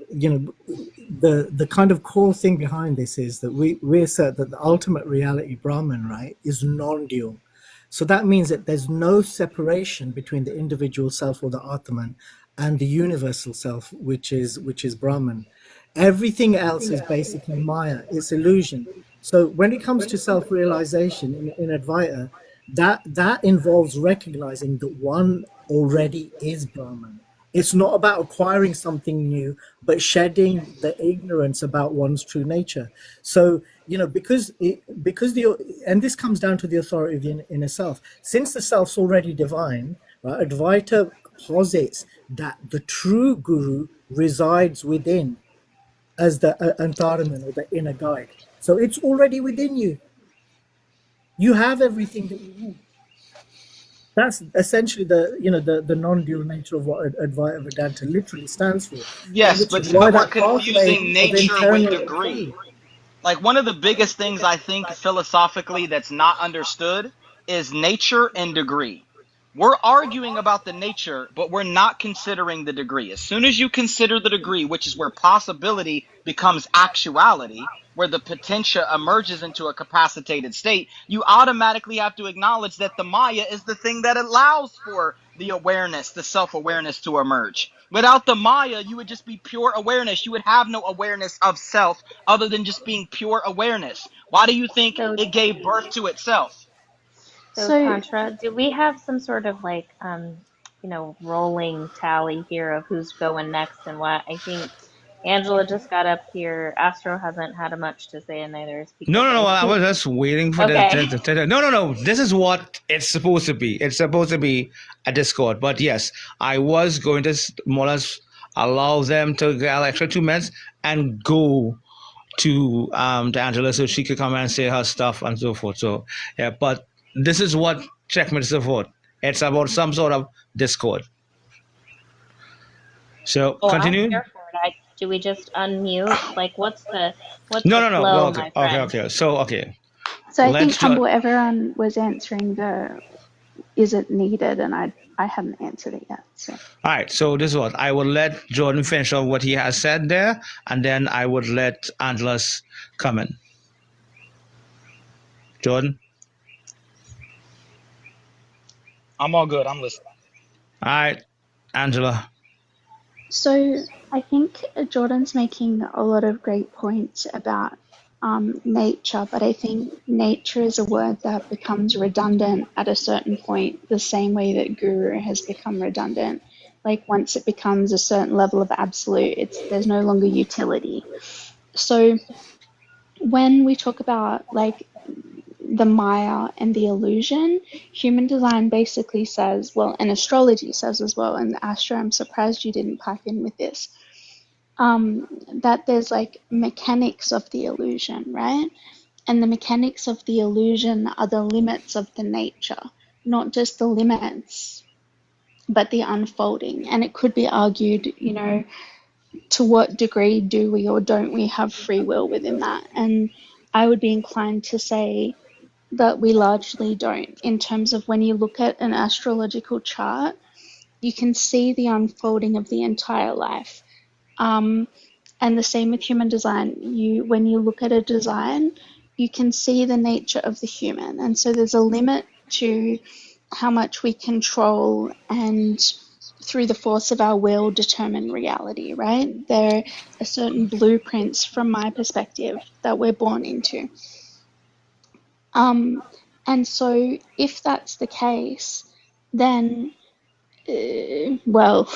the kind of core thing behind this is that we assert that the ultimate reality, Brahman, right, is non-dual. So that means that there's no separation between the individual self or the Atman and the universal self, which is Brahman. Everything else is basically Maya, it's illusion. So when it comes to self-realization in Advaita, that involves recognizing that one already is Brahman. It's not about acquiring something new, but shedding the ignorance about one's true nature. So, because and this comes down to the authority of the inner self. Since the self's already divine, right, Advaita posits that the true guru resides within as the Antaraman, or the inner guide. So it's already within you. You have everything that you need. That's essentially the non-dual nature of what Advaita Vedanta literally stands for. Yes, Which but is why we're that pathway confusing of nature with internal degree. Like, one of the biggest things I think philosophically that's not understood is nature and degree. We're arguing about the nature, but we're not considering the degree. As soon as you consider the degree, which is where possibility becomes actuality, where the potentia emerges into a capacitated state, you automatically have to acknowledge that the Maya is the thing that allows for the awareness, the self-awareness to emerge. Without the Maya, you would just be pure awareness. You would have no awareness of self other than just being pure awareness. Why do you think it gave birth to itself? So, Contra, do we have some sort of like, rolling tally here of who's going next and what? I think Angela just got up here. Astro hasn't had much to say, and neither has Pika. No. I was just waiting for Okay. No. This is what it's supposed to be. It's supposed to be a Discord. But yes, I was going to more or less allow them to get an extra 2 minutes and go to Angela so she could come and say her stuff and so forth. So yeah, but this is what checkmate is about. It's about some sort of Discord. So continue. I'm here for it. Do we just unmute? Like, what's the No. flow, Okay. my friend? Okay. So So I think Humble, everyone was answering the is it needed, and I hadn't answered it yet. So. All right, so this is what I will let Jordan finish off what he has said there, and then I would let Angela's come in. Jordan? I'm all good. I'm listening. All right, Angela. So I think Jordan's making a lot of great points about nature, but I think nature is a word that becomes redundant at a certain point, the same way that guru has become redundant. Like, once it becomes a certain level of absolute, there's no longer utility. So when we talk about like the Maya and the illusion, human design basically says, well, and astrology says as well, and Astro, I'm surprised you didn't pipe in with this, that there's like mechanics of the illusion, right? And the mechanics of the illusion are the limits of the nature, not just the limits, but the unfolding. And it could be argued, to what degree do we or don't we have free will within that? And I would be inclined to say that we largely don't, in terms of when you look at an astrological chart, you can see the unfolding of the entire life. And the same with human design. When you look at a design, you can see the nature of the human. And so there's a limit to how much we control and through the force of our will determine reality, right? There are certain blueprints from my perspective that we're born into. And so if that's the case, then well,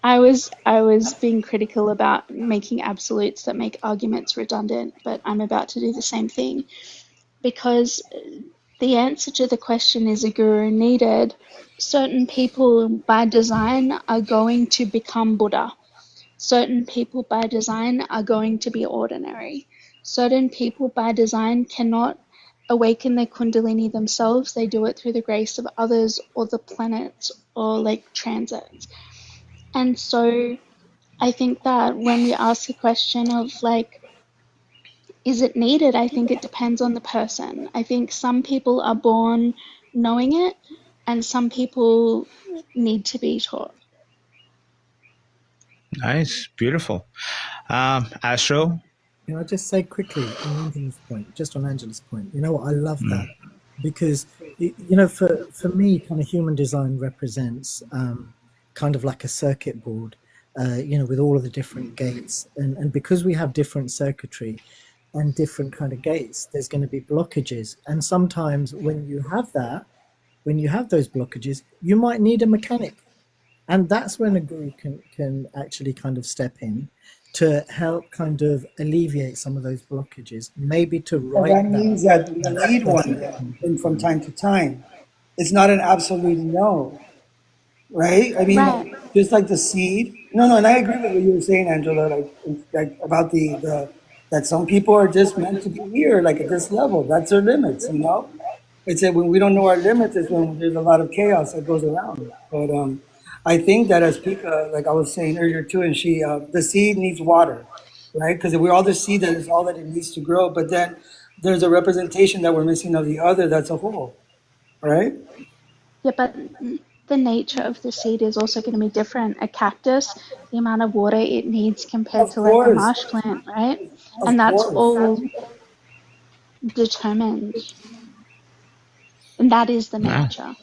I was being critical about making absolutes that make arguments redundant, but I'm about to do the same thing, because the answer to the question, is a guru needed? Certain people by design are going to become Buddha. Certain people by design are going to be ordinary. Certain people by design cannot awaken their kundalini themselves. They do it through the grace of others or the planets or like transits. And so I think that when we ask the question of like, is it needed? I think it depends on the person. I think some people are born knowing it, and some people need to be taught. Nice, beautiful. Astro. Can I just say quickly on Angela's point, just on Angela's point, you know what, I love that because, for me, kind of human design represents kind of like a circuit board, with all of the different gates. And because we have different circuitry and different kind of gates, there's going to be blockages. And sometimes when you have those blockages, you might need a mechanic. And that's when a guru can actually kind of step in to help kind of alleviate some of those blockages, maybe to Well, write that means that we need one and from time to time. It's not an absolute no, right? I mean, Right. just like the seed. No, and I agree with what you were saying, Angela, like about the that some people are just meant to be here, like at this level. That's their limits, you know? It's that when we don't know our limits is when there's a lot of chaos that goes around. But I think that as Pika, like I was saying earlier too, and the seed needs water, right? Because if we're all the seed, that is all that it needs to grow. But then there's a representation that we're missing of the other that's a whole, right? Yeah, but the nature of the seed is also going to be different. A cactus, the amount of water it needs compared Of to like a course, marsh plant, right? of And that's course. all determined. And that is the Ah, nature.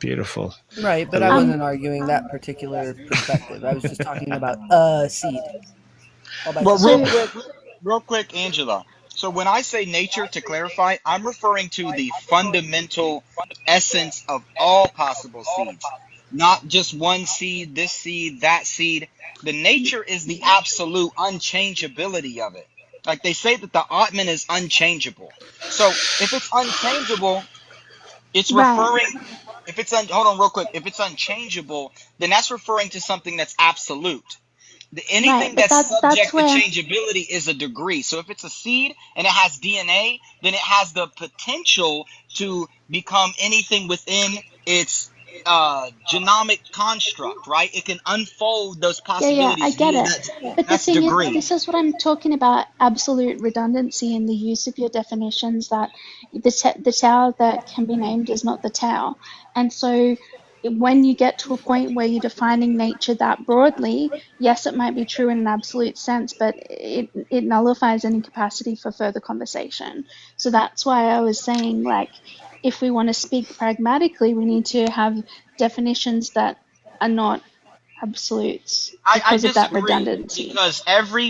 beautiful. Right, but I wasn't arguing that particular perspective. I was just talking about a seed. All by Well, itself. real quick, Angela. So when I say nature, to clarify, I'm referring to the fundamental essence of all possible seeds, not just one seed, this seed, that seed. The nature is the absolute unchangeability of it. Like they say that the Atman is unchangeable. So if it's unchangeable, it's Right, referring. If it's hold on real quick. If it's unchangeable, then that's referring to something that's absolute. right. Anything But that's that's subject to where, changeability is a degree. So if it's a seed and it has DNA, then it has the potential to become anything within its genomic construct, right? It can unfold those yeah, I possibilities get via it. that. But the That's thing is, degree. this is what I'm talking about, absolute redundancy in the use of your definitions, that the Tao that can be named is not the Tao. And so when you get to a point where you're defining nature that broadly, yes, it might be true in an absolute sense, but it nullifies any capacity for further conversation. So that's why I was saying, like, if we want to speak pragmatically, we need to have definitions that are not absolutes I because of that disagree redundancy.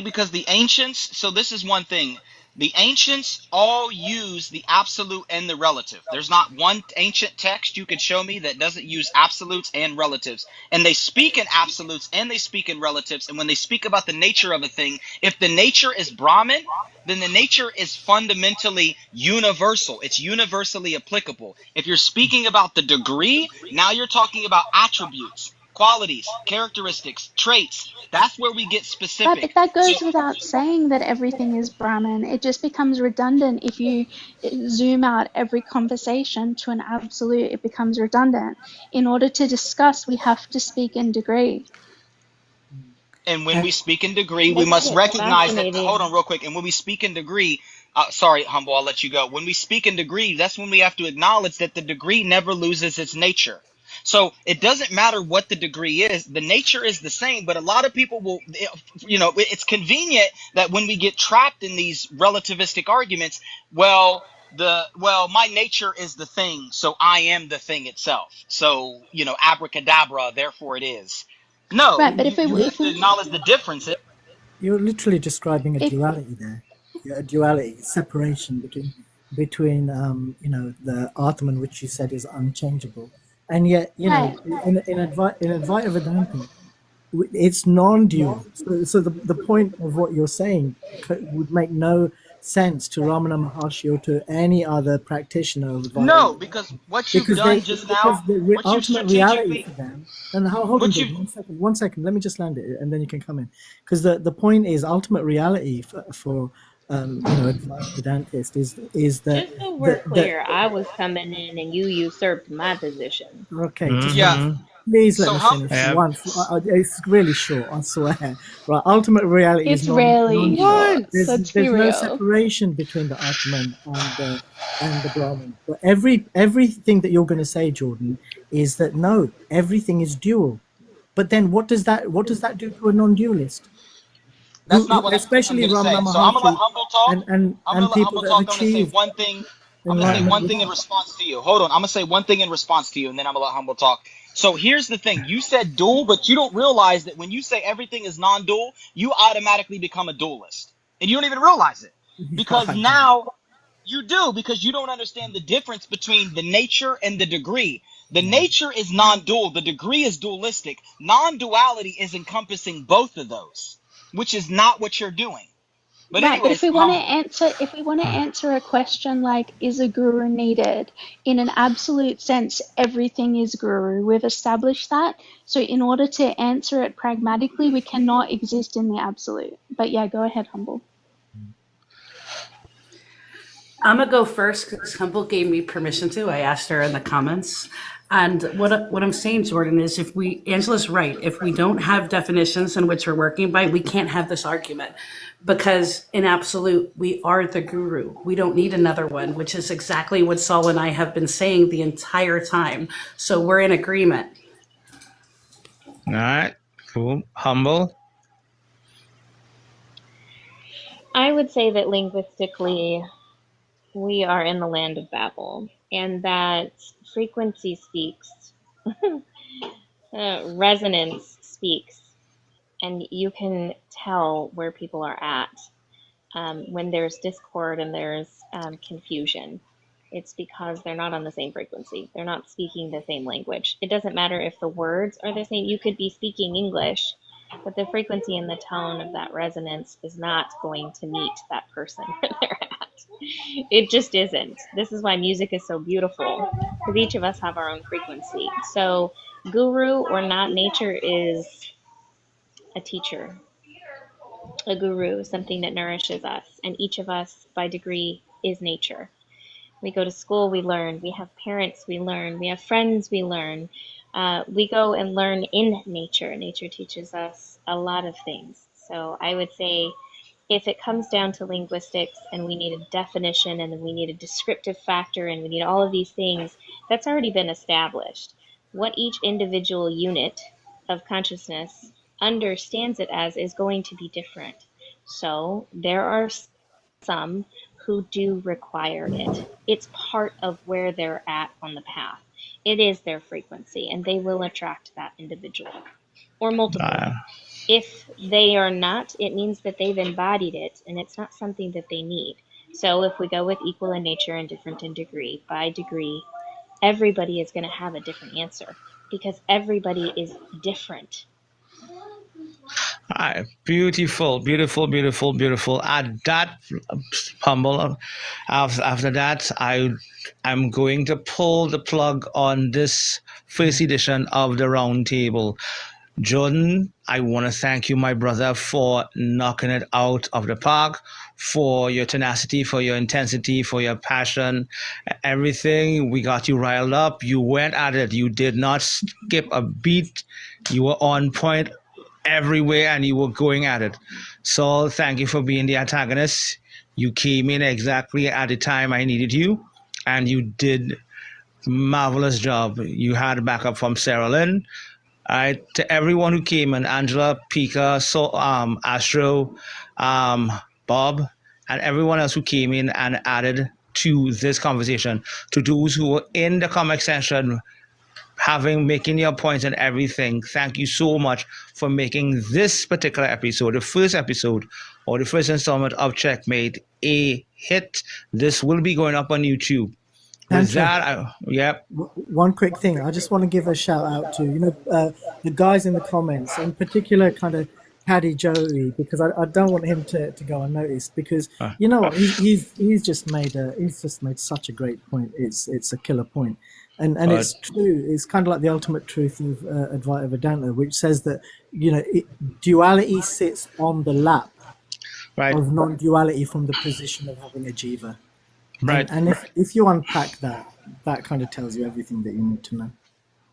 because the ancients, so this is one thing. The ancients all use the absolute and the relative. There's not one ancient text you could show me that doesn't use absolutes and relatives. And they speak in absolutes and they speak in relatives. And when they speak about the nature of a thing, if the nature is Brahman, then the nature is fundamentally universal. It's universally applicable. If you're speaking about the degree, now you're talking about attributes, qualities, characteristics, traits. That's where we get Right, specific. but that So goes without saying that everything is Brahman. It just becomes redundant if you zoom out every conversation to an absolute. It becomes redundant. In order to discuss, we have to speak in degree. and when And we speak in degree, we It's must just recognize that. Hold on, fascinating. real quick. And when we speak in degree, sorry, humble, I'll let you go. When we speak in degree, that's when we have to acknowledge that the degree never loses its nature. So it doesn't matter what the degree is, the nature is the same. But a lot of people will, it's convenient that when we get trapped in these relativistic arguments, my nature is the thing, so I am the thing itself. So, abracadabra, therefore it is. No, Right, but you have to acknowledge the differences. you're literally describing a if duality there. Yeah, a duality, separation between the Atman, which you said is unchangeable, and yet right, in Advaita Vedanta, it's non-dual. So the point of what you're saying would make no sense to Ramana Maharshi or to any other practitioner of Advaita No, Vedanta, because what you've because they done just now, because the what you ultimate reality strategically, for them. And hold on, what David, you, one second. Let me just land it, and then you can come in. Because the point is, ultimate reality for Advaita Vedantist is that Just so we're the clear, I was coming in and you usurped my position. okay, just one yeah, Mm-hmm. second. Please let So me hum, finish Yeah. once. It's really short, I swear. Right, ultimate reality is It's rarely non-dual. short, so to be There's no real. separation between the Atman and the Brahman. But everything that you're going to say, Jordan, is that no, everything is dual. But then what does that do to a non-dualist? that's not what I'm Especially gonna Ramana say. So I'm gonna let Maharshi humble talk. I'm gonna and let people humble that have talk. I'm gonna say achieved one thing. I'm gonna say enlightenment one with thing in response to you. Hold on. I'm gonna say one thing in response to you, and then I'm gonna let humble talk. So here's the thing. You said dual, but you don't realize that when you say everything is non-dual, you automatically become a dualist, and you don't even realize it because I don't. now you do, because you don't understand the difference between the nature and the degree. The nature is non-dual. The degree is dualistic. Non-duality is encompassing both of those, which is not what you're doing. But Right, but anyways, if we want to answer a question like, is a guru needed? In an absolute sense, everything is guru. We've established that. So in order to answer it pragmatically, we cannot exist in the absolute. But yeah, go ahead, Humble. I'm gonna go first because Humble gave me permission to. I asked her in the comments. And what I'm saying, Jordan, is Angela's right. If we don't have definitions in which we're working by, we can't have this argument. Because in absolute, we are the guru. We don't need another one, which is exactly what Saul and I have been saying the entire time. So we're in agreement. All right. Cool. Humble. I would say that linguistically, we are in the land of Babel, and that frequency speaks, resonance speaks, and you can tell where people are at when there's discord and there's confusion. It's because they're not on the same frequency. They're not speaking the same language. It doesn't matter if the words are the same. You could be speaking English, but the frequency and the tone of that resonance is not going to meet that person where they're at. It just isn't. This is why music is so beautiful, because each of us have our own frequency. So, guru or not, nature is a teacher. A guru is something that nourishes us, and each of us, by degree, is nature. We go to school, we learn. We have parents, we learn. We have friends, we learn. We go and learn in nature. Nature teaches us a lot of things. So I would say if it comes down to linguistics and we need a definition and then we need a descriptive factor and we need all of these things, that's already been established. What each individual unit of consciousness understands it as is going to be different. So there are some who do require it. It's part of where they're at on the path. It is their frequency, and they will attract that individual or multiple. If they are not, it means that they've embodied it, and it's not something that they need. So if we go with equal in nature and different in degree, by degree, everybody is going to have a different answer because everybody is different. Beautiful, beautiful, beautiful, beautiful. At that, Humble, after that, I'm going to pull the plug on this first edition of the Round Table. Jordan, I want to thank you, my brother, for knocking it out of the park, for your tenacity, for your intensity, for your passion, everything. We got you riled up. You went at it. You did not skip a beat. You were on point everywhere and you were going at it. So thank you for being the antagonist. You came in exactly at the time I needed you, and you did marvelous job. You had backup from Sarah Lynn. To everyone who came in, Angela, Pika, Astro, Bob, and everyone else who came in and added to this conversation, to those who were in the comment section, making your points and everything. Thank you so much for making this particular episode, the first episode or the first installment of Checkmate, a hit. This will be going up on YouTube. With that, yep. One quick thing, I just want to give a shout out to the guys in the comments, in particular, kind of Paddy Joey, because I don't want him to go unnoticed, because you know what, he's just made such a great point. It's a killer point, and it's true. It's kind of like the ultimate truth of Advaita Vedanta, which says that duality sits on the lap of non-duality from the position of having a jiva. Right. And if you unpack that, that kind of tells you everything that you need to know.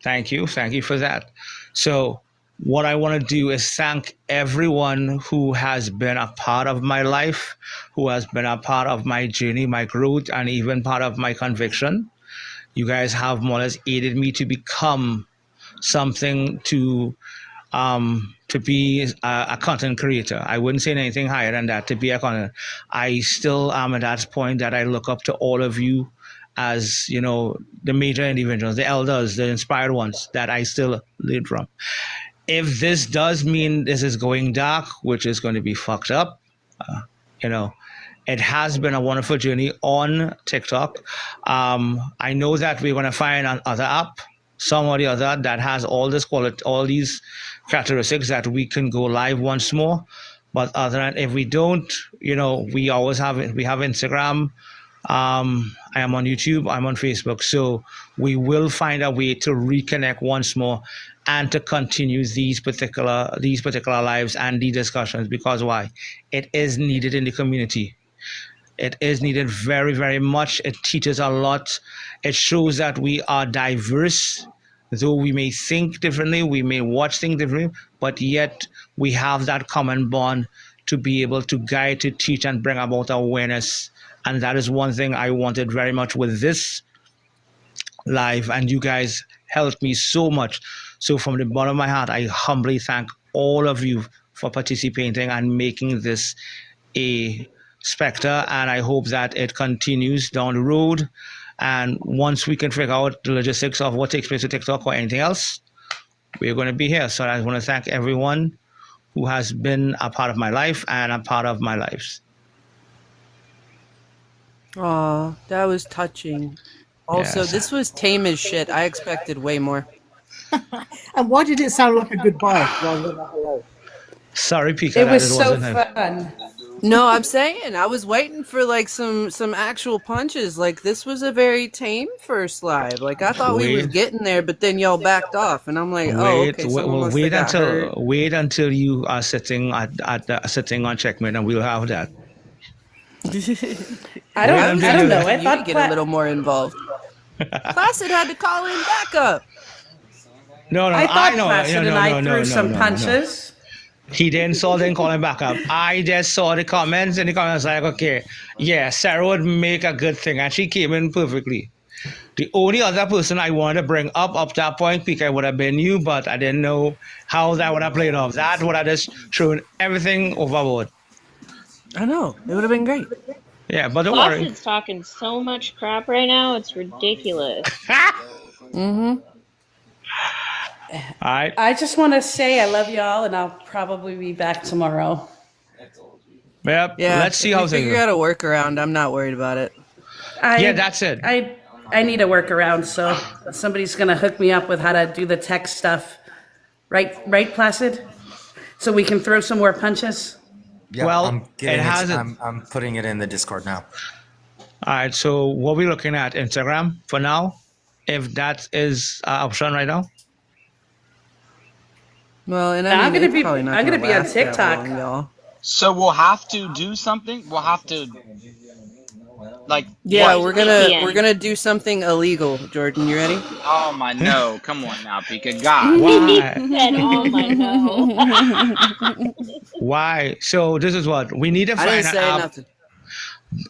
Thank you. Thank you for that. So, what I want to do is thank everyone who has been a part of my life, who has been a part of my journey, my growth, and even part of my conviction. You guys have more or less aided me to become something to be a content creator. I wouldn't say anything higher than that. To be a content, I still am at that point that I look up to all of you as the major individuals, the elders, the inspired ones that I still lead from. If this does mean this is going dark, which is going to be fucked up, it has been a wonderful journey on TikTok. I know that we're going to find another app, some or the other, that has all this quality, all these characteristics that we can go live once more. But other than, if we don't, we always have it. We have Instagram. I am on YouTube. I'm on Facebook. So we will find a way to reconnect once more and to continue these particular lives and the discussions, because why? It is needed in the community. It is needed very, very much. It teaches a lot. It shows that we are diverse, though we may think differently, we may watch things differently, but yet we have that common bond to be able to guide, to teach, and bring about awareness. And that is one thing I wanted very much with this live, and you guys helped me so much. So from the bottom of my heart, I humbly thank all of you for participating and making this a specter, and I hope that it continues down the road. And once we can figure out the logistics of what takes place with TikTok or anything else, we're going to be here. So I want to thank everyone who has been a part of my life and a part of my lives. Aw, that was touching. Also, Yes. this was tame as shit. I expected way more. And why did it sound like a goodbye rather than a hello? Sorry, Pika, It that was it so wasn't it. fun. No, I'm saying I was waiting for like some actual punches. Like this was a very tame first live. Like I thought we was Wait. getting there, but then y'all backed off, and I'm like, oh, okay, someone must have got hurt. Wait until you are sitting sitting on checkmate, and we'll have that. I don't know. I You thought could get a little more involved. Placid had to call in backup. No, I thought know. Placid and I threw some no. punches. He didn't call him back up. I just saw the comments, and the comments like, okay, yeah, Sarah would make a good thing, and she came in perfectly. The only other person I wanted to bring up that point, Pika, would have been you, but I didn't know how that would have played off. That would have just thrown everything overboard. I know. It would have been great. Yeah, but don't worry. Placid's talking so much crap right now, it's ridiculous. Mm-hmm. All right. I just want to say I love y'all, and I'll probably be back tomorrow. Yep. Yeah. Let's see if how we figure out a workaround. I'm not worried about it. Yeah, that's it. I need a workaround, so somebody's gonna hook me up with how to do the tech stuff. Right, Placid? So we can throw some more punches? Yeah, Well, I'm getting it has I'm putting it in the Discord now. All right. So what we looking at? Instagram for now, if that is an option right now. Well, and I'm gonna it's be probably not on last that TikTok. long, y'all. So we'll have to do something. We'll have to, like. Yeah, what? we're gonna do something illegal. Jordan, you ready? Oh my no! Come on now, Pika. God. Why? Said, oh my no. Why? So this is what we need to I find didn't an say app. nothing.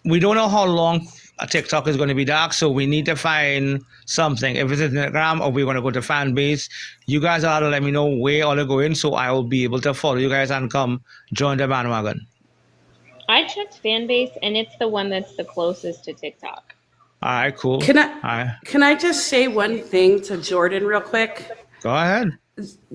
We don't know how long a TikTok is going to be dark, so we need to find something. If it's Instagram or we're going to go to fan base, you guys are to let me know where all are going, so I will be able to follow you guys and come join the bandwagon. I checked Fanbase, and it's the one that's the closest to TikTok. All right, cool. Can All right, I just say one thing to Jordan real quick? go ahead.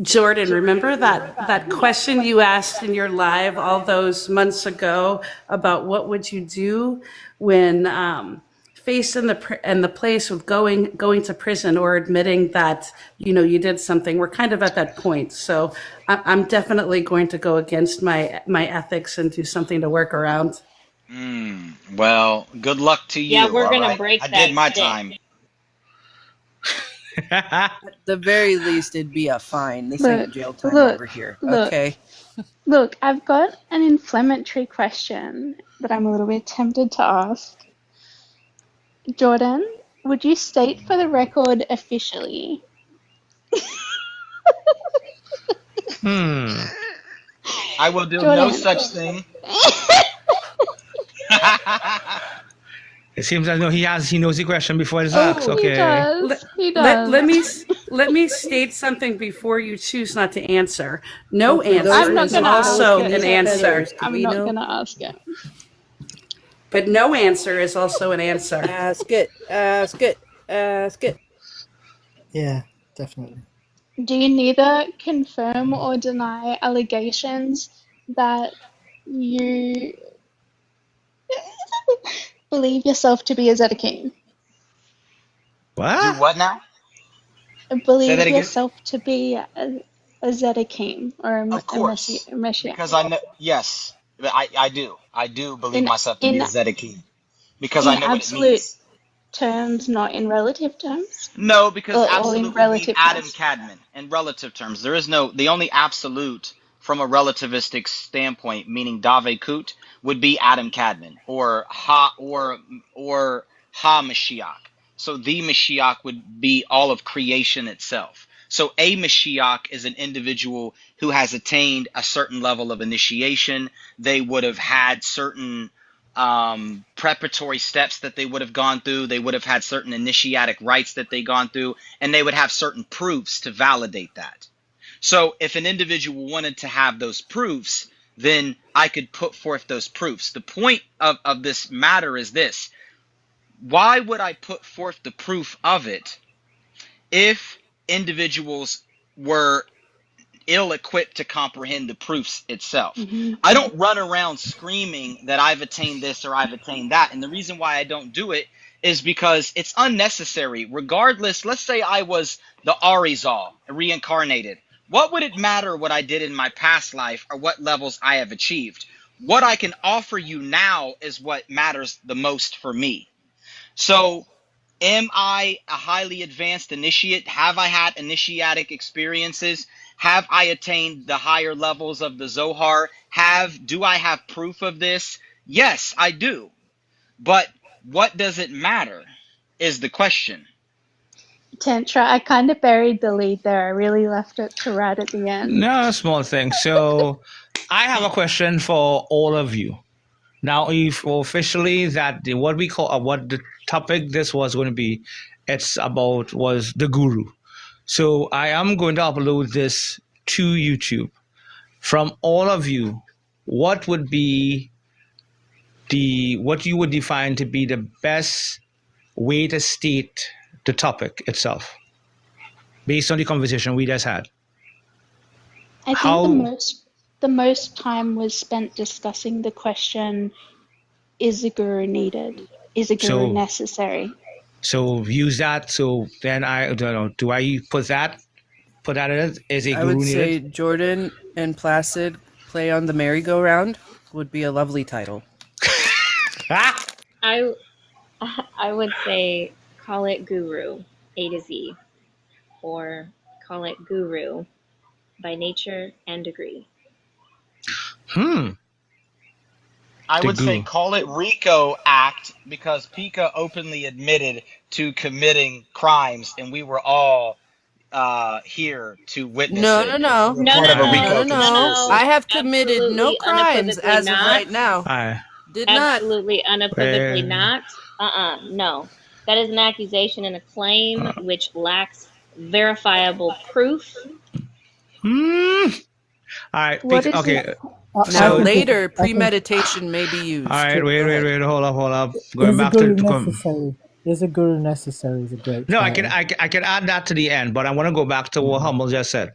Jordan, remember that question you asked in your live all those months ago about what would you do when faced in the place of going to prison or admitting that you did something? We're kind of at that point, so I'm definitely going to go against my ethics and do something to work around. Well, good luck to you. Yeah, we're all gonna right? break I that did my stick. time. At the very least, it'd be a fine. This ain't jail time look, over here. look. Okay. Look, I've got an inflammatory question that I'm a little bit tempted to ask. Jordan, would you state for the record officially I will do no Jordan. such thing. It seems as though he knows the question before it's Oh, asked. He Okay. does. He Let, does. let me let me state something before you choose not to answer. No For those I'm answer not is going to ask also it. an answer, Do I'm we not know? going to ask it. but no answer is also an answer. Ask it. Ask it. Ask it. Yeah, definitely. Do you neither confirm or deny allegations that you believe yourself to be a Zeta King? Do What? what now? Say that Believe again. yourself to be a Zeta King or Of a course, Messiah. because I know. Yes, I do. I do believe In myself to be in a Zeta King because I in know what it absolute means. terms, not in relative terms, No, because or in absolute would mean relative Adam terms. Cadman in relative terms. There is no, the only absolute from a relativistic standpoint, meaning Dave Kut, would be Adam Cadman or Ha Mashiach. So the Mashiach would be all of creation itself. So a Mashiach is an individual who has attained a certain level of initiation. They would have had certain preparatory steps that they would have gone through. They would have had certain initiatic rites that they gone through, and they would have certain proofs to validate that. So if an individual wanted to have those proofs, then I could put forth those proofs. The point of this matter is this. Why would I put forth the proof of it if individuals were ill-equipped to comprehend the proofs itself? Hmm. I don't run around screaming that I've attained this or I've attained that. And the reason why I don't do it is because it's unnecessary. Regardless, let's say I was the Arizal, reincarnated. What would it matter what I did in my past life or what levels I have achieved? What I can offer you now is what matters the most for me. So am I a highly advanced initiate? Have I had initiatic experiences? Have I attained the higher levels of the Zohar? Do I have proof of this? Yes, I do. But what does it matter is the question. Tantra, I kind of buried the lead there. I really left it to right at the end. No, small thing. So I have a question for all of you. Now, if officially what we call what the topic this was going to be, it's about was the guru. So I am going to upload this to YouTube. From all of you, what would be what you would define to be the best way to state the topic itself, based on the conversation we just had? I think How? the most time was spent discussing the question, is a guru needed? Is a guru So necessary? so use that. So then I don't know. Do I put that as a I guru would say needed? Jordan and Placid play on the merry-go-round would be a lovely title. Ah! I would say call it guru, A to Z, or call it guru by nature and degree. I The would say guru. call it RICO Act because Pika openly admitted to committing crimes and we were all here to witness No, it. no, no. We were No, part no, of a No, RICO no, no. conspiracy. I have committed no Absolutely, crimes unequivocally as of not. right now. I Did not. Absolutely, unequivocally well, not. No. That is an accusation and a claim which lacks verifiable proof. all right. What is Okay. it? I Now So think later, I think premeditation may be used. all right. Go ahead. Wait. Hold up. Going is a back to guru come. necessary? Is a guru necessary? Is a great No, title. I can add that to the end, but I want to go back to what Humble just said.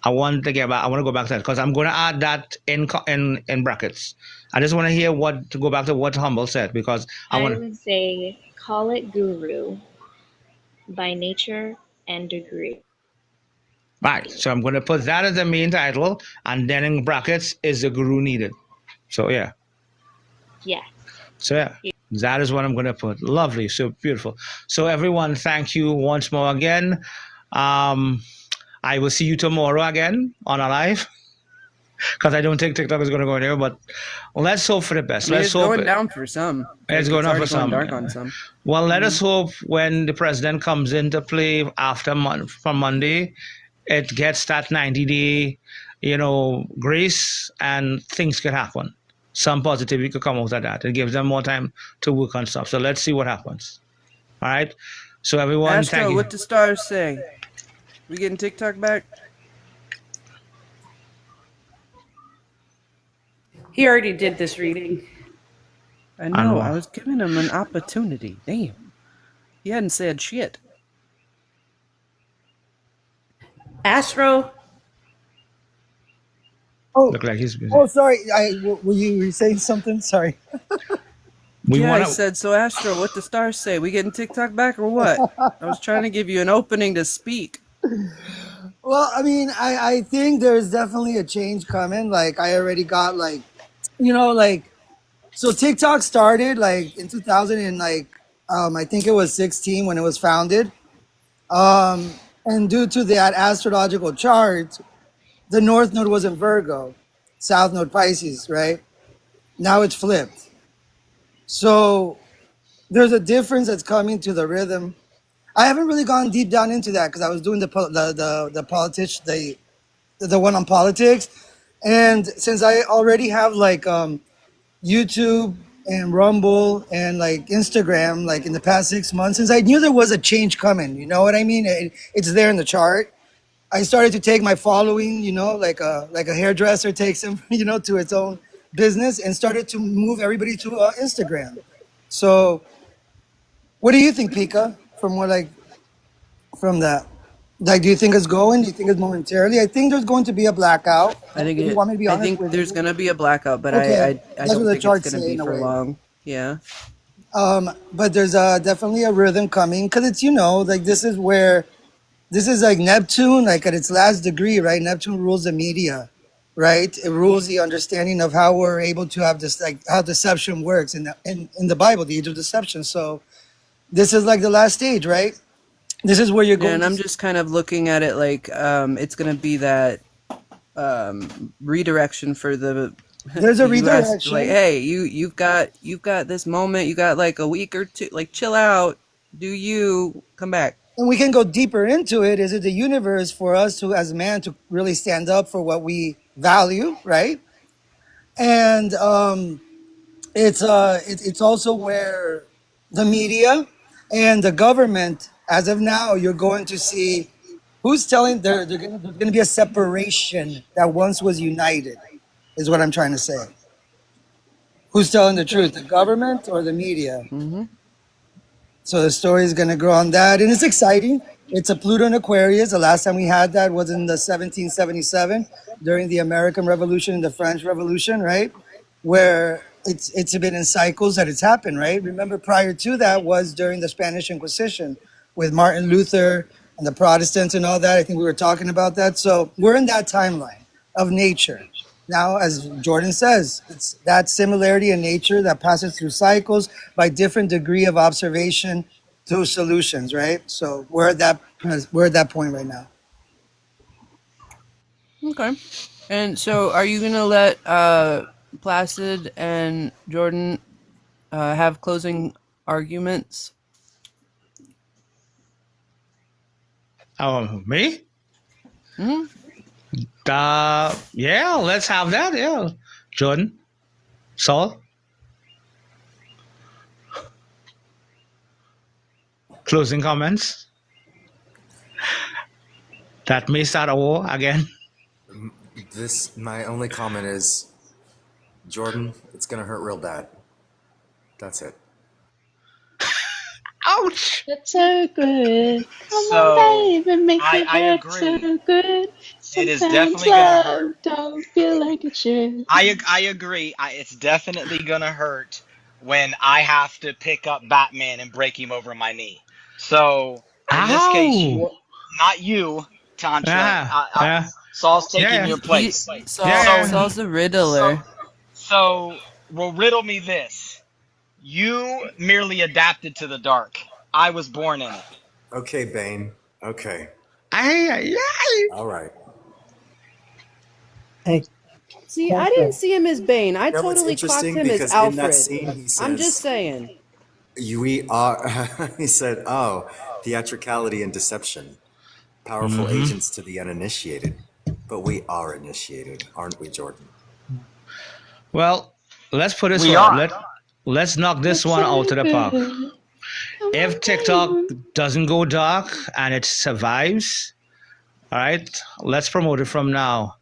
I want to go back to that because I'm going to add that in brackets. I just want to hear to go back to what Humble said because I I want. would say call it guru by nature and degree. Right. So I'm going to put that as the main title, and then in brackets is the guru needed. So yeah. Yes. So yeah. That is what I'm going to put. Lovely. So beautiful. So everyone, thank you once more again. I will see you tomorrow again on a live. because I don't think TikTok is going to go anywhere. But let's hope for the best. I mean, Let's it's hope going down for some. it's Like, going it's on for already going some. dark on some. Well, let us hope when the president comes into play from Monday, it gets that 90-day, grace, and things could happen. Some positivity could come out of that. It gives them more time to work on stuff. So let's see what happens. All right. So everyone, Astro, thank you. what the stars say? We getting TikTok back? He already did this reading. I know. I was giving him an opportunity. Damn. He hadn't said shit. Astro. Oh, Look like he's busy. Oh, sorry. Were you saying something? Sorry. I said, so Astro, what the stars say? We getting TikTok back or what? I was trying to give you an opening to speak. Well, I mean, I think there's definitely a change coming. Like, I already got so TikTok started like in 2000 and I think it was 16 when it was founded. And due to that astrological chart, the North Node was in Virgo, South Node Pisces, right? Now it's flipped. So there's a difference that's coming to the rhythm. I haven't really gone deep down into that because I was doing the one on politics, and since I already have YouTube and Rumble and Instagram in the past 6 months, since I knew there was a change coming, you know what I mean? It's there in the chart. I started to take my following, like a hairdresser takes him, to its own business, and started to move everybody to Instagram. So, what do you think, Pika? From that, do you think it's going? Do you think it's momentarily? I think there's going to be a blackout. I think you want me to be honest with there's you? gonna be a blackout, but Okay, I that's what don't the think it's charts gonna say be in a for way. long. Yeah. But there's definitely a rhythm coming because it's this is like Neptune, like at its last degree, right? Neptune rules the media, right? It rules the understanding of how we're able to have this, like how deception works in the Bible, the age of deception. So this is like the last stage, right? This is where you're going. And I'm just kind of looking at it like it's gonna be that redirection for the There's a the US. redirection. Like, hey, you've got this moment. You got like a week or two. Like, chill out. Do you come back? And we can go deeper into it. Is it the universe for us to, as man, to really stand up for what we value, right? And it's also where the media and the government, as of now, you're going to see who's telling there's going to be a separation that once was united, is what I'm trying to say. Who's telling the truth, the government or the media? Mm-hmm. So the story is going to grow on that, and it's exciting. It's a Pluto in Aquarius. The last time we had that was in the 1777 during the American Revolution and the French Revolution, right? Where it's been in cycles that it's happened, right? Remember, prior to that was during the Spanish Inquisition with Martin Luther and the Protestants and all that. I think we were talking about that. So we're in that timeline of nature. Now, as Jordan says, it's that similarity in nature that passes through cycles by different degree of observation to solutions, right? So we're at that point right now. Okay. And so, are you gonna let Placid and Jordan have closing arguments? Me? Hmm. Yeah, let's have that. Yeah, Jordan, Saul, closing comments. That may start a war again. My only comment is, Jordan, it's gonna hurt real bad. That's it. Ouch! That's so good. Come So, on, baby, make I it hurt agree. so good. It is Sometimes definitely gonna hurt. love don't feel like it should. I agree. It's definitely gonna hurt when I have to pick up Batman and break him over my knee. So in this case, not you, Tantra. Saul's taking your place. Saul's the Riddler. So, well, riddle me this. You merely adapted to the dark. I was born in it. Okay, Bane. Okay. All right. Hey, See, I didn't Okay. see him as Bane. I You know what's totally clocked interesting? him as Because in that Alfred. scene, he I'm just says, saying. we are, he said, oh, theatricality and deception, powerful agents to the uninitiated. But we are initiated, aren't we, Jordan? Well, let's put this We one. are. Let's knock this What's one in out the of the park. good? Come If on, TikTok Diamond. doesn't go dark and it survives, all right, let's promote it from now.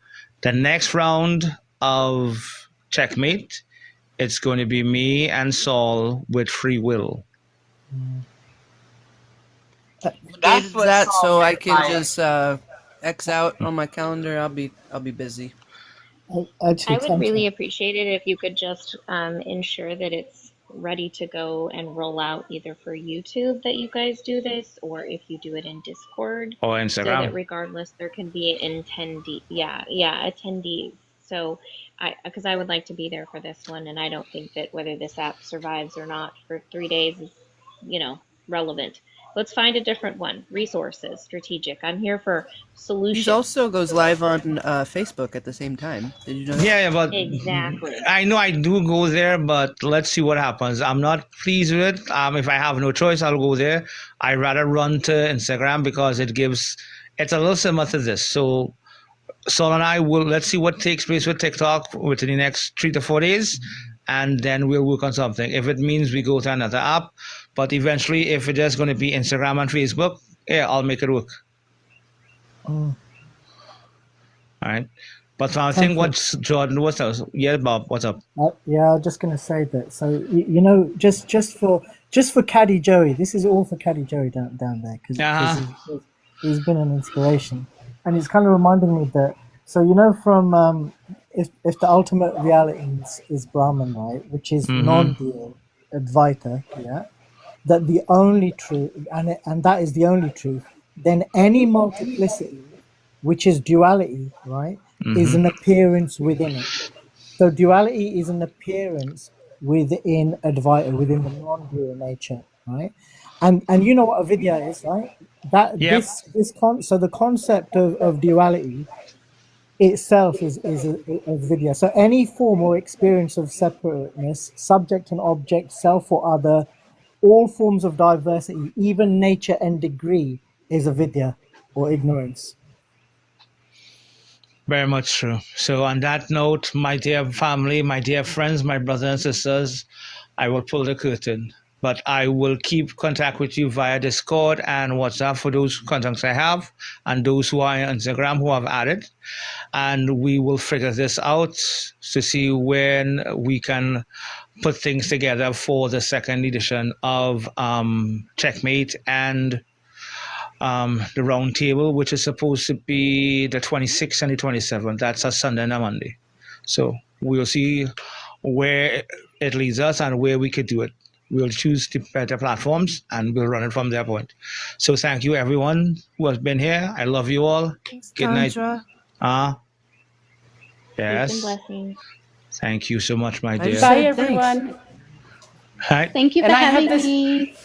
The next round of checkmate, it's going to be me and Saul with free will. That's Dated what that Saul so I meant can by just X out on my calendar. I'll be busy. Actually, I would Tantra. really appreciate it if you could just ensure that it's ready to go and roll out either for YouTube that you guys do this, or if you do it in Discord, Or so that Instagram. regardless there can be an attendee. Yeah, attendees. So because I would like to be there for this one, and I don't think that whether this app survives or not for 3 days is, relevant. Let's find a different one. Resources, strategic. I'm here for He solutions. also goes live on Facebook at the same time. Did you know that? Yeah, but Exactly. I know I do go there, but let's see what happens. I'm not pleased with it. If I have no choice, I'll go there. I'd rather run to Instagram because it's a little similar to this. So Saul and I let's see what takes place with TikTok within the next 3 to 4 days, and then we'll work on something. If it means we go to another app, but eventually, if it's just going to be Instagram and Facebook, yeah, I'll make it work. Mm. All right. But I think Tantra. what Jordan was, yeah, Bob, what's up? Yeah, I was just going to say that. So just for Caddy Joey, this is all for Caddy Joey down there because he's been an inspiration, and it's kind of reminding me that. So from if the ultimate reality is Brahman, right, which is non-dual Advaita, yeah, that the only truth and that is the only truth. Then any multiplicity, which is duality, right, is an appearance within it. So duality is an appearance within Advaita, within the non-dual nature, right? And you know what avidya is, right? So the concept of duality itself is avidya. So any form or experience of separateness, subject and object, self or other, all forms of diversity, even nature and degree, is avidya or ignorance. Very much true. So on that note, my dear family, my dear friends, my brothers and sisters, I will pull the curtain. But I will keep contact with you via Discord and WhatsApp for those contacts I have, and those who are on Instagram who have added. And we will figure this out to see when we can put things together for the second edition of Checkmate and the round table, which is supposed to be the 26th and the 27th. That's a Sunday and a Monday. So we'll see where it leads us and where we could do it. We'll choose the better platforms and we'll run it from that point. So thank you, everyone who has been here. I love you all. Good night. Yes. Peace and blessings. Thank you so much, my dear. Bye, everyone. Hi. Thank you for having me.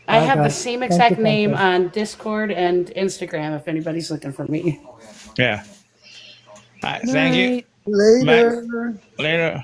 I have the guys. same Thank exact you, name Tantra. on Discord and Instagram if anybody's looking for me. Yeah. All right, thank you. Later. Later.